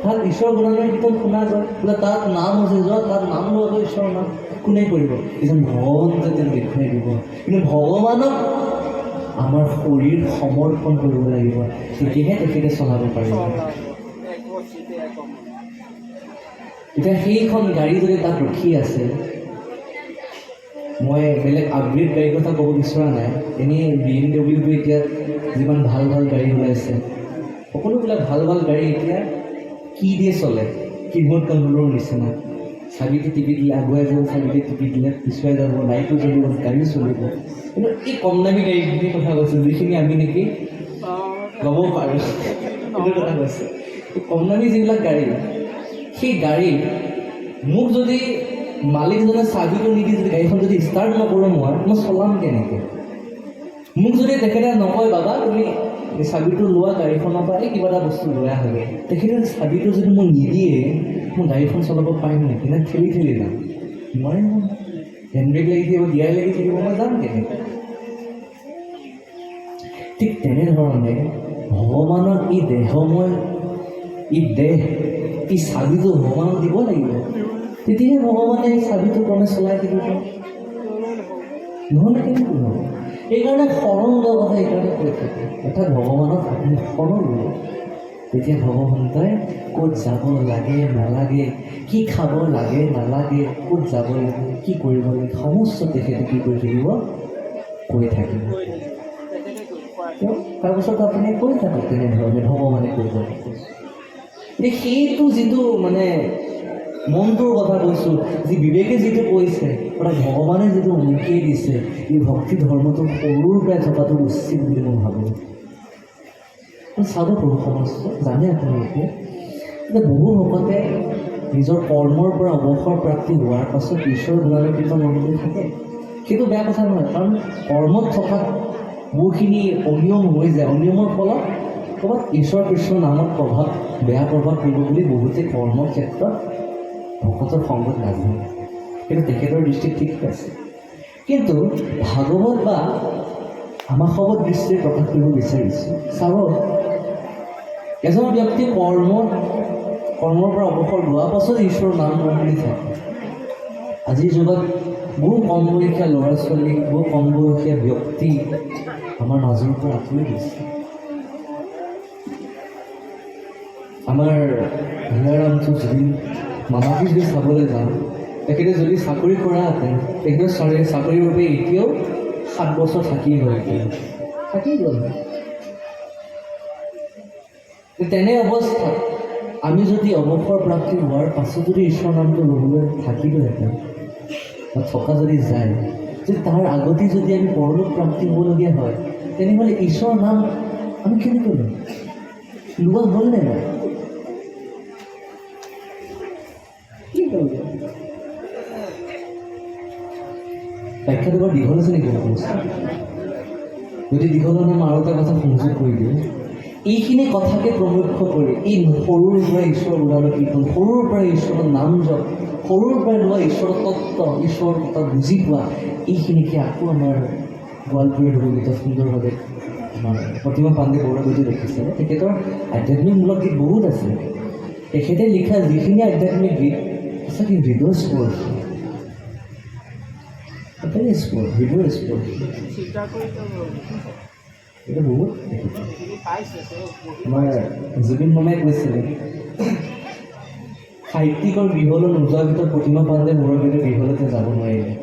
তাত ঈশ্বৰ গুণানুৰ কীৰ্তন শুনা যায়, বোলে তাত নাম হৈছে, যোৱা তাত নাম লোৱা ঈশ্বৰৰ নাম কোনে কৰিব? এজন ভগৱন্তই তেওঁক দেখুৱাই দিব। কিন্তু ভগৱানক আমাৰ শৰীৰ সমৰ্পণ কৰিব লাগিব, তেতিয়াহে তেখেতে চলাব পাৰিব। এতিয়া সেইখন গাড়ী যদি তাত ৰখি আছে, মই বেলেগ আপগ্ৰেড গাড়ীৰ কথা ক'ব বিচৰা নাই, এনেই BMW এতিয়া যিমান ভাল ভাল গাড়ী ওলাইছে, সকলোবিলাক ভাল ভাল গাড়ী এতিয়া কি দিয়ে চলে? কিবোৰ্ড কণ্ট্ৰলৰ নিচিনা। চাবিটো টিপি দিলে আগুৱাই যাব, চাবিটো টিপি দিলে পিছুৱাই যাব, লাইটো জ্বলিব, গাড়ী চলিব। কিন্তু এই কম দামী গাড়ীখিনিৰ কথা কৈছোঁ, যিখিনি আমি নেকি ল'ব পাৰোঁ, সেইটো কথা কৈছোঁ। এই কম দামী যিবিলাক গাড়ী, সেই গাড়ী মোক যদি মালিকজনে চাবিটো নিদি যদি গাড়ীখন যদি ষ্টাৰ্ট নকৰোঁ, মই চলাম কেনেকৈ? মোক যদি তেখেতে নকয়, বাবা তুমি এই চাবিটো লোৱা গাড়ীখনৰ পৰা এই কিবা এটা বস্তু লৈ আহগে, তেখেতে চাবিটো যদি মোক নিদিয়ে, মই গাড়ীখন চলাব পাৰিম নেকি? নে ঠেলি যাম? নোৱাৰিম। হেণ্ডব্ৰেক লাগি থাকিব, গিয়াৰ লাগি থাকিব, মই যাম কেনেকৈ? ঠিক তেনেধৰণে ভগৱানক ই দেহময়, ই দেহ, ই চাবিটো ভগৱানক দিব লাগিব, তেতিয়াহে ভগৱানে এই চাবিটো ক্ৰমে চলাই থাকিব। নহ'লে কেনেকৈ হ'ব? সেইকাৰণে শৰণ লোৱা কথা এইকাৰণে কৈ থাকে, অৰ্থাৎ ভগৱানক আপুনি শৰণ ল'ব। তেতিয়া ভগৱন্তই ক'ত যাব লাগে নালাগে, কি খাব লাগে নালাগে, ক'ত যাব লাগে, কি কৰিব লাগে, সমস্ত তেখেতে কি কৰি থাকিব? কৈ থাকিব। তাৰপিছত আপুনি কৈ থাকক তেনেধৰণে ভগৱানে কৰিব। এতিয়া সেইটো যিটো মানে মনটোৰ কথা কৈছোঁ, যি বিবেকে যিটো কৈছে, অৰ্থাৎ ভগৱানে যিটো মুখেই দিছে, এই ভক্তি ধৰ্মটো সৰুৰ পৰাই থকাটো উচিত বুলি মই ভাবোঁ। চাব প্ৰভু সমস্ত জানে আপোনালোকে, যে বহু ভকতে নিজৰ কৰ্মৰ পৰা অৱসৰ প্ৰাপ্তি হোৱাৰ পাছত ঈশ্বৰৰ গুণানুৰ কীৰ্তন মণ্ডলী থাকে। সেইটো বেয়া কথা নহয়, কাৰণ কৰ্মত থকা বহুখিনি অনিয়ম হৈ যায়, অনিয়মৰ ফলত ক'ৰবাত ঈশ্বৰ কৃষ্ণৰ নামত বেয়া প্ৰভাৱ পৰিব বুলি বহুতে কৰ্মৰ ক্ষেত্ৰত ভকতৰ সংগত নাযায়। কিন্তু তেখেতৰ দৃষ্টিত ঠিকেই আছে। কিন্তু ভাগৱত বা আমাসৱত দৃষ্টিৰে প্ৰকাশ কৰিব বিচাৰিছোঁ। চাব, এজন ব্যক্তি কৰ্মৰ পৰা অৱসৰ লোৱাৰ পাছত ঈশ্বৰৰ নাম মন্দিৰ থাকে। আজিৰ যুগত বহু কম বয়সীয়া ল'ৰা ছোৱালী, বহু কম বয়সীয়া ব্যক্তি আমাৰ মাজৰ পৰা আঁতৰি গৈছে। আমাৰ হিয়াৰামটো যদি মামাকে যদি চাবলৈ যাওঁ, তেখেতে যদি চাকৰি কৰাহেঁতেন, তেখেতৰ চাকৰিৰ বাবে এতিয়াও 7 বছৰ থাকি গ'ল। তেনে অৱস্থাত আমি যদি অৱসৰ প্ৰাপ্তি হোৱাৰ পাছত যদি ঈশ্বৰ নামটো ল'বলৈ থাকিলোহেঁতেন বা থকা যদি যায়, যদি তাৰ আগতেই যদি আমি পৰলোক প্ৰাপ্তি হ'বলগীয়া হয়, তেনেহ'লে ঈশ্বৰৰ নাম আমি কেনেকৈ ল'ম? লোৱা হ'ল নে নাই? ব্যাখ্যাটো বৰ দীঘল আছে নেকি? যদি দীঘল হ'লে মই আৰু এটা কথা সংযোগ কৰি দিওঁ। এইখিনি কথাকে প্ৰমুখ্য কৰি এই সৰুৰ পৰা ঈশ্বৰৰ গুণানুৰ কীৰ্তন, সৰুৰ পৰা ঈশ্বৰৰ নাম জপ, সৰুৰ পৰা লোৱা ঈশ্বৰৰ তত্ত্ব, ঈশ্বৰৰ কথা বুজি পোৱা, এইখিনিকে আকৌ আমাৰ গোৱালপুৰীয়া লোকগীত সুন্দৰভাৱে আমাৰ প্ৰতিমা পাণ্ডে বৰুৱাগীতে দেখিছে। তেখেতৰ আধ্যাত্মিকমূলক গীত বহুত আছে। তেখেতে লিখা যিখিনি আধ্যাত্মিক গীত সঁচাকৈ হৃদয়স্পৰ্শী, হৃদয়স্পৰ্শী। এটা বহুত আমাৰ জুবিন মামাই কৈছিলে, সাহিত্যিকৰ গৃহলৈ নোযোৱাৰ ভিতৰত প্ৰতিমা পাণ্ডে বৰুৱাগীতে গৃহলৈকে যাব নোৱাৰিলে।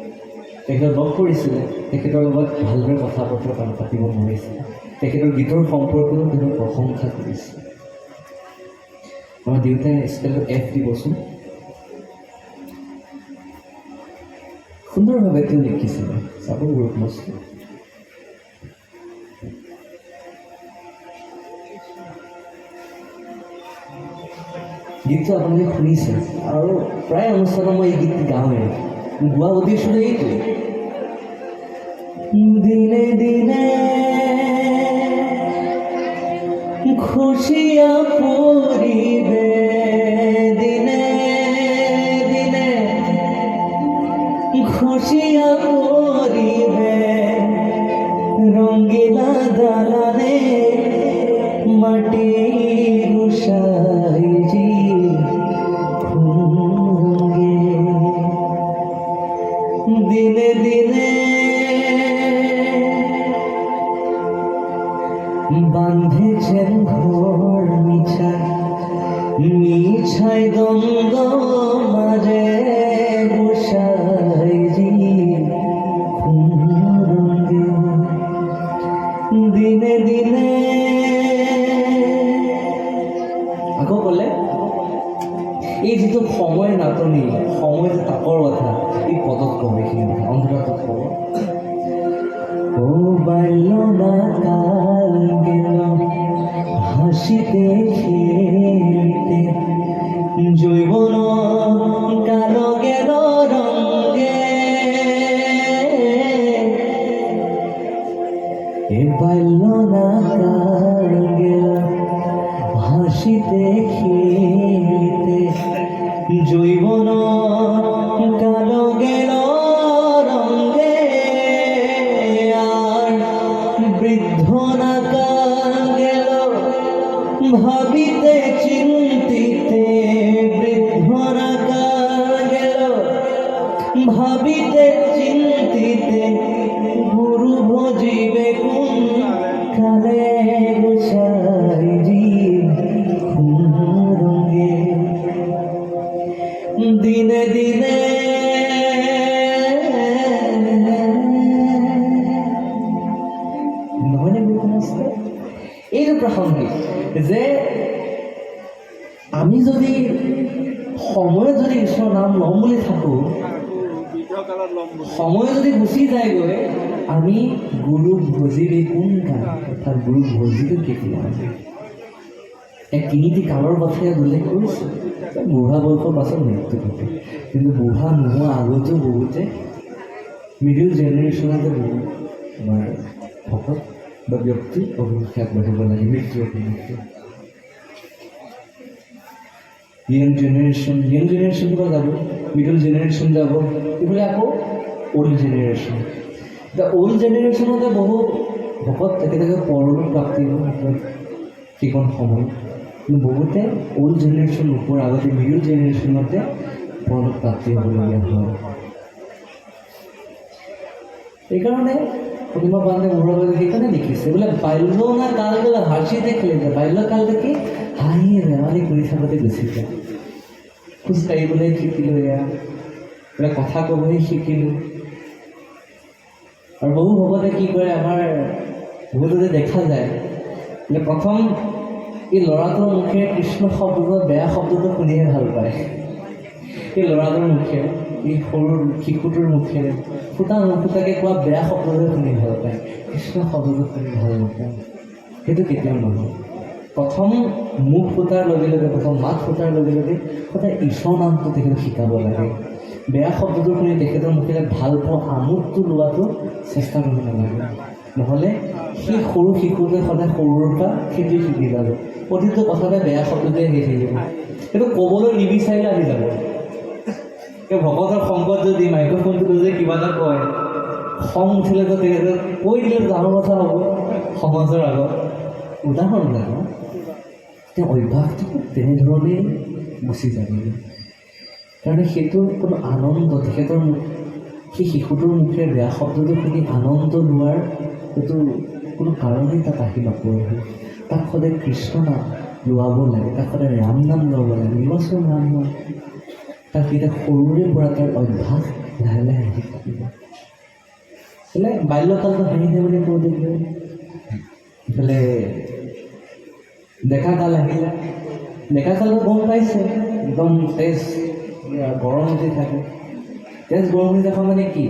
তেখেতক লগ কৰিছিলে, তেখেতৰ লগত ভালদৰে কথা বতৰা পাতিব নোৱাৰিছিলে। তেখেতৰ গীতৰ সম্পৰ্কেও তেওঁ প্ৰশংসা কৰিছে। আমাৰ দেউতাই স্কেলটো F দিবচোন। সুন্দৰভাৱে তেওঁ লিখিছিলে, চাব বহুত মস্ত। গীতটো আপোনালোকে শুনিছে, আৰু প্ৰায় অনুষ্ঠানত মই এই গীত গাওঁৱে। গোৱা উদ্দেশ্যটো এইটোৱে, দিনে দিনে খুশিয়া পৰিব দ্বন্দ্ব মাজে গোসাইজি খুমরঙ্গে দিনে দিনে আকৌ ক'লে এই যিটো সময় নাটনি সময় যে তাকৰ কথা এই পদত ক'ব এইখিনি কথা অন্তৰাতত ক'ব ও বাল্যনা কাল গেল হাসিতে খেলিতে জৈবন কাল গেল রঙ্গে এ বাল্যনা কাল গেল হাসিতে খেলিতে জৈবন কাল গেল রঙ্গে আর বৃদ্ধ না কাল গেল ভাবিতে চিন্তিতে বৃদ্ধ না কাল গেল ভাবিতে চিন্তিতে গুরু ভজিবে কোন কালে গোসাইজি খুমরঙ্গে দিনে দিনে নহয়নে বুঝতে এইটো প্ৰাসংগিক যে আমি যদি সময়ত যদি ঈশ্বৰৰ নাম ল'ম বুলি থাকোঁ সময় যদি গুচি যায়গৈ আমি গুৰুক ভজিবি কোন কাল অৰ্থাৎ গুৰুক ভজিবি কেতিয়া এক তিনিটি কালৰ কথাই উল্লেখ কৰিছে বুঢ়া বয়সৰ পাছত মৃত্যু ঘটে কিন্তু বুঢ়া নোহোৱা আগতেও বহুতে মিডিল জেনেৰেশ্যনতে বহুত আমাৰ ভকত বা ব্যক্তি অভিমুখে আগবাঢ়িব লাগে মৃত্যু অভিমুখে য়াং জেনেৰেশ্যন কিবা যাব মিডল জেনেৰেশ্যন যাব এইফালে আকৌ অল্ড জেনেৰেশ্যন এতিয়া অল্ড জেনেৰেশ্যনতে বহু ভকত তেখেতে পৰলোক প্ৰাপ্তি সেইখন সময় কিন্তু বহুতে অল্ড জেনেৰেশ্যন নোপোৱাৰ আগতে মিডল জেনেৰেশ্যনতে পৰলোক প্ৰাপ্তি হ'বলগীয়া হয় সেইকাৰণে প্ৰতিমা পাণ্ডে মোৰ সেইকাৰণে লিখিছে বোলে বাল্যনা কাল গ'লে হাসিতে খেলিছে বাল্যকাল দেখি হাঁহি ধেমালি কৰি থাকোঁতে গুচি যায় খোজকাঢ়িবলৈ শিকিলোঁ এয়া বোলে কথা ক'বলৈ শিকিলোঁ আৰু বহু ভকতে কি কৰে আমাৰ বহুততে দেখা যায় বোলে প্ৰথম এই ল'ৰাটোৰ মুখে কৃষ্ণ শব্দটো বেয়া শব্দটো শুনিহে ভাল পায় এই ল'ৰাটোৰ মুখে এই সৰু শিশুটোৰ মুখেৰে ফুটা নুফুটাকৈ কোৱা বেয়া শব্দটো শুনি ভাল পায় কৃষ্ণ শব্দটো শুনি ভাল নাপায় সেইটো কেতিয়াও নহয় প্ৰথম মুখ ফুটাৰ লগে লগে প্ৰথম মাত ফুটাৰ লগে লগে সদায় ঈশ্বৰ নামটো তেখেতক শিকাব লাগে বেয়া শব্দটো শুনি তেখেতৰ মুখেৰে ভাল পোৱা আমোদটো লোৱাটো চেষ্টা কৰিব নালাগে নহ'লে সেই সৰু শিশুটোৱে সদায় সৰুৰ পৰা সেইটোৱে শিকি যাব প্ৰতিটো কথাতে বেয়া শব্দটোৱে আহি থাকিব সেইটো ক'বলৈ নিবিচাৰিলে আহি যাব এই ভকতৰ সংকট যদি মাইক্ৰফোনটো যদি কিবা এটা কয় খং উঠিলেতো তেখেতে কৈ দিলে ডাঙৰ কথা হ'ব সমাজৰ আগত উদাহৰণ লাগে তেওঁ অভ্যাসটো তেনেধৰণেই গুচি যাবগৈ কাৰণ সেইটো কোনো আনন্দ তেখেতৰ সেই শিশুটোৰ মুখেৰে বেয়া শব্দটো শুনি আনন্দ লোৱাৰ সেইটো কোনো কাৰণেই তাত আহি নপৰে তাক সদায় কৃষ্ণ নাম লোৱাব লাগে তাক সদায় ৰাম নাম ল'ব লাগে নিৰ্বাচন ৰাম নাম তাক এতিয়া সৰুৰে পৰা তাৰ অভ্যাস লাহে লাহে আহি থাকিব বোলে বাল্যকালটো হাঁহি ধেমালি কৰি থাকিব ইফালে ডেকা কাল আহিলে ডেকা কালটো গম পাইছে একদম তেজ গৰম উঠি থাকে তেজ গৰম উঠি থকা মানে কি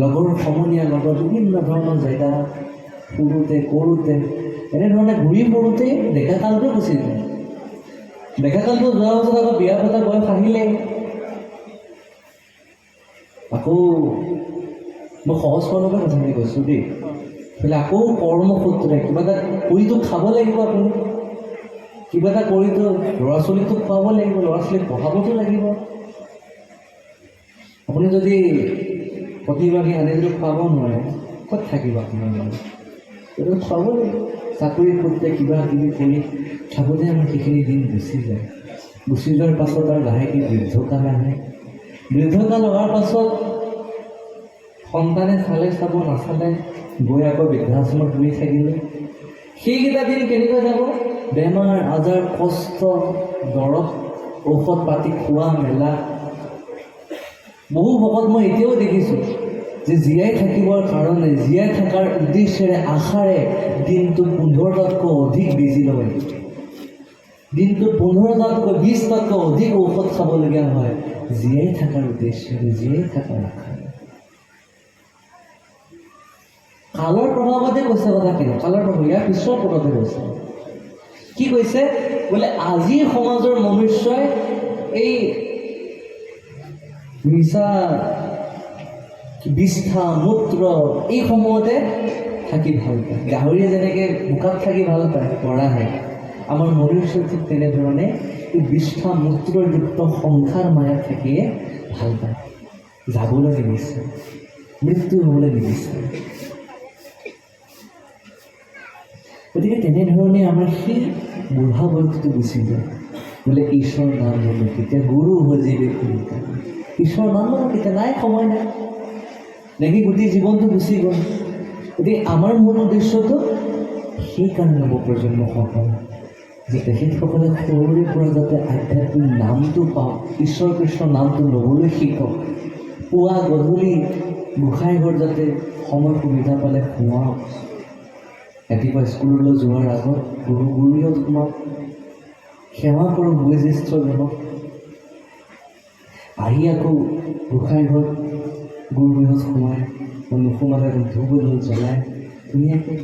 লগৰ সমনীয়া লগৰ বিভিন্ন ধৰণৰ জেগা ফুৰোঁতে কৰোঁতে এনেধৰণে ঘূৰি ফুৰোঁতেই ডেকা কালটো গুচি যায় ডেকা কালটো যোৱাৰ পাছত আকৌ বিয়া পতা বয়স আহিলে আকৌ মই সহজ সৰলকৈ কথাখিনি কৈছোঁ দেই বোলে আকৌ কৰ্মসূত্ৰে কিবা এটা কৰিতো খাব লাগিব আপুনি কিবা এটা কৰিতো ল'ৰা ছোৱালীকতো খুৱাব লাগিব ল'ৰা ছোৱালীক পঢ়াবতো লাগিব আপুনি যদি প্ৰতিভাগী আনি যদি খুৱাব নোৱাৰে ক'ত থাকিব আপোনাৰ লগত এইটো খুৱাব লাগিব চাকৰি সূত্ৰে কিবা কিবি কৰি থাকোঁতে আমাৰ সেইখিনি দিন গুচি যায় গুচি যোৱাৰ পাছত আৰু লাহেকৈ বৃদ্ধকাল আহে বৃদ্ধকাল অহাৰ পাছত সন্তানে চালে চাব নাচালে গৈ আকৌ বৃদ্ধাশ্ৰমত ঘূৰি থাকিলে সেইকেইটা দিন কেনেকৈ যাব বেমাৰ আজাৰ কষ্ট দৰৱ ঔষধ পাতি খোৱা মেলা। বহু ভকত মই এতিয়াও দেখিছোঁ যে জীয়াই থাকিবৰ কাৰণে, জীয়াই থকাৰ উদ্দেশ্যেৰে, আশাৰে দিনটো 15টাতকৈ অধিক বেজি লয়, দিনটো 15টাতকৈ 20টাতকৈ অধিক ঔষধ খাবলগীয়া হয়, জীয়াই থকাৰ উদ্দেশ্যেৰে, জীয়াই থকাৰ আশাৰে। কালৰ প্ৰভাৱতে কৈছে কথাখিনি, কালৰ প্ৰভাৱ ইয়াৰ পিছৰ পদতে কৈছে। কি কৈছে? বোলে আজিৰ সমাজৰ মনুষ্যই এই নিচা, বিষ্ঠা, মূত্ৰ এইসমূহতে থাকি ভাল পায়। গাহৰিয়ে যেনেকৈ বোকাত থাকি ভাল পায়, পৰাহে আমাৰ মনুষ্য ঠিক তেনেধৰণে এই বিষ্ঠা মূত্ৰযুক্ত সংসাৰ মায়াত থাকিয়ে ভাল পায়, যাবলৈ নিবিচাৰে, মৃত্যু হ'বলৈ নিবিচাৰে। গতিকে তেনেধৰণে আমাৰ সেই বুঢ়া বয়সটো গুচি যায়। বোলে ঈশ্বৰ নাম ল'লো কেতিয়া, গুৰু সজীৱে শুনিতা, ঈশ্বৰ নাম ল'লো কেতিয়া, নাই, সময় নাই, নেকি গোটেই জীৱনটো গুচি গ'ল। গতিকে আমাৰ মূল উদ্দেশ্যটো সেইকাৰণে নৱপ্ৰজন্মসকল, যে তেখেতসকলে সৰুৰে পৰা যাতে আধ্যাত্মিক নামটো পাওক, ঈশ্বৰ কৃষ্ণৰ নামটো ল'বলৈ শিকক, পুৱা গধূলি গোসাঁই ঘৰ যাতে সময় সুবিধা পালে সোমাওক, ৰাতিপুৱা স্কুললৈ যোৱাৰ আগত গুৰুজনক সেৱা কৰোঁ, বয়োজ্যেষ্ঠজনক, আহি আকৌ গোসাঁই ঘৰত গুৰুগৃহত সোমাই, নোসোমালে ধূপ জ্বলাই ধুনীয়াকৈ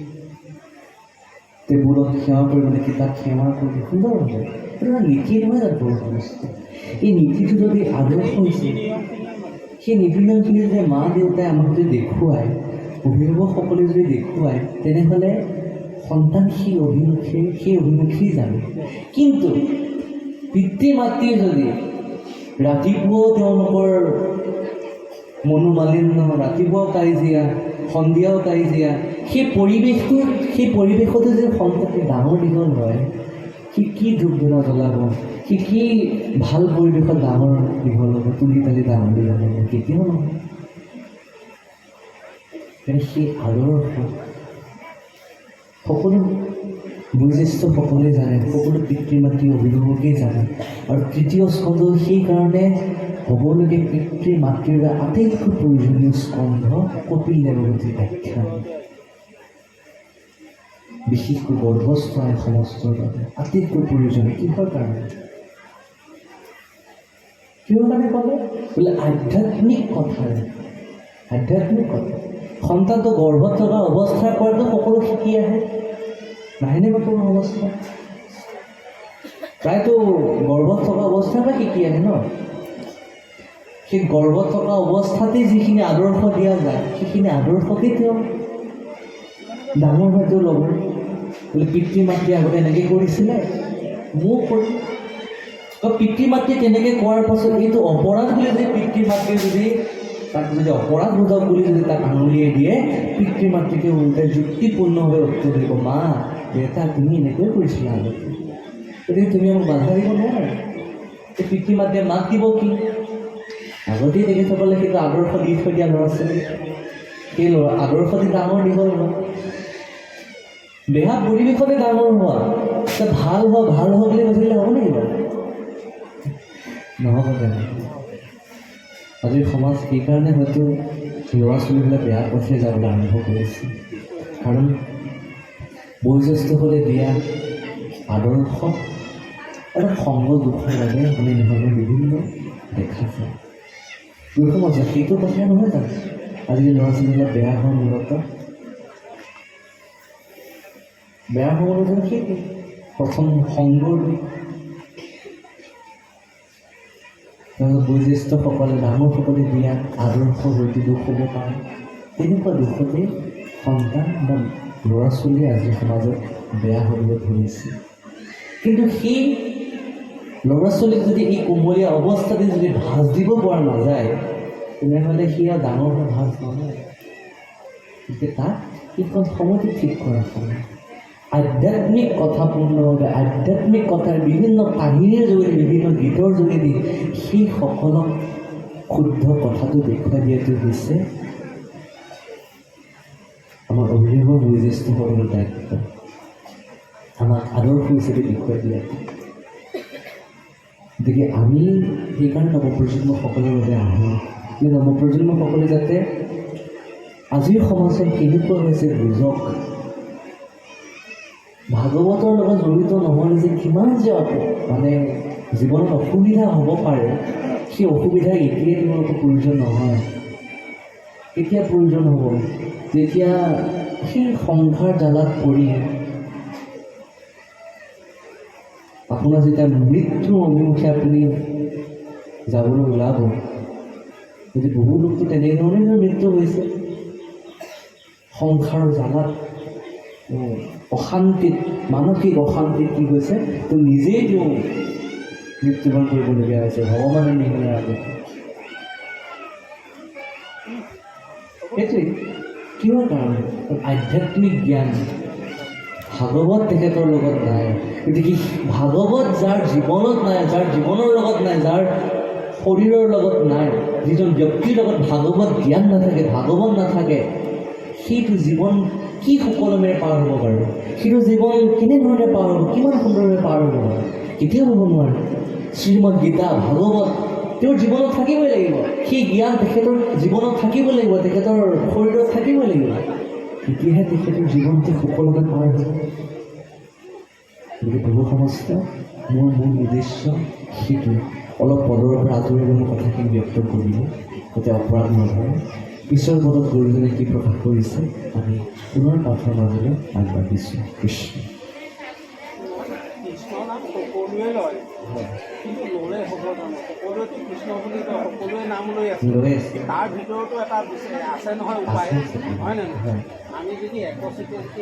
টেবুলত সেৱা কৰিবলৈ, কিতাপ সেৱা কৰি সুন্দৰ হ'ব। এইটো নীতি নহয় জানো সৰু বস্তু? এই নীতিটো যদি আদৰ্শ হৈছে, সেই নীতি নিয়মখিনি যদি মা দেউতাই আমাক যদি দেখুৱায়, অভিভাৱকসকলে যদি দেখুৱায়, তেনেহ'লে সন্তান সেই অভিমুখী যাবে। কিন্তু পিতৃ মাতৃয়ে যদি ৰাতিপুৱাও তেওঁলোকৰ মনোমালিন্য, ৰাতিপুৱাও কাজিয়া, সন্ধিয়াও কাজিয়া, সেই পৰিৱেশতে যদি সন্তানটি ডাঙৰ দীঘল হয়, সি কি ধূপ ধূনা জ্বলাব, সি কি ভাল পৰিৱেশত ডাঙৰ দীঘল হ'ব, তুলি তালি ডাঙৰ দীঘল হ'ব? কেতিয়াও নহয়। সেই আদৰ্শ সকলো বয়োজ্যেষ্ঠসকলে জানে, সকলো পিতৃ মাতৃ অভিভাৱকেই জানে। আৰু তৃতীয় স্কন্ধ সেইকাৰণে হ'বলগীয়া পিতৃ মাতৃৰ আটাইতকৈ প্ৰয়োজনীয় স্কন্ধ কপিল দেৱগতিৰ আখ্যান, বিশেষকৈ গৰ্ভস্থ আই সমাজৰ বাবে আটাইতকৈ প্ৰয়োজনীয়। কিহৰ কাৰণে ক'লে? বোলে আধ্যাত্মিক কথাৰে, আধ্যাত্মিক কথা। সন্তানটো গৰ্ভত থকা অৱস্থাৰ পৰাতো সকলো শিকি আহে, নাহেনে বা কোনো অৱস্থা? প্ৰায়তো গৰ্ভত থকা অৱস্থাৰ পৰা শিকি আহে ন। সেই গৰ্ভত থকা অৱস্থাতেই যিখিনি আদৰ্শ দিয়া যায়, সেইখিনি আদৰ্শকেই তেওঁ ডাঙৰ হয়তো ল'ব। বোলে পিতৃ মাতৃ আগতে এনেকৈ কৰিছিলে, ময়ো কৰিম। পিতৃ মাতৃ তেনেকৈ কোৱাৰ পাছত এইটো অপৰাধ বুলি যদি পিতৃ মাতৃয়ে যদি তাক যদি অপৰাধ বুজাওক বুলি যদি তাক আঙুলিয়াই দিয়ে, পিতৃ মাতৃকে উল্টাই যুক্তিপূৰ্ণভাৱে উত্তৰ দিব, মা দেউতা তুমি এনেকৈ কৰিছিলা আগতে, গতিকে তুমি আমাক বাধা দিব নোৱাৰা। এই পিতৃ মাতৃয়ে মাক দিব কি? আগতেই তেখেতসকলে সেইটো আদৰ্শ দি থৈ দিয়া ল'ৰা ছোৱালী, সেই আদৰ্শ দি ডাঙৰ দীঘল হোৱা, বেয়া পৰিৱেশতে ডাঙৰ হোৱা, ভাল হোৱা বুলি ভাবিলে হ'ব নেকি বাৰু? নহ'ব। তেনেকৈ আজিৰ সমাজ সেইকাৰণে হয়তো ল'ৰা ছোৱালীবিলাক বেয়া পথে যাবলৈ আৰম্ভ কৰিছে। কাৰণ বয়োজ্যেষ্ঠসকলে দিয়া আদৰ্শ আৰু সংগ দুখৰ বাবে এনেধৰণৰ বিভিন্ন দেখা যায়। দুই সমাজ সেইটো কথাই নহয় জানো আজিকালি ল'ৰা ছোৱালীবিলাক বেয়া হোৱা মূলত বেয়া হ'বলৈ যেন সেইটো প্ৰথম সংগৰ বয়োজ্যেষ্ঠসকলে ডাঙৰসকলে দিয়া আদৰ্শ হয়তো দুখ হ'ব পাৰে। তেনেকুৱা দুখতে সন্তান বা ল'ৰা ছোৱালীয়ে আজিৰ সমাজত বেয়া হ'বলৈ ধৰিছে। কিন্তু সেই ল'ৰা ছোৱালীক যদি এই কোমলীয়া অৱস্থাতে যদি ভাজ দিব পৰা নাযায়, তেনেহ'লে সি আৰু ডাঙৰ হৈ ভাজ নহয়। গতিকে তাক এইখন সময়তে ঠিক কৰা সময়। আধ্যাত্মিক কথাপূৰ্ণভাৱে আধ্যাত্মিক কথাৰ বিভিন্ন কাহিনীৰ যোগেদি, বিভিন্ন গীতৰ যোগেদি সেইসকলক শুদ্ধ কথাটো দেখুৱাই দিয়াটো হৈছে আমাৰ অভিভাৱক বয়োজ্যেষ্ঠসকলৰ দায়িত্ব, আমাক আদৰ্শ হিচাপে দেখুৱাই দিয়াটো। গতিকে আমি সেইকাৰণে নৱপ্ৰজন্মসকলৰ বাবে আহোঁ, এই নৱপ্ৰজন্মসকলে যাতে আজিৰ সমাজত কেনেকুৱা হৈছে বুজক, ভাগৱতৰ লগত জড়িত নহ'লে যে কিমান যে মানে জীৱনত অসুবিধা হ'ব পাৰে, সেই অসুবিধা এতিয়াই তেওঁলোকৰ প্ৰয়োজন নহয়। কেতিয়া প্ৰয়োজন হ'ব? যেতিয়া সেই সংসাৰ জ্বালাত পৰি আপোনাৰ যেতিয়া মৃত্যুৰ অভিমুখে আপুনি যাবলৈ ওলাব। যদি বহু লোকটো তেনেধৰণে মৃত্যু হৈছে, সংসাৰৰ জ্বালাত, অশান্তিত, মানসিক অশান্তিত কি হৈছে, তো নিজেই তেওঁ মৃত্যুবৰণ কৰিবলগীয়া হৈছে ভগৱানৰ নিৰ্ণয়ৰ আগত। সেইটোৱে কিহৰ কাৰণে? আধ্যাত্মিক জ্ঞান ভাগৱত তেখেতৰ লগত নাই। গতিকে ভাগৱত যাৰ জীৱনত নাই, যাৰ জীৱনৰ লগত নাই, যাৰ শৰীৰৰ লগত নাই, যিজন ব্যক্তিৰ লগত ভাগৱত জ্ঞান নাথাকে, ভাগৱত নাথাকে, সেইটো জীৱন কি সুকলমেৰে পাৰ হ'ব বাৰু? সেইটো জীৱন কেনেধৰণে পাৰ হ'ব, কিমান সুন্দৰভাৱে পাৰ হ'ব বাৰু? কেতিয়াও হ'ব নোৱাৰে। শ্ৰীমদ গীতা, ভাগৱত তেওঁৰ জীৱনত থাকিবই লাগিব, সেই জ্ঞান তেখেতৰ জীৱনত থাকিব লাগিব, তেখেতৰ শৰীৰত থাকিব লাগিব, তেতিয়াহে তেখেতৰ জীৱনটো সুকলমে পাৰ হ'ব। গতিকে প্ৰভু সমস্ত মোৰ মূল উদ্দেশ্য সেইটোৱে, অলপ পদৰ পৰা আঁতৰি মই কথাখিনি ব্যক্ত কৰিলোঁ, যাতে অপৰাধ নহয়। ঈশ্বৰৰ পদত গুৰুজনে কি প্ৰকাশ কৰিছে আমি পুনৰ পাঠৰ মাজলৈ আগবাঢ়িছোঁ। কৃষ্ণ নাম সকলোৱে লয়, কিন্তু ল'লে হ'ব জানো? সকলোৱেতো কৃষ্ণ বুলি কয়, সকলোৱে নাম লৈ আছে। তাৰ ভিতৰতো এটা আছে নহয় উপায়, হয় নে নহয়? আমি যদি একচিতে যদি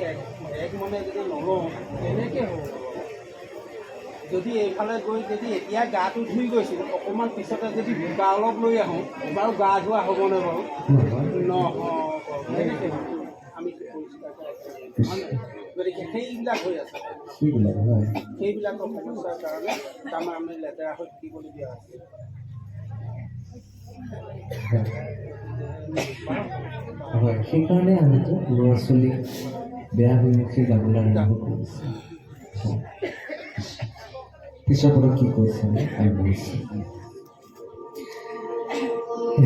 এক মনে যদি নলওঁ, কেনেকৈ হ'ব? যদি এইফালে গৈ যদি এতিয়া গাটো ধুই গৈছিল, অকণমান পিছতে যদি বোকা অলপ লৈ আহোঁ, বাৰু গা ধোৱা হ'বনে বাৰু? নহ'ব। কেনেকৈ হ'ব? আমি গতিকে সেইবিলাক হৈ আছে, সেইবিলাকৰ সমস্যাৰ কাৰণে তাৰমানে আমি লেতেৰা হৈ থাকিবলগীয়া হৈছে। হয়, সেইকাৰণে আমিতো ল'ৰা ছোৱালীক বেয়া অভিমুখে যাবলৈ আৰম্ভ কৰিছোঁ। পিছৰ পদত কি কৈছে আগবাঢ়িছোঁ।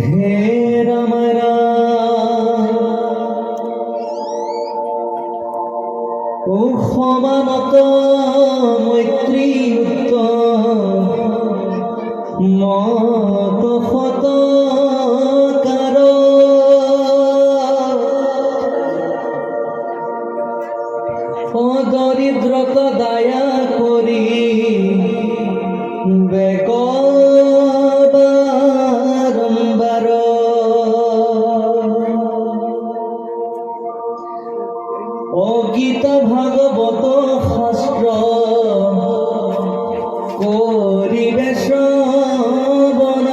হে ৰাম ও সমানত মৈত্ৰীযুক্ত মত সৎকাৰ দৰিদ্ৰক দয়া কৰি বেক বাৰম্বাৰ অগীত ভাগৱত শাস্ত্ৰ কৰিবে শ্ৰৱণ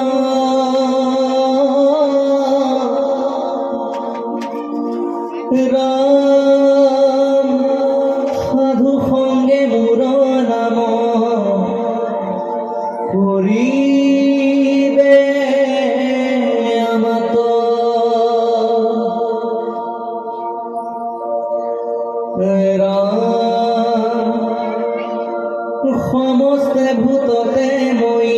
ৰাম সাধু সংগে মোৰ নাম কৰিবে আমাত সমস্তে ভূততে মই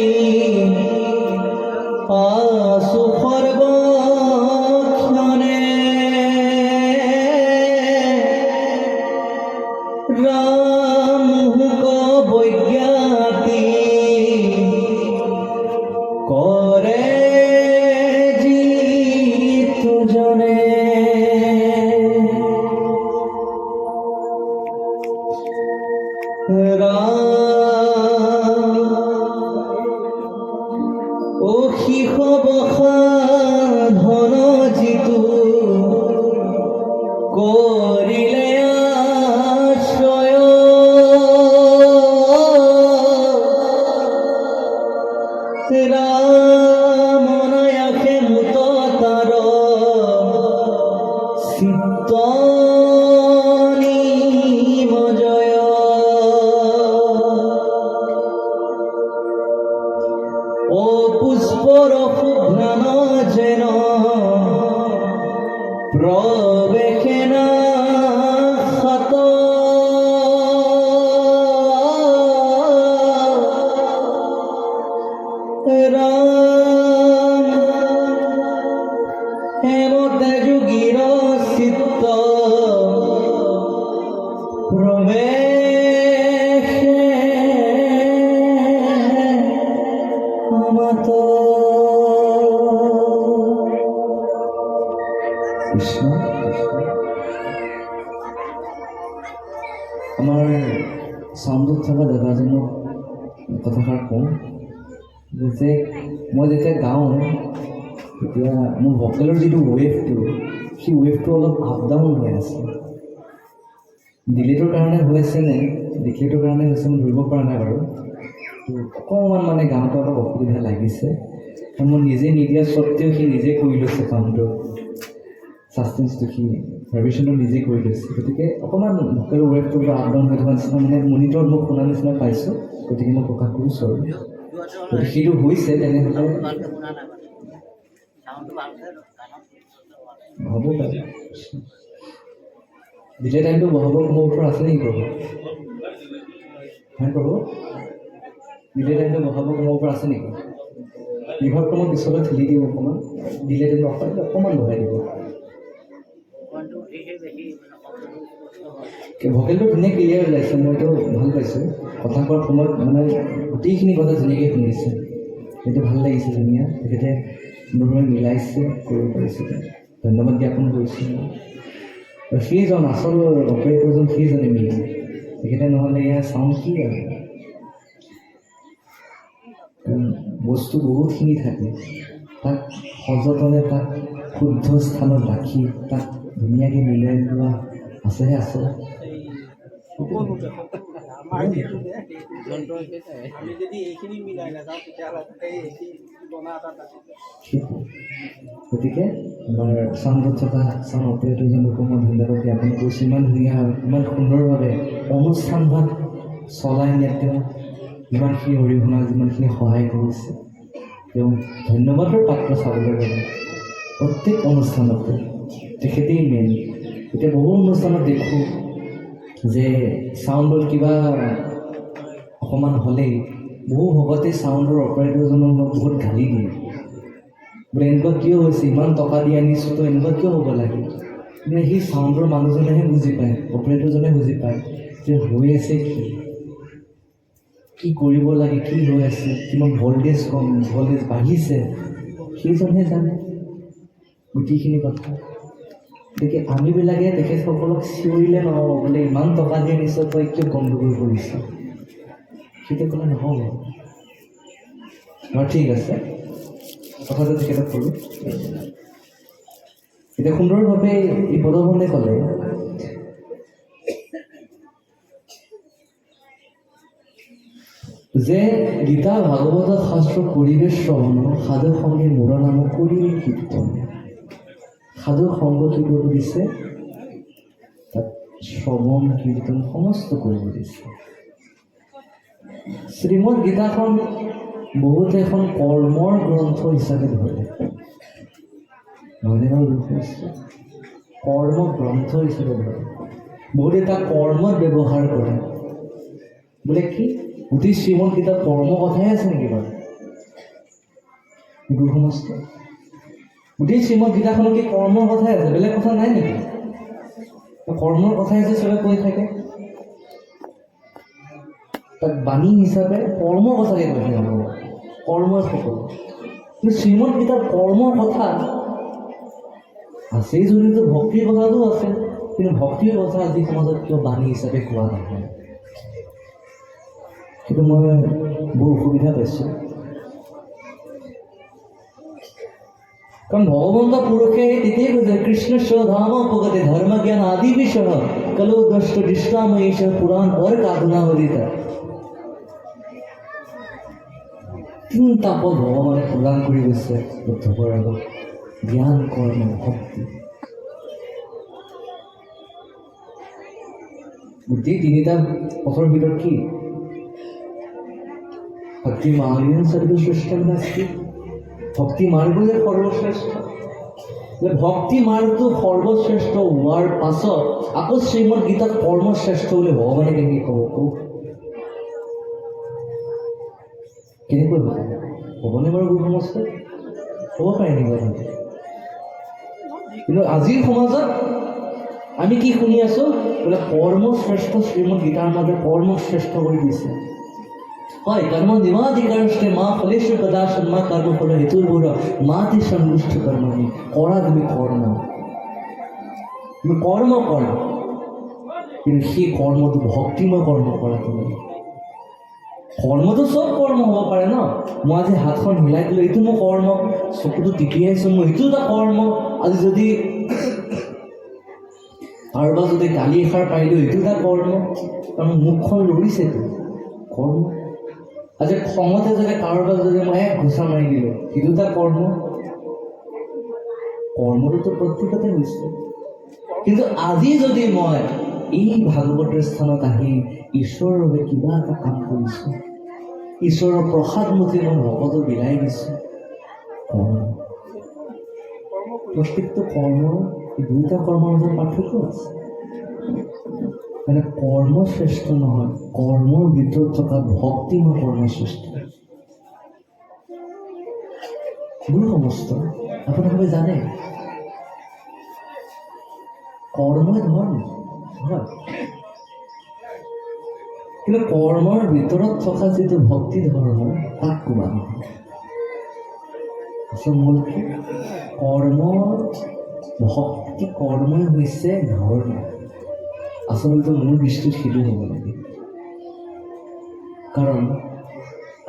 আছো সৰ্বক্ষণে ৰামুক বৈজ্ঞাতি কৰে জিতুজনে ও শিষ বসা ধন জিতু কৰিলে আশ্ৰয় ৰামনায়াসে মুত তাৰ চিত্ত নিমজয় ও পুষ্পৰ শুভ্ৰাণ যেন প্ৰবেশে না হাত ৰাম হেমতে যোগীৰ চিত্ত প্ৰৱেশে মাত কৃষ্ণ। আমাৰ চাউণ্ডত থকা দাদাজনক কথাষাৰ কওঁ যে মই যেতিয়া গাওঁ তেতিয়া মোৰ ভকেলৰ যিটো ৱেভটো সেই ৱেভটো অলপ আপ ডাউন হৈ আছে। ডিলেটৰ কাৰণে হৈ আছে নে ডিলেটৰ কাৰণে হৈছে মই ধৰিব পৰা নাই বাৰু। তো অকণমান মানে গানটো অলপ অসুবিধা লাগিছে, কাৰণ মই নিজে নিদিয়া স্বত্তেও সি নিজে কৰি লৈছে কামটো, ছাছটেন্সটো সি ভাইব্ৰেশ্যনটো নিজে কৰি লৈছে। গতিকে অকণমান ভকেলৰ ৱেভটো আপ ডাউন হৈ থকা নিচিনা মানে মনিটৰত মই শুনা নিচিনা পাইছোঁ, গতিকে মই প্ৰকাশ কৰিছোঁ আৰু যদি সেইটো হৈছে তেনেহ'লে হ'ব পাৰে। ডিলে টাইমটো বহাব মোৰ ওপৰত আছে নেকি প্ৰভু? হয় প্ৰভু, ডিলে টাইমটো বহাব মোৰ ওপৰত আছে নেকি? বিভাগটো মই পিছলৈ ঠেলি দিওঁ অকণমান, ডিলে টাইমটো অকণমান বঢ়াই দিব। ভকেলটো ধুনীয়া ক্লিয়াৰ ওলাইছে, মইতো ভাল পাইছোঁ। কথা কোৱাৰ সময়ত মানে গোটেইখিনি কথা ধুনীয়াকৈ শুনিছে, সেইটো ভাল লাগিছে। ধুনীয়া তেখেতে সুন্দৰভাৱে মিলাইছে, কৰিব পাৰিছে, ধন্যবাদ জ্ঞাপন কৰিছোঁ। আৰু সেইজন আচল অপাৰেটৰজন সেইজনে মিলি, তেখেতে নহ'লে এয়া চাউণ্ড কি আৰু বস্তু বহুতখিনি থাকে, তাক সযতনে তাক শুদ্ধ স্থানত ৰাখি তাক ধুনীয়াকৈ মিলাই লোৱা আছেহে আছে। সকলোতে আমাৰ যিটো যে আমি যদি এইখিনি মিলাই নাযাওঁ তেতিয়াহ'লে এইখিনি বনা এটা গতিকে আমাৰ চাউণ্ডত থকা চাউণ্ড অপাৰেটৰজনকো মই ধন্যবাদ জ্ঞাপন কৰিছোঁ। ইমান ধুনীয়া ইমান সুন্দৰভাৱে অনুষ্ঠানভাগ চলাই নিয়াত তেওঁ যিমানখিনি অৰিহণা যিমানখিনি সহায় কৰিছে, তেওঁ ধন্যবাদৰ পাত্ৰ চাবলৈ গ'লে প্ৰত্যেক অনুষ্ঠানতে তেখেতেই মেইন। এতিয়া বহু অনুষ্ঠানত দেখোঁ যে চাউণ্ডত কিবা অকণমান হ'লেই বহু ভকতে চাউণ্ডৰ অপাৰেটৰজনক বহুত গালি দিয়ে, বোলে এনেকুৱা কিয় হৈছে, ইমান টকা দি আনিছোঁ তো এনেকুৱা কিয় হ'ব লাগে। কিন্তু সেই চাউণ্ডৰ মানুহজনেহে বুজি পায়, অপাৰেটৰজনে বুজি পায় যে হৈ আছে কি কৰিব লাগে, কি হৈ আছে, কিমান ভল্টেজ কম ভল্টেজ বাঢ়িছে, সেইজনহে জানে গোটেইখিনি কথা। গতিকে আমিবিলাকে তেখেতসকলক চিঞৰিলে নহ'ব, বোলে ইমান টকা দি আনিছ তই কিয় গণ্ডগোল কৰিছ, সেইটো ক'লে নহ'ব। ঠিক আছে, কথাটো তেখেতক ক'লোঁ। এতিয়া সুন্দৰভাৱে এই পদবন্ধে ক'লে যে গীতা ভাগৱত শাস্ত্ৰ পৰিৱেশ শ্ৰৱণ সাধু সংগে মূৰ নাম কৰিলে কীৰ্তন। সাধু সংগ কি কৰিব দিছে, তাত শ্ৰৱণ কীৰ্তন সমস্ত কৰিব দিছে। শ্ৰীমদ গীতাখন বহুতে এখন কৰ্মৰ গ্ৰন্থ হিচাপে ধৰে, নহয়নে বাৰু? কৰ্ম গ্ৰন্থ হিচাপে ধৰে, বহুতে তাক কৰ্মত ব্যৱহাৰ কৰে। বোলে কি গোটেই শ্ৰীমদ গীতাত কৰ্ম কথাই আছে নেকি বাৰু? গুৰু সমস্ত গোটেই শ্ৰীমদ গীতাখনত কি কৰ্মৰ কথাই আছে, বেলেগ কথা নাই নেকি? কৰ্মৰ কথাই যে চবে কৈ থাকে, তাক বাণী হিচাপে কৰ্মৰ কথাকে কৈ থাকে, কৰ্মই সকলো। কিন্তু শ্ৰীমদ গীতাত কৰ্মৰ কথা আছেই যদিও ভক্তিৰ কথাটো আছে, কিন্তু ভক্তিৰ কথা আজি সমাজত কিয় বাণী হিচাপে কোৱা নহয়, সেইটো মই বৰ অসুবিধা পাইছোঁ। কাৰণ ভগৱন্ত পুৰুষে তেতিয়াই কৈছে কৃষ্ণ ধাম পগতে ধৰ্ম জ্ঞান আদি বিষয় কলো দষ্ট দৃষ্টাময়ীশ পুৰাণ অৰ কাদনাহৰিতা। তিনিটা পদ ভগৱানে প্ৰদান কৰি গৈছে উদ্ধৱৰ আগত, জ্ঞান কৰ্ম ভক্তি। গোটেই তিনিটা পথৰ ভিতৰত কি ভক্তি মাৰ্গেন সৰ্বশ্ৰেষ্ঠ নাস্তি, ভক্তি মাৰ্গ যে সৰ্বশ্ৰেষ্ঠ। ভক্তি মাৰ্গটো সৰ্বশ্ৰেষ্ঠ হোৱাৰ পাছত আকৌ শ্ৰীমদ গীতাত কৰ্মশ্ৰেষ্ঠ বুলি ভগৱানে কেনেকৈ ক'ব, কেনেকৈ হ'ব? হ'বনে বাৰু গুৰু সমাজত? হ'ব পাৰে নেকি কথাটো? কিন্তু আজিৰ সমাজত আমি কি শুনি আছোঁ? বোলে কৰ্ম শ্ৰেষ্ঠ, শ্ৰীমদ গীতাৰ মাজত কৰ্ম শ্ৰেষ্ঠ কৰি দিছে। হয়, কৰ্ম নিমাধিকাৰষ্টে মা ফলেশ্ব কদাচন মা কৰ্ম ফল হেতুৰ বোৰ মাতি সন্তুষ্ট কৰ্মনি। কৰা তুমি কৰ্ম কৰা, কিন্তু সেই কৰ্মটো ভক্তিময় কৰ্ম কৰা তুমি। কৰ্মটো চব কৰ্ম হ'ব পাৰে ন। মই আজি হাতখন হিলাই দিলোঁ, এইটো মোৰ কৰ্ম। চকুটো টিপিয়াইছোঁ, মই এইটো এটা কৰ্ম। আজি যদি কাৰোবাৰ যদি গালি এষাৰ পাৰিলোঁ, এইটো এটা কৰ্ম, কাৰণ মুখখন লৰিছেতো, কৰ্ম। আজি খঙতে যদি কাৰোবাক যদি মই এক ঘোচা মাৰি দিলোঁ, সেইটো এটা কৰ্ম। কৰ্মটোতো প্ৰত্যেকতে হৈছে। কিন্তু আজি যদি মই এই ভাগৱতৰ স্থানত আহি ঈশ্বৰৰ বাবে কিবা এটা কাম কৰিছোঁ, ঈশ্বৰৰ প্ৰসাদমুখী মই ভকতক বিলাই দিছোঁ, কৰ্ম। প্ৰত্যেকটো কৰ্মৰ দুয়োটা কৰ্মৰ মাজত পাৰ্থক্য আছে। মানে কৰ্ম শ্ৰেষ্ঠ নহয়, কৰ্মৰ ভিতৰত থকা ভক্তিময় কৰ্ম শ্ৰেষ্ঠ। গুৰু সমস্ত আপোনালোকে জানে কৰ্মই ধৰ্ম হয়, কিন্তু কৰ্মৰ ভিতৰত থকা যিটো ভক্তি ধৰ্ম তাক কোৱা নহয়। আচল মূল কি? ভক্তি কৰ্মই হৈছে ধৰ্ম। আচলতে মোৰ দৃষ্টিত সেইটো হ'ব লাগে। কাৰণ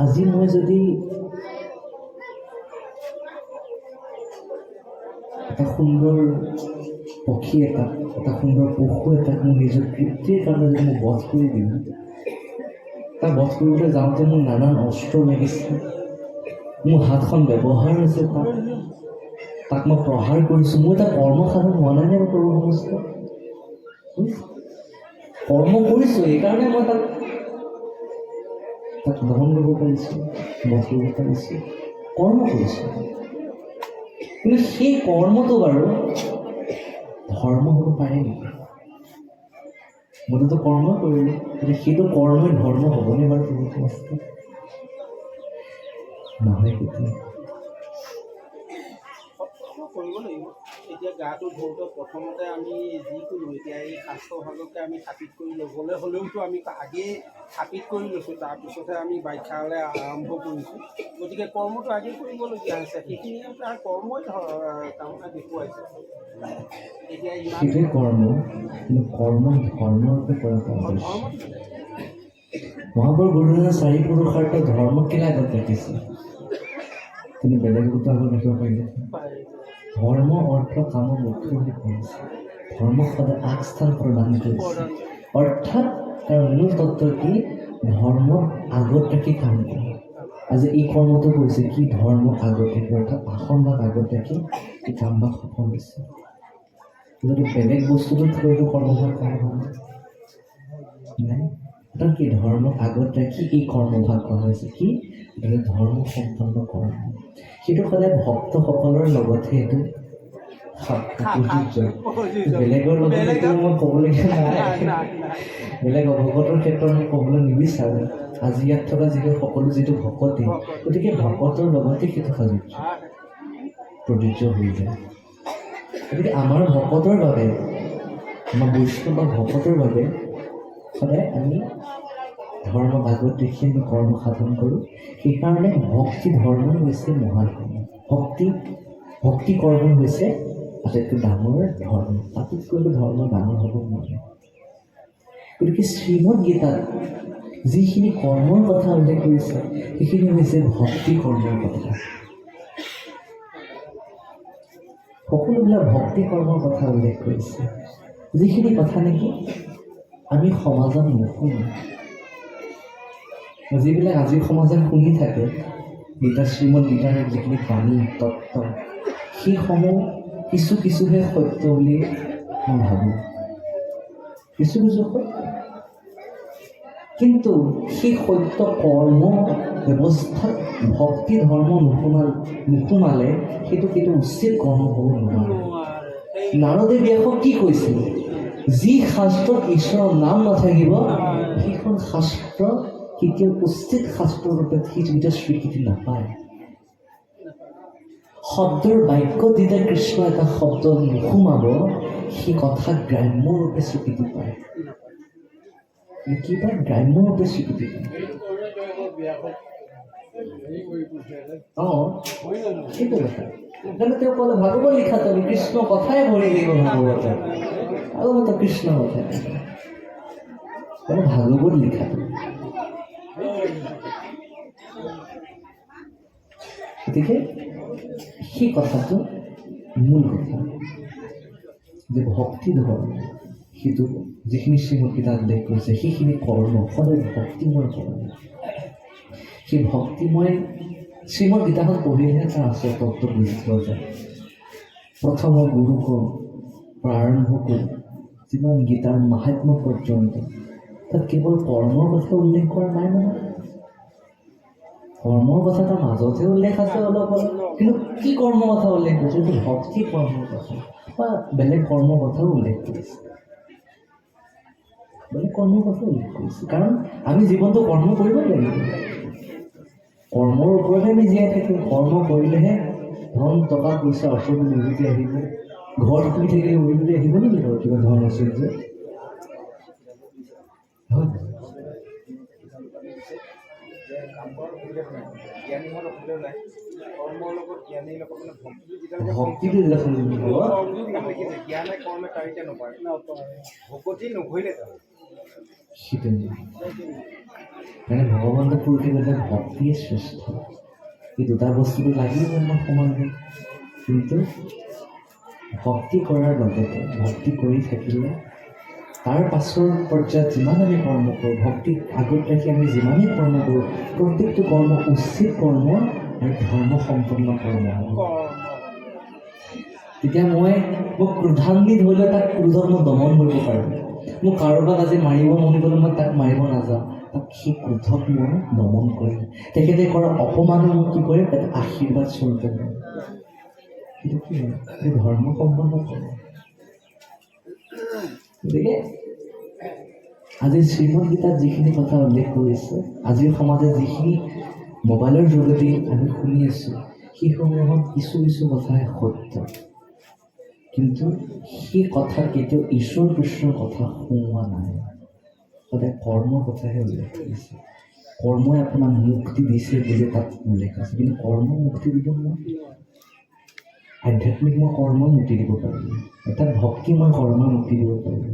আজি মই যদি এটা সুন্দৰ পক্ষী এটাক, এটা সুন্দৰ পশু এটাক মোৰ নিজৰ তৃপ্তিৰ কাৰণে যদি মই বধ কৰি দিওঁ, তাক বধ কৰিবলৈ যাওঁতে মোৰ নানান অস্ত্ৰ লাগিছে, মোৰ হাতখন ব্যৱহাৰ হৈছে, তাক মই প্ৰহাৰ কৰিছোঁ, মোৰ এটা কৰ্ম সাধন হোৱা নাই নে কৰোঁ সমস্ত? কৰ্ম কৰিছোঁ, এইকাৰণে মই তাক দমন কৰিব পাৰিছোঁ, বধ কৰিব পাৰিছোঁ, কৰ্ম কৰিছোঁ। কিন্তু সেই কৰ্মটো বাৰু ধৰ্ম হ'ব পাৰে নেকি? মইতো কৰ্ম কৰিলোঁ, কিন্তু সেইটো কৰ্মই ধৰ্ম হ'বনে বাৰু? তুমি সমস্ত নহয়। কেতিয়া কৰিব লাগিব। এতিয়া গাটো ধৰোঁতে প্ৰথমতে আমি যিকোনো এতিয়া এই শাস্ত্ৰভাগকে আমি থাপিত কৰি ল'বলৈ হ'লেওতো আমি আগেই থাপিত কৰি লৈছোঁ, তাৰপিছতহে আমি ব্যাখ্যালৈ আৰম্ভ কৰিছোঁ। গতিকে কৰ্মটো আগেই কৰিবলগীয়া হৈছে, সেইখিনি তাৰ কৰ্মই তাৰমানে দেখুৱাইছে। এতিয়া সেইটোৱে কৰ্ম, কিন্তু কৰ্ম ধৰ্মৰূপে কৰা উদ্দেশ্য। মহাপুৰুষ গুৰুজনে 4 পুৰুষাৰ্থ ধৰ্ম কেলে আগত ৰাখিছে? কিন্তু বেলেগতো আগত ৰাখিব পাৰিলে। ধৰ্ম অৰ্থ কাম মুখ্য বুলি কৈছে। ধৰ্মক সদায় আগস্থান প্ৰদান কৰিছে। অৰ্থাৎ তাৰ মূল তত্ত্ব কি? ধৰ্মক আগত ৰাখি কাম কৰে। আজি এই কৰ্মটো কৰিছে কি? ধৰ্মক আগত ৰাখি, অৰ্থাৎ আসনভাগ আগত ৰাখি এই কামভাগ সফল হৈছে। যদি বেলেগ বস্তুটো থৈতো কৰ্মভাগ কৰা নাই, অৰ্থাৎ কি? ধৰ্মক আগত ৰাখি এই কৰ্মভাগ কৰা হৈছে কি? ধৰ্ম সম্পন্ন কৰা। সেইটো সদায় ভক্তসকলৰ লগতহে এইটো প্ৰযোজ্য। বেলেগৰ লগত এইটো মই ক'বলগীয়া নাই। বেলেগ অভকতৰ ক্ষেত্ৰত মই ক'বলৈ নিবিচাৰোঁ। আজি ইয়াত থকা যিটো সকলো যিটো ভকতি, গতিকে ভকতৰ লগতে সেইটো প্ৰযোজ্য হৈ যায়। গতিকে আমাৰ ভকতৰ বাবে, আমাৰ বৈষ্ণৱ বা ভকতৰ বাবে সদায় আমি ধৰ্ম ভাগত দেখি আমি কৰ্ম সাধন কৰোঁ। সেইকাৰণে ভক্তি ধৰ্ম হৈছে মহান কৰ্ম। ভক্তি কৰ্ম হৈছে আটাইতকৈ ডাঙৰ ধৰ্ম। তাতোতকৈ ধৰ্ম ডাঙৰ হ'ব নোৱাৰে। গতিকে শ্ৰীমদ গীতাত যিখিনি কৰ্মৰ কথা উল্লেখ কৰিছে, সেইখিনি হৈছে ভক্তি কৰ্মৰ কথা। সকলোবিলাক ভক্তি কৰ্মৰ কথা উল্লেখ কৰিছে, যিখিনি কথা নেকি আমি সমাজত নুশুনো। যিবিলাক আজিৰ সমাজত শুনি থাকে, শ্ৰীমদ গীতাৰ যিখিনি বাণী তত্ত্ব, সেইসমূহ কিছুহে সত্য বুলি মই ভাবোঁ। কিছু সত্য, কিন্তু সেই সত্য কৰ্ম ব্যৱস্থাত ভক্তি ধৰ্ম নুসুমালে সেইটো উচিত কৰ্ম হ'ব নোৱাৰে। নাৰদে ব্যাসক কি কৈছিল? যি শাস্ত্ৰত ঈশ্বৰৰ নাম নাথাকিব, সেইখন শাস্ত্ৰ কেতিয়াও উচিত শাস্ত্ৰৰূপে সি যেতিয়া স্বীকৃতি নাপায়। শব্দৰ বাক্য দিলে কৃষ্ণ এটা শব্দ নুসুমাব, সেই কথা গ্ৰাম্যৰূপে স্বীকৃতি পায়। কি পায়? গ্ৰাম্যৰূপে স্বীকৃতি পায়। সেইটো কথা। সেইকাৰণে তেওঁ ক'লে ভাগৱত লিখা তুমি কৃষ্ণ কথাই ভৰি লাগিব ভাগৱত কৃষ্ণ কথাই ভাগৱত লিখা। গতিকে সেই কথাটো মূল কথা যে ভক্তি ধৰ্ম, সেইটো যিখিনি শ্ৰীমদ গীতাত উল্লেখ কৰিছে সেইখিনি কৰ্ম সদায় ভক্তিময় কৰ্ম। সেই ভক্তিময় শ্ৰীমদ গীতাখন পঢ়িলেহে তাৰ আচল তত্ত্ব বুজি পোৱা যায়। প্ৰথমৰ গুৰুক আৰম্ভ কৰি যিমান গীতাৰ মাহাত্ম্য পৰ্যন্ত তাত কেৱল কৰ্মৰ কথা উল্লেখ কৰা নাই নহয়। কৰ্মৰ কথা তাৰ মাজতে উল্লেখ আছে অলপ অলপ, কিন্তু কি কৰ্মৰ কথা উল্লেখ কৰিছে? এইটো ভক্তি কৰ্মৰ কথা বা বেলেগ কৰ্মৰ কথাও উল্লেখ কৰিছে। বেলেগ কৰ্মৰ কথা উল্লেখ কৰিছে কাৰণ আমি জীৱনটো কৰ্ম কৰিবই লাগিব। কৰ্মৰ ওপৰতে আমি জীয়াই থাকিম। কৰ্ম কৰিলেহে ধন টকা পইচা ঐশ্বৰ্য উভতি আহিব। ঘৰত শুই থাকিলে উভতি আহিব নেকি ধৰ কিবা ধন ঐশ্বৰ্য? ভক্তিটো মানে ভগৱন্ত পুৰুষে কৈছে ভক্তিয়ে শ্ৰেষ্ঠ। এই দুটা বস্তুটো লাগিব আমাৰ সমাজে। কিন্তু ভক্তি কৰাৰ লগতে ভক্তি কৰি থাকিলে তাৰ পাছৰ পৰ্যায়ত যিমান আমি কৰ্ম কৰোঁ, ভক্তিক আগত ৰাখি আমি যিমানেই কৰ্ম কৰোঁ, প্ৰত্যেকটো কৰ্ম উচিত কৰ্ম আৰু ধৰ্ম সম্পন্ন কৰ্ম হ'ব। তেতিয়া মোক ক্ৰোধান্বিত হ'লে তাক ক্ৰোধক মই দমন কৰিব পাৰিম। মোক কাৰোবাক আজি মাৰিব মন গ'লে মই তাক মাৰিব নাযাওঁ, তাক সেই ক্ৰোধক মই দমন কৰিম। তেখেতে কৰা অপমানো মোক কি কৰিম? এটা আশীৰ্বাদ স্বৰূপে কৰিম। সেইটো কি হয়? এই ধৰ্ম সম্পন্ন কৰ্ম। গতিকে আজি শ্ৰীমদ গীতাত যিখিনি কথা উল্লেখ কৰিছে, আজিৰ সমাজে যিখিনি মোবাইলৰ যোগেদি আমি শুনি আছোঁ, সেইসমূহত কিছু কিছু কথাহে সত্য। কিন্তু সেই কথা কেতিয়াও ঈশ্বৰ কৃষ্ণৰ কথা শুনোৱা নাই। সদায় কৰ্মৰ কথাহে উল্লেখ কৰিছে। কৰ্মই আপোনাক মুক্তি দিছে বুলি তাত উল্লেখ আছে, কিন্তু কৰ্ম মুক্তি দিব নোৱাৰে। আধ্যাত্মিক মই কৰ্ম মুক্তি দিব পাৰিব, অৰ্থাৎ ভক্তি মই কৰ্ম মুক্তি দিব পাৰিব।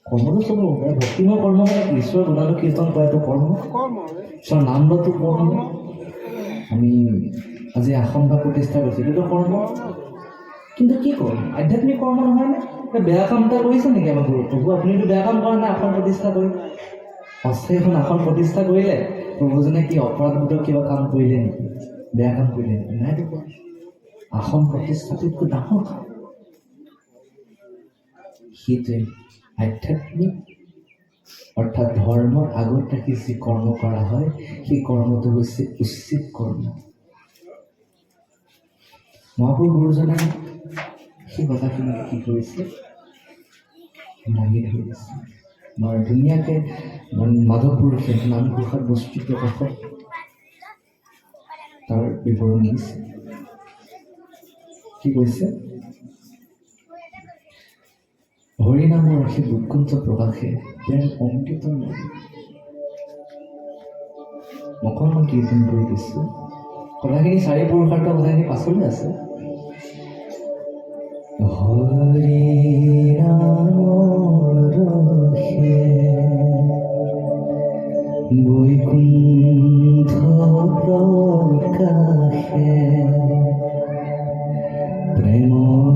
কৰ্মটো চব হ'ব পাৰে। ভক্তিময় কৰ্ম মানে কি? ঈশ্বৰৰ গুণানুকীৰ্তন কৰাটো কৰ্ম, ঈশ্বৰৰ নাম লোৱাটো কৰ্ম। আমি আজি আসন বা প্ৰতিষ্ঠা কৰিছোঁ, এইটোতো কৰ্ম। কিন্তু কি কৰ্ম? আধ্যাত্মিক কৰ্ম নহয়নে? বেয়া কাম এটা কৰিছে নেকি আমাৰ গুৰু প্ৰভু? আপুনিতো বেয়া কাম কৰা নাই আসন প্ৰতিষ্ঠা কৰি। অস্থায়ী এখন আসন প্ৰতিষ্ঠা কৰিলে প্ৰভুজনে কি অপৰাধবোধক কিবা কাম কৰিলে নেকি? বেয়া কাম কৰিলে নেকি? নাইতো কোৱা। আসন প্ৰতিষ্ঠাটোতকৈ ডাঙৰ কাম। সেইটোৱে আধ্যাত্মিক অৰ্থাৎ ধৰ্মৰ আগত ৰাখি যি কৰ্ম কৰা হয়, সেই কৰ্মটো হৈছে উচিত কৰ্ম। মহাপুৰুষ গুৰুজনে সেই কথাখিনি কি কৰিছে? দাঙি ধৰিছে। বৰ ধুনীয়াকৈ মাধৱ পুৰুষে নামঘোষাত বস্তু প্ৰকাশত তাৰ বিৱৰণী দিছে। কি কৈছে? হৰিনামৰ সেই উৎকণ্ঠ প্ৰকাশে তেওঁৰ অমৃত নদী। অকণমান কীৰ্তন কৰি দিছোঁ। কথাখিনি চাৰি পুৰুষাৰ্থ কথাখিনি পাছলৈ আছে। হৰিনামৰ ৰসে বৈকুণ্ঠ প্ৰকাশে প্ৰেমৰ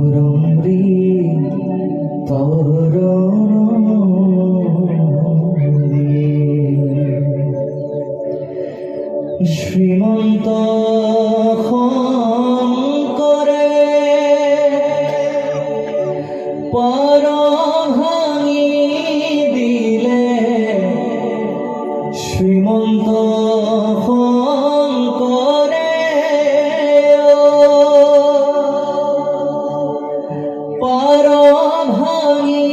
শ্ৰীমন্ত শংকৰে পৰ ভাঙি দিলে। শ্ৰীমন্ত শংকৰে পৰ ভাঙি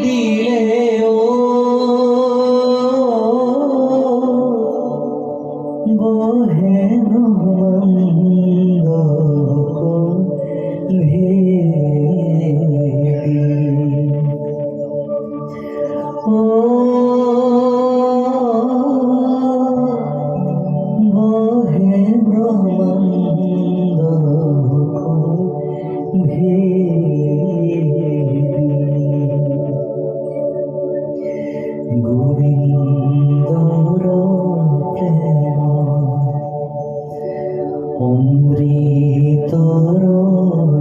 দিলে। বহে ব্রহ্মাণ্ড ভেদি ও বহে ব্রহ্মাণ্ড ভেদি গোবিন্দর প্রেম অমৃতর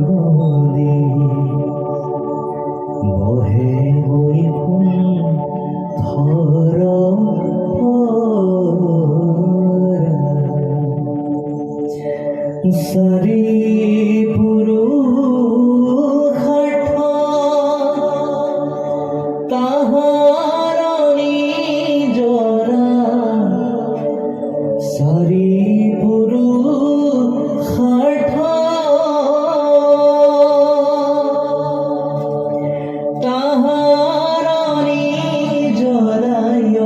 নদী বহে বৈকুণ্ঠর সরি পুরুষ তাহারি জরা সরি পুরুষ তাহারি জরায়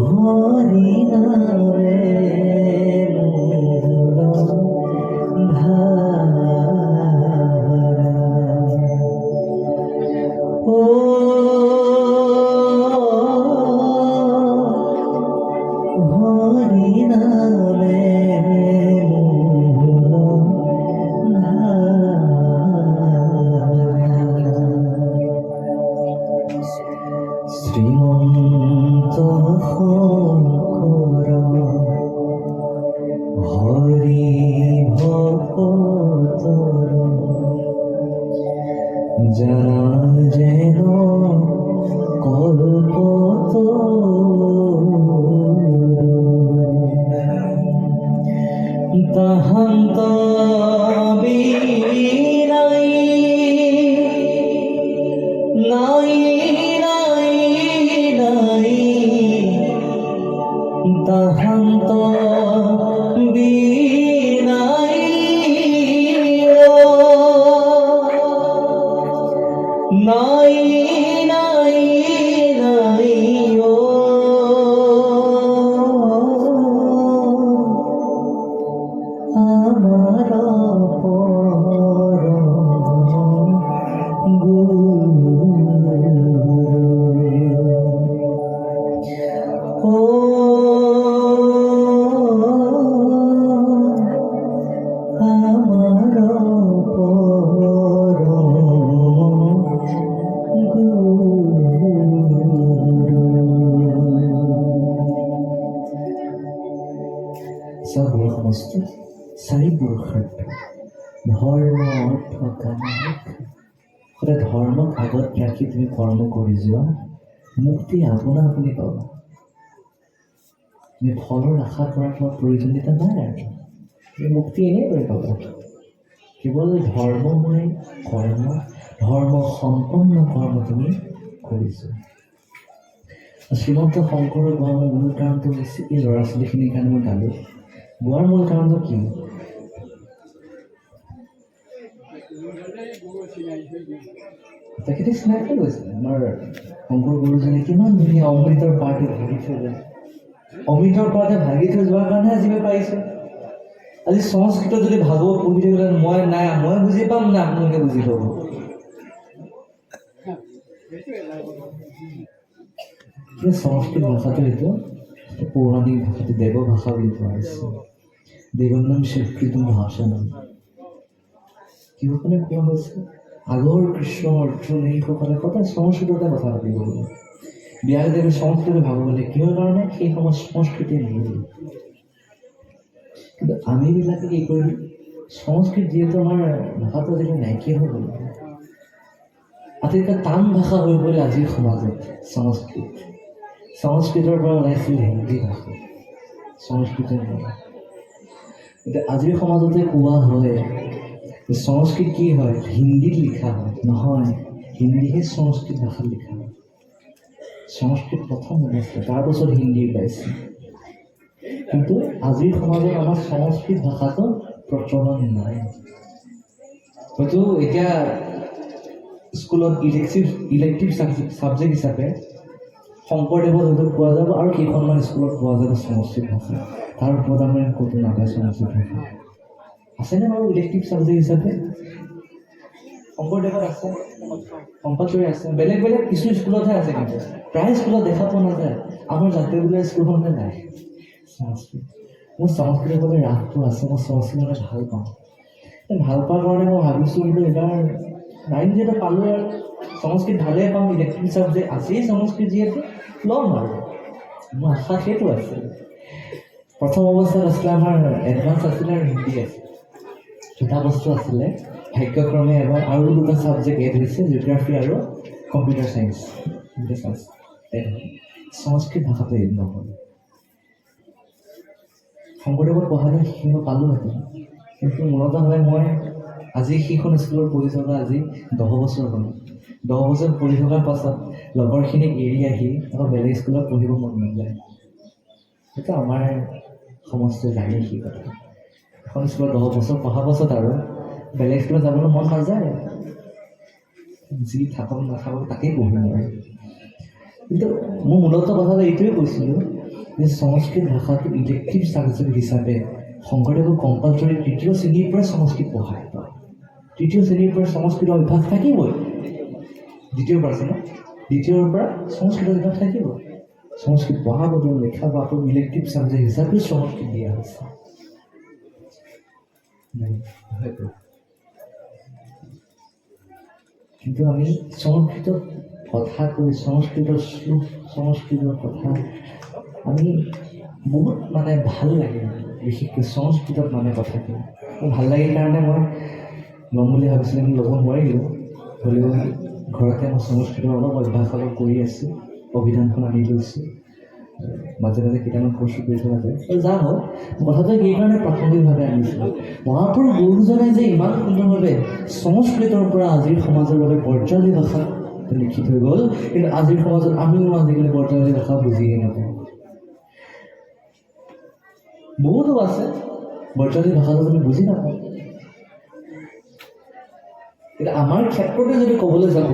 হরি নামে ও হরি নামে শ্রীমন্ত শংকৰ হৰি ভকতৰ যারা যেন কল্পতরু তাহান্ত বিনাই নাই নাই নাই তাহান্ত বিনাই নাই নাই নাই ও আমার পরম গুরু ও আমার পরম সবুৰ সমস্ত চাৰি পুৰুষাৰ্থ ধৰ্ম অৰ্থ কাম সদায় ধৰ্মক আগত ৰাখি তুমি কৰ্ম কৰি যোৱা মুক্তি আপোনা আপুনি পাবা তুমি ফলৰ আশা কৰাৰ তোমাৰ প্ৰয়োজনীয়তা নাই আৰু তুমি মুক্তি এনেই কৰি পাবা কেৱল ধৰ্মময় কৰ্ম ধৰ্ম সম্পন্ন কৰ্ম তুমি কৰিছোঁ শ্ৰীমন্ত শংকৰৰ গোৱাৰ মূল কাৰণটো হৈছে এই ল'ৰা ছোৱালীখিনিৰ কাৰণে মই গালোঁ গোৱাৰ মূল কাৰণটো কি তেখেতে চিনাকি গৈছিলে আমাৰ শংকৰ গুৰুজনে কিমান ধুনীয়া অমৃতৰ পাৰটো ভাগি থৈ যায় অমৃতৰ পাৰতে ভাগি থৈ যোৱাৰ কাৰণে আজি মই পাৰিছোঁ আজি সংস্কৃতত যদি ভাগৱত পঢ়ি থাকিলে মই বুজি পাম না আপোনালোকে বুজি পাব সংস্কৃত ভাষাটো এইটো পৌৰাণিক ভাষাটো দেৱ ভাষা বুলি কোৱা হৈছে দেৱৰ নাম স্বীকৃতম ভাষা নাম কিহৰ কাৰণে কোৱা হৈছে আগৰ কৃষ্ণ অৰ্জুন এইসকলে সদায় সংস্কৃততে কথা পাতিব বোলে ব্যাসদেৱে সংস্কৃত ভাবিবলৈ কিহৰ কাৰণে সেই সময়ত সংস্কৃতি নিদিলে কিন্তু আমিবিলাকে কি কৰিলোঁ সংস্কৃত যিহেতু আমাৰ ভাষাটো আজিকালি নাইকিয়া হৈ গ'ল আটাইতকৈ টান ভাষা হৈ গ'ল আজিৰ সমাজত সংস্কৃতৰ পৰা ওলাইছিল হিন্দী ভাষা সংস্কৃতৰ পৰা এতিয়া আজিৰ সমাজতে কোৱা হয় সংস্কৃত কি হয় হিন্দীত লিখা হয় নহয় হিন্দীহে সংস্কৃত ভাষাত লিখা হয় সংস্কৃত প্ৰথম ওলাইছিলে তাৰপাছত হিন্দী ওলাইছে কিন্তু আজিৰ সমাজত আমাৰ সংস্কৃত ভাষাটো প্ৰচলন নাই হয়তো এতিয়া স্কুলত ইলেক্টিভ ছাবজেক্ট হিচাপে শংকৰদেৱত হয়তো পোৱা যাব আৰু কেইখনমান স্কুলত পোৱা যাব সংস্কৃত ভাষা। তাৰ ওপৰত আমাৰ ক'তো নাপায় সংস্কৃত ভাষা। আছেনে বাৰু ইলেক্টিভ ছাবজেক্ট হিচাপে? শংকৰদেৱত আছে, কম্পালচৰি আছে। বেলেগ বেলেগ কিছু স্কুলতহে আছে, কিন্তু প্ৰায় স্কুলত দেখা পোৱা নাযায়। আমাৰ জাতীয় বিদ্যালয় স্কুলখনতে নাই সংস্কৃত। মোৰ সংস্কৃতৰ প্ৰতি ৰাসটো আছে, মই সংস্কৃত মানে ভাল পাওঁ। ভাল পোৱাৰ কাৰণে মই ভাবিছোঁ কিন্তু এইবাৰ 9 যিহেতু পালোঁ আৰু সংস্কৃত ভালেই পাম, ইলেক্টিভ ছাবজেক্ট আছেই সংস্কৃত যিহেতু ল'ম আৰু মোৰ আশা সেইটো আছে। প্ৰথম অৱস্থাত আছিলে আমাৰ এডভান্স আছিলে আৰু হিন্দী আছিল, দুটা বস্তু আছিলে। ভাগ্যক্ৰমে এবাৰ আৰু দুটা ছাবজেক্ট এড হৈছে, জিঅ'গ্ৰাফী আৰু কম্পিউটাৰ ছায়েন্স। সংস্কৃত ভাষাটো এড নহ'ল। শংকৰদেৱত পঢ়ালে শিকিব পালোঁহেঁতেন, কিন্তু মূলতঃভাৱে মই আজি সেইখন স্কুলত পঢ়ি থকা আজি 10 বছৰ হ'ল। 10 বছৰ পঢ়ি থকাৰ পাছত লগৰখিনিক এৰি আহি আকৌ বেলেগ স্কুলত পঢ়িব মন নাযায়। সেইটো আমাৰ সমাজটোৱে জানে সেই কথা। এখন স্কুলত 10 বছৰ পঢ়াৰ পাছত আৰু বেলেগ স্কুলত যাবলৈ মন নাযায়, যি থাকক নাথাকক তাকেই পঢ়িম আৰু। কিন্তু মোৰ মূলতঃ কথাটো এইটোৱে কৈছিলোঁ যে সংস্কৃত ভাষাটো ইলেক্টিভ ছাবজেক্ট হিচাপে শংকৰদেৱৰ কম্পালচৰি 3য় শ্ৰেণীৰ পৰা সংস্কৃত পঢ়ায়। 3য় শ্ৰেণীৰ পৰা সংস্কৃত অভ্যাস থাকিবই। 2য়ৰ পৰা আছে ন, 2য়ৰ পৰা সংস্কৃত অভ্যাস থাকিব। সংস্কৃত পঢ়াবলৈ লেখা বাটো ইলেক্টিভ ছাবজেক্ট হিচাপে সংস্কৃত দিয়া হৈছে। কিন্তু আমি সংস্কৃতত কথা কৈ, সংস্কৃতৰ শ্লোক, সংস্কৃতৰ কথা আমি বহুত মানে ভাল লাগে। বিশেষকৈ সংস্কৃতত মানে কথাটো মোৰ ভাল লাগে কাৰণে মই ল'ম বুলি ভাবিছিলোঁ, কিন্তু ল'ব নোৱাৰিলোঁ। হ'লেও ঘৰতে মই সংস্কৃতৰ অলপ অভ্যাস অলপ কৰি আছোঁ, অভিধানখন আনি লৈছোঁ, মাজে মাজে কেইটামান কৰ্চো কৰি থকা যায়। আৰু যা হওক, কথাটো সেইকাৰণে প্ৰাথমিকভাৱে আনিছিলোঁ। মহাপুৰুষ গুৰুজনে যে ইমান সুন্দৰভাৱে সংস্কৃতৰ পৰা আজিৰ সমাজৰ বাবে বৰ্জালী ভাষা লিখি থৈ গ'ল, কিন্তু আজিৰ সমাজত আমিও আজিকালি বৰ্জালী ভাষা বুজিয়ে নাপাওঁ। বহুতো আছে বৰ্জালী ভাষাটো আমি বুজি নাপাওঁ। কিন্তু আমাৰ ক্ষেত্ৰতে যদি ক'বলৈ যাওঁ,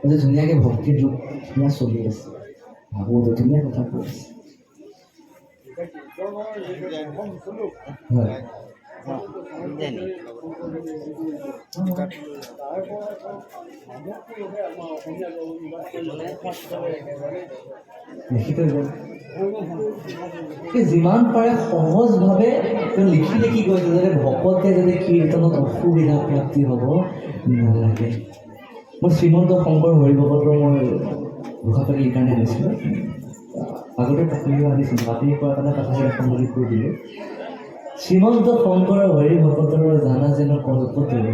যে ধুনীয়াকৈ ভক্তিৰ যুগ ধুনীয়া চলি আছে, ভাগৱতো ধুনীয়া কথা কৈ আছে। হয়, লিখি থৈ গ'ল। যিমান পাৰে সহজভাৱে তেওঁ লিখি লিখি গৈছে, যাতে ভকতে যাতে কীৰ্তনত অসুবিধা প্ৰাপ্তি হ'ব নালাগে। মই শ্ৰীমন্ত শংকৰ হৰিভকতৰ মই ঘোষাপাতি এইকাৰণে আনিছিলোঁ, আগতে পুখুৰীও আনিছিলোঁ, মাটিৰ পৰা কাৰণে কথাখিনি সম্বোধিত কৰি দিলোঁ। শ্ৰীমন্ত শংকৰ হৰিভকতৰ জানা যেন কল্পতৰু,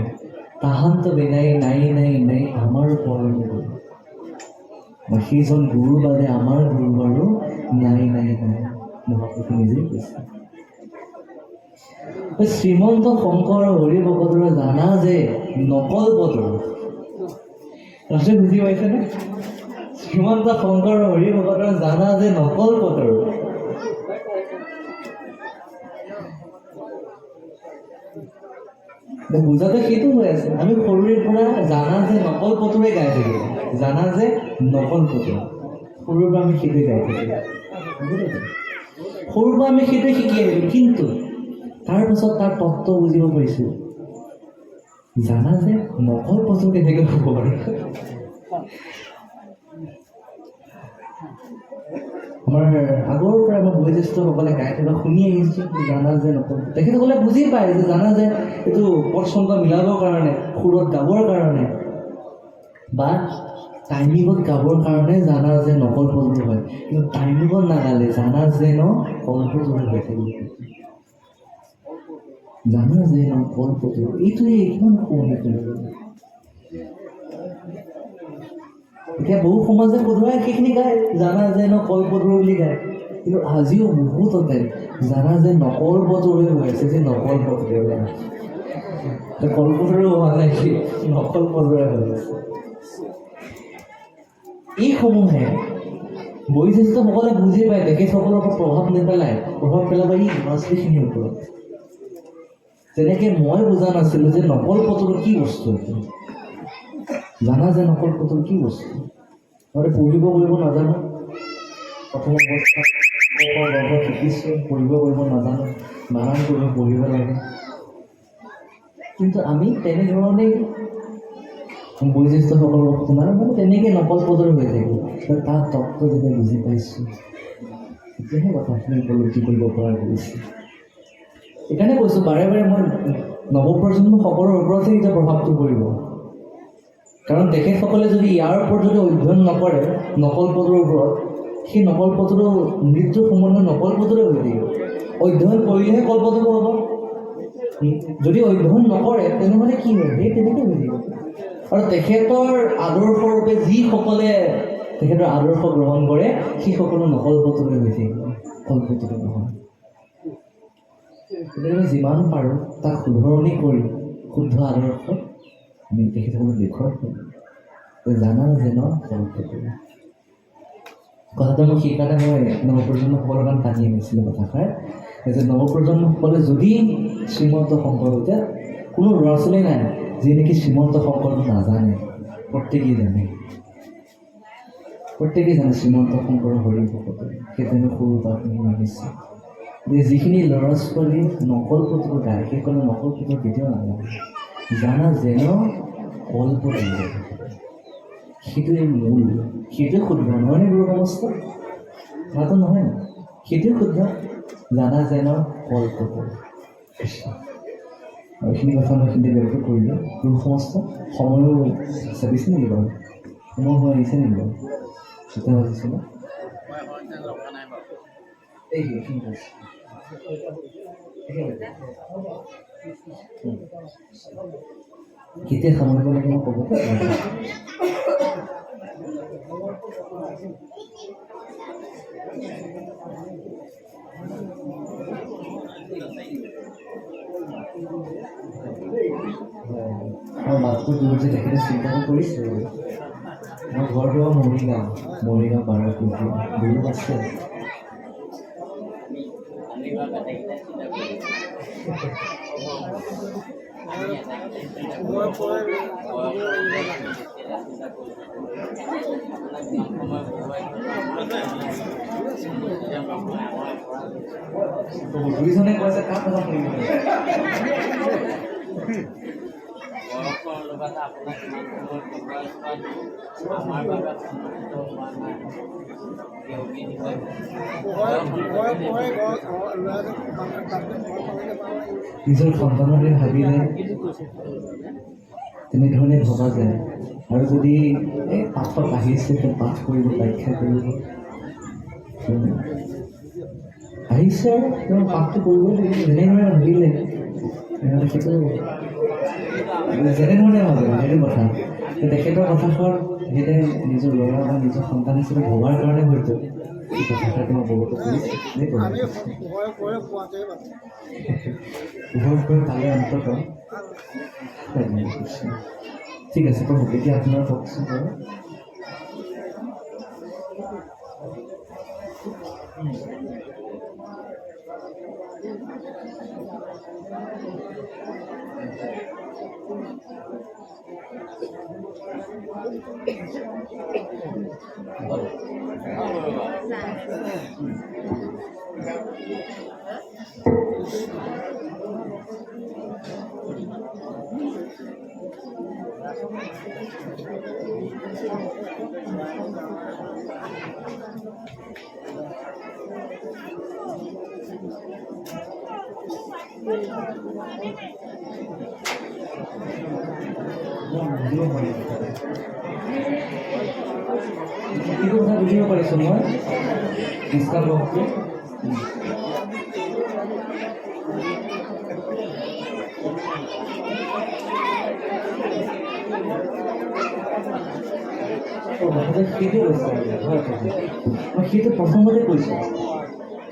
তাহান্ত বিনাই নাই নাই নাই আমাৰ পৰম গুৰু। মই সেইজন গুৰুৰ বাবে আমাৰ গুৰু বাৰু নাই নাই নাই, মহাপুৰুষে নিজেই কৈছে। শ্ৰীমন্ত শংকৰ হৰিভকতৰ জানা যে নকল্পতৰু, ৰাষ্ট্ৰ বুজি পাইছেনে? শ্ৰীমন্ত শংকৰ হৰিভকতৰ জানা যে নকল্পতৰু। বুজাটো সেইটো হৈ আছে, আমি সৰুৰে পৰা জানা যে নকল্পতৰুৱে গাই থাকিব, জানা যে নকল্পতৰু, সৰুৰ পৰা আমি সেইটোৱে গাই থাকিব। সৰুৰ পৰা আমি সেইটোৱে শিকি আহিলোঁ, কিন্তু তাৰপিছত তাৰ তত্ত্ব বুজিব পাৰিছোঁ, জানা যে নকল্পতৰু কেনেকৈ হ'ব পাৰে। আমাৰ আগৰ পৰা আমাৰ বয়োজ্যেষ্ঠসকলে গাই থকা শুনি আহিছোঁ, জানা যে নকল। তেখেতসকলে বুজি পায় যে জানা যে এইটো পচন্দ মিলাবৰ কাৰণে, সুৰত গাবৰ কাৰণে বা টাইমিঙত গাবৰ কাৰণে জানা যে নকল্পতৰু হয়, কিন্তু টাইমিঙত নাগালে জানা যে কল্পতৰু হৈ থাকিব। জানা যে নকল্পতৰু, এইটোৱে কিমান শুৱনি কৰিব। এতিয়া বহু সমাজে পঢ়ুৱাই সেইখিনি গায়, জানা যে কল্পতৰু বুলি গায়, কিন্তু আজিও বহুততে জানা যে নকল্পতৰুৱে হৈ আছে, যে নকল্পতৰুৱে হৈ আছে। কল্পতৰু হোৱা নাই, নকল্পতৰুৱে হৈ আছে। এইসমূহে বয়োজ্যেষ্ঠসকলে বুজি পায়, তেখেতসকলৰ ওপৰত প্ৰভাৱ নেপেলায়, প্ৰভাৱ পেলাব এই ল'ৰা ছোৱালীখিনিৰ ওপৰত। যেনেকৈ মই বুজা নাছিলোঁ যে নকল্পতৰু কি বস্তু, জানা যে নকল্পতৰু কি বস্তু, মই পঢ়িব কৰিব নাজানো, প্ৰথম অৱস্থাত শিকিছোঁ, পঢ়িব কৰিব নাজানো, বানান কৰিব পঢ়িব লাগে। কিন্তু আমি তেনেধৰণেই বয়োজ্যেষ্ঠসকলক শুনাৰ মানে তেনেকৈ নকল্পদৰ হৈ থাকিব। তাৰ তত্ত্ব যেতিয়া বুজি পাইছোঁ তেতিয়াহে কথাখিনি উপলব্ধি কৰিব পৰা গৈছে। সেইকাৰণে কৈছোঁ বাৰে বাৰে মই নৱপ্ৰজন্মসকলৰ ওপৰতহে এতিয়া প্ৰভাৱটো পৰিব। কাৰণ তেখেতসকলে যদি ইয়াৰ ওপৰত যদি অধ্যয়ন নকৰে নকল্পদৰ ওপৰত, সেই নকল্পদৰো মৃত্যুৰ সময়ত নকল্পদৰে হৈ থাকিব। অধ্যয়ন কৰিলেহে কল্পদৰ হ'ব। যদি অধ্যয়ন নকৰে তেনেহ'লে কি হয়? সেই তেনেকৈ হৈ থাকিব। আৰু তেখেতৰ আদৰ্শৰূপে যিসকলে তেখেতৰ আদৰ্শ গ্ৰহণ কৰে সেইসকলো নকল্পদৰে হৈ থাকিব, কল্পদৰে নহয়। গতিকে যিমান পাৰোঁ তাক শুধৰণি কৰি শুদ্ধ আদৰ্শ আমি তেখেতসকলক দেখুৱাব পাৰোঁ। জানা যেন কল্পদৰে কথাটো মই সেইকাৰণে মই নৱপ্ৰজন্মসকলৰ কাৰণে টানি আনিছিলোঁ কথাষাৰ যে নৱপ্ৰজন্মসকলে যদি শ্ৰীমন্ত শংকৰ এতিয়া কোনো ল'ৰা ছোৱালী নাই যি নেকি শ্ৰীমন্ত শংকৰটো নাজানে। প্ৰত্যেকেই জানে, প্ৰত্যেকেই জানে শ্ৰীমন্ত শংকৰ হৰি ভকতে সেইজনে সৰুৰ পৰা শুনি আহিছে। যে যিখিনি ল'ৰা ছোৱালী নকল্পদৰ গায় সেইসকলে নকল্পদৰ কেতিয়াও নাজানে। জানা যেন কল্পদৰে, সেইটোৱে মূল, সেইটোৱে শুদ্ধ নহয়নে গুৰু অৱস্থা? কথাটো নহয় ন, সেইটোৱে শুদ্ধ। জানা যেন কল্পদৰে কৃষ্ণ। আৰু এইখিনি কথা মই এইখিনি ব্যক্ত কৰিলোঁ। গুৰু সমস্ত সময়ো চাবিছে নেকি বাৰু? সময় হৈ আহিছে নেকি বাৰু? চিন্তা ভাবিছে ন? এইখিনি কৈছে কেতিয়া সামৰিব লাগে মই ক'ব। মই মাতটো দূৰ যে তেখেতে চিন্তাটো কৰিছোঁ। মোৰ ঘৰটো মৰিগাঁও বাৰাপুৰ দূৰ আছে। দুইজনে কৈছে কাক কথা শুনিব নিজৰ সন্তানৰে ভাবিলে তেনেধৰণে ভবা যায়। আৰু যদি এই পাঠত আহিছে পাঠ কৰিব, ব্যাখ্যা কৰিব আহিছে আৰু তেওঁ পাঠটো কৰিবই লাগিব। যেনেধৰণে ভাবিলে সেইটো যেনেধৰণে ভাবে সেইটো কথা। তেখেতৰ কথাষাৰ তেখেতে নিজৰ ল'ৰা বা নিজৰ সন্তান হিচাপে ভবাৰ কাৰণে হয়তো এই কথাষাৰ মই অৱগত কৰিছোঁ। পোহৰ কৰি পালে অন্তত ঠিক আছে প্ৰভু। এতিয়া আপোনাৰ কওকচোন বাৰু। সেইটো কথা বুজিব পাৰিছোঁ মই নিষ্ঠা ভক্তি। সেইটো কৈছে মই সেইটো প্ৰথমতে কৈছোঁ।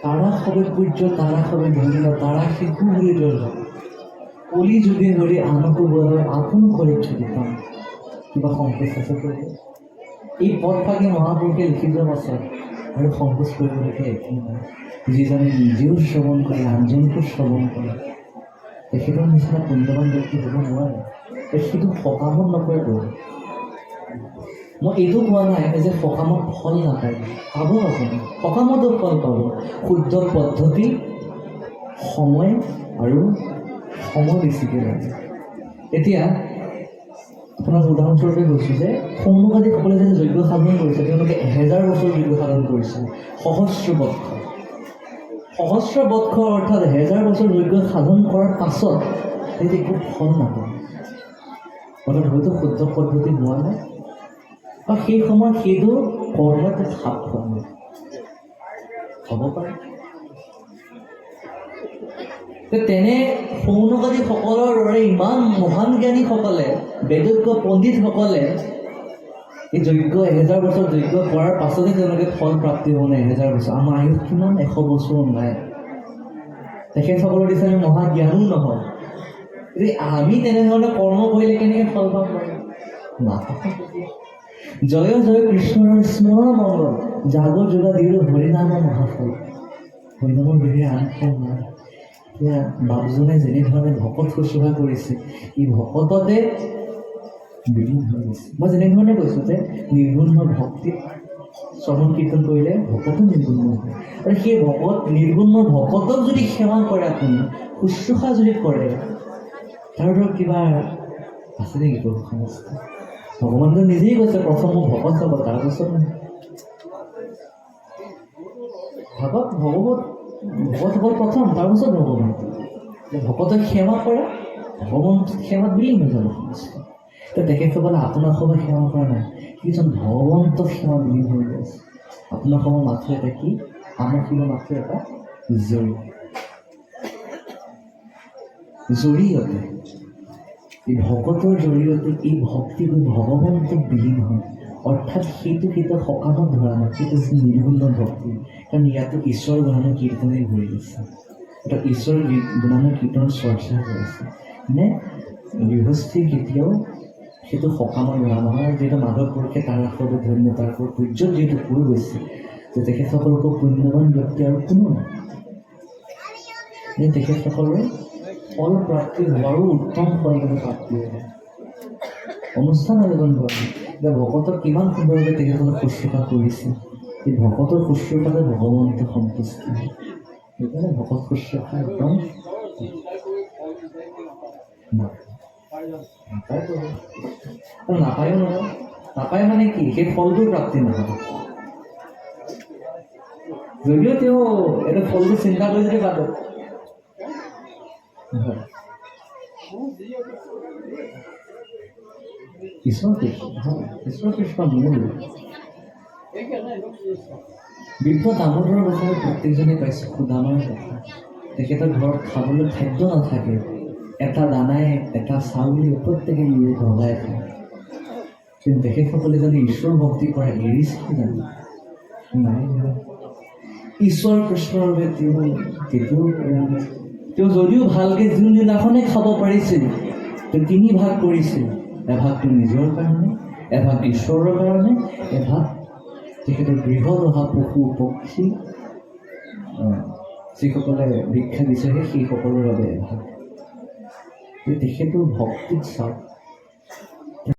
তাৰা সবে পূজ্য, তাৰা সবে ধন্য, তাৰা শিশু বুলি ধৰিল কলি যুগে ধৰি আনকো বলয় আপোন কৰি ছুটি পাম। কিবা সংকোচ আছে কৰিব? এই পদভাগে মহাপুৰুষে লিখি যোৱাৰ পাছত আৰু সংকোচ কৰিবলগীয়া একো নাই। যিজনে নিজেও শ্ৰৱণ কৰে আনজনকো শ্ৰৱণ কৰে তেখেতৰ নিচিনা পুণ্যৱান ব্যক্তি হ'ব নোৱাৰে। তেখেতক সকামত নকৰে কৰিব। মই এইটো কোৱা নাই যে সকামত ফল নাপায়, পাব আপুনি, সকামতো ফল পাব। শুদ্ধ পদ্ধতি, সময় আৰু সময় বেছিকৈ লাগে। এতিয়া আপোনাক উদাহৰণস্বৰূপে কৈছোঁ যে সৌনকাদিসকলে যে যজ্ঞ সাধন কৰিছে, তেওঁলোকে 1000 বছৰ যজ্ঞ সাধন কৰিছে। সহস্ৰ বৎস অৰ্থাৎ 1000 বছৰ যজ্ঞ সাধন কৰাৰ পাছত সিহঁতে একো ফল নাপায়। অৰ্থাৎ হয়তো শুদ্ধ পদ্ধতি হোৱা নাই, বা সেই সময়ত সেইটো কৰ্মত খাপ খোৱা নাই, হ'ব পাৰে। তেনে সৌনকাদিসকলৰ দৰে ইমান মহান জ্ঞানীসকলে, বেদজ্ঞ পণ্ডিতসকলে এই যজ্ঞ 1000 বছৰ যজ্ঞ কৰাৰ পাছতে তেওঁলোকে ফল প্ৰাপ্তি হোৱা নাই। 1000 বছৰ, আমাৰ আয়ুস কিমান? 100 বছৰ নাই। তেখেতসকলৰ নিচিনা মহাজ্ঞানো নহয়। যদি আমি তেনেধৰণে কৰ্ম কৰিলে কেনেকৈ ফল পাব পাৰিম? নাপাওঁ। জয় জয় কৃষ্ণৰ স্মৰণ মংগল, জাগৰ যোগা দিলো হৰিনামৰ মহাফল। হৰিনামৰ বিধিৰ আন ফল নাই। এতিয়া বাপজনে যেনেধৰণে ভকত শুশ্ৰূষা কৰিছে, ই ভকততে বিলীন হৈ গৈছে। মই যেনেধৰণে কৈছোঁ যে নিৰ্গুণ ভক্তিত শ্ৰৱণ কীৰ্তন কৰিলে ভকতো নিৰ্গুণ হয়, আৰু সেই ভকত নিৰ্গুণ ভকতক যদি সেৱা কৰে, আপুনি শুশ্ৰূষা যদি কৰে, তাৰ ধৰক কিবা আছে নেকি তোৰ সমস্যা? ভগৱানটো নিজেই কৈছে প্ৰথম মোক ভকত হ'ব, তাৰপিছত ভকত হ'ল প্ৰথম, তাৰপিছত ভগৱান। ভকতক সেৱা কৰা, ভগৱান সেৱাত বিলীন হৈ যাব সমস্যা। তেখেতসকলে আপোনাৰ সময় সেৱা কৰা নাই, কিছুমান ভগৱন্তক সেৱা বিলীন হৈ গৈছে। আপোনাৰ সময় মাত্ৰ এটা কি? আমাৰ কিবা মাত্ৰ এটা জৰিয়তে এই ভকতৰ জৰিয়তে এই ভক্তি ভগৱন্তক বিলীন হয়। অৰ্থাৎ সেইটো সকামত ধৰা নাই, সেইটো নিৰ্গুণ ভক্তি। কাৰণ ইয়াতো ঈশ্বৰ গুণানৰ কীৰ্তনে ভৰি গৈছে, এটা ঈশ্বৰ গুণানৰ কীৰ্তনৰ চৰ্চা হৈ আছে। নে গৃহস্থী কেতিয়াও সেইটো সকামৰ ধৰা নহয়। যিহেতু মাধৱ পুৰুষে তাৰ ওপৰত ধন্য, তাৰ ওপৰত পূজ্যত যিহেতু কৈ গৈছে যে তেখেতসকলকো পুণ্যৱান ব্যক্তি আৰু কোনো নাই। তেখেতসকলৰ ফল প্ৰাপ্তি হোৱাৰো উত্তম ফল প্ৰাপ্তি হ'ব। অনুষ্ঠান আয়োজন কৰে, যে ভকতক কিমান সুন্দৰভাৱে তেখেতসকলক শুশ্ৰূষা কৰিছে। এই ভকতৰ শুশ্ৰূষাতে ভগৱন্ত সন্তুষ্টি হয়। সেইকাৰণে ভকত শুশ্ৰূষা একদম নাপায়ো নহয়। নাপায় মানে কি? সেই ফলটোৰ প্ৰাপ্তি নহয়। যদিও তেওঁ এইটো ফলটো চিন্তা কৰি যদি পাতে, ঈশ্বৰ কৃষ্ণ মূল। বৃদ্ধ দামোদৰৰ বছৰত প্ৰত্যেকজনে পাইছে সুদামাৰ কথা। তেখেতৰ ঘৰত খাবলৈ খাদ্য নাথাকে, এটা দানাই এটা চাউলে প্ৰত্যেকে ভগাই খায়। কিন্তু তেখেতসকলে জানে ঈশ্বৰ ভক্তি কৰা এৰিছিল জানো? নাই। ঈশ্বৰ কৃষ্ণৰ বাবে তেতিয়াও তেওঁ যদিও ভালকৈ যোনদিনাখনে খাব পাৰিছিল, তেওঁ 3 ভাগ কৰিছিল। এভাগটো নিজৰ কাৰণে, এভাগ ঈশ্বৰৰ কাৰণে, এভাগ তেখেতৰ গৃহত অহা পশু পক্ষী যিসকলে ভিক্ষা বিচাৰে সেইসকলৰ বাবে এভাগ। তেখেতৰ ভক্তিত চাওক,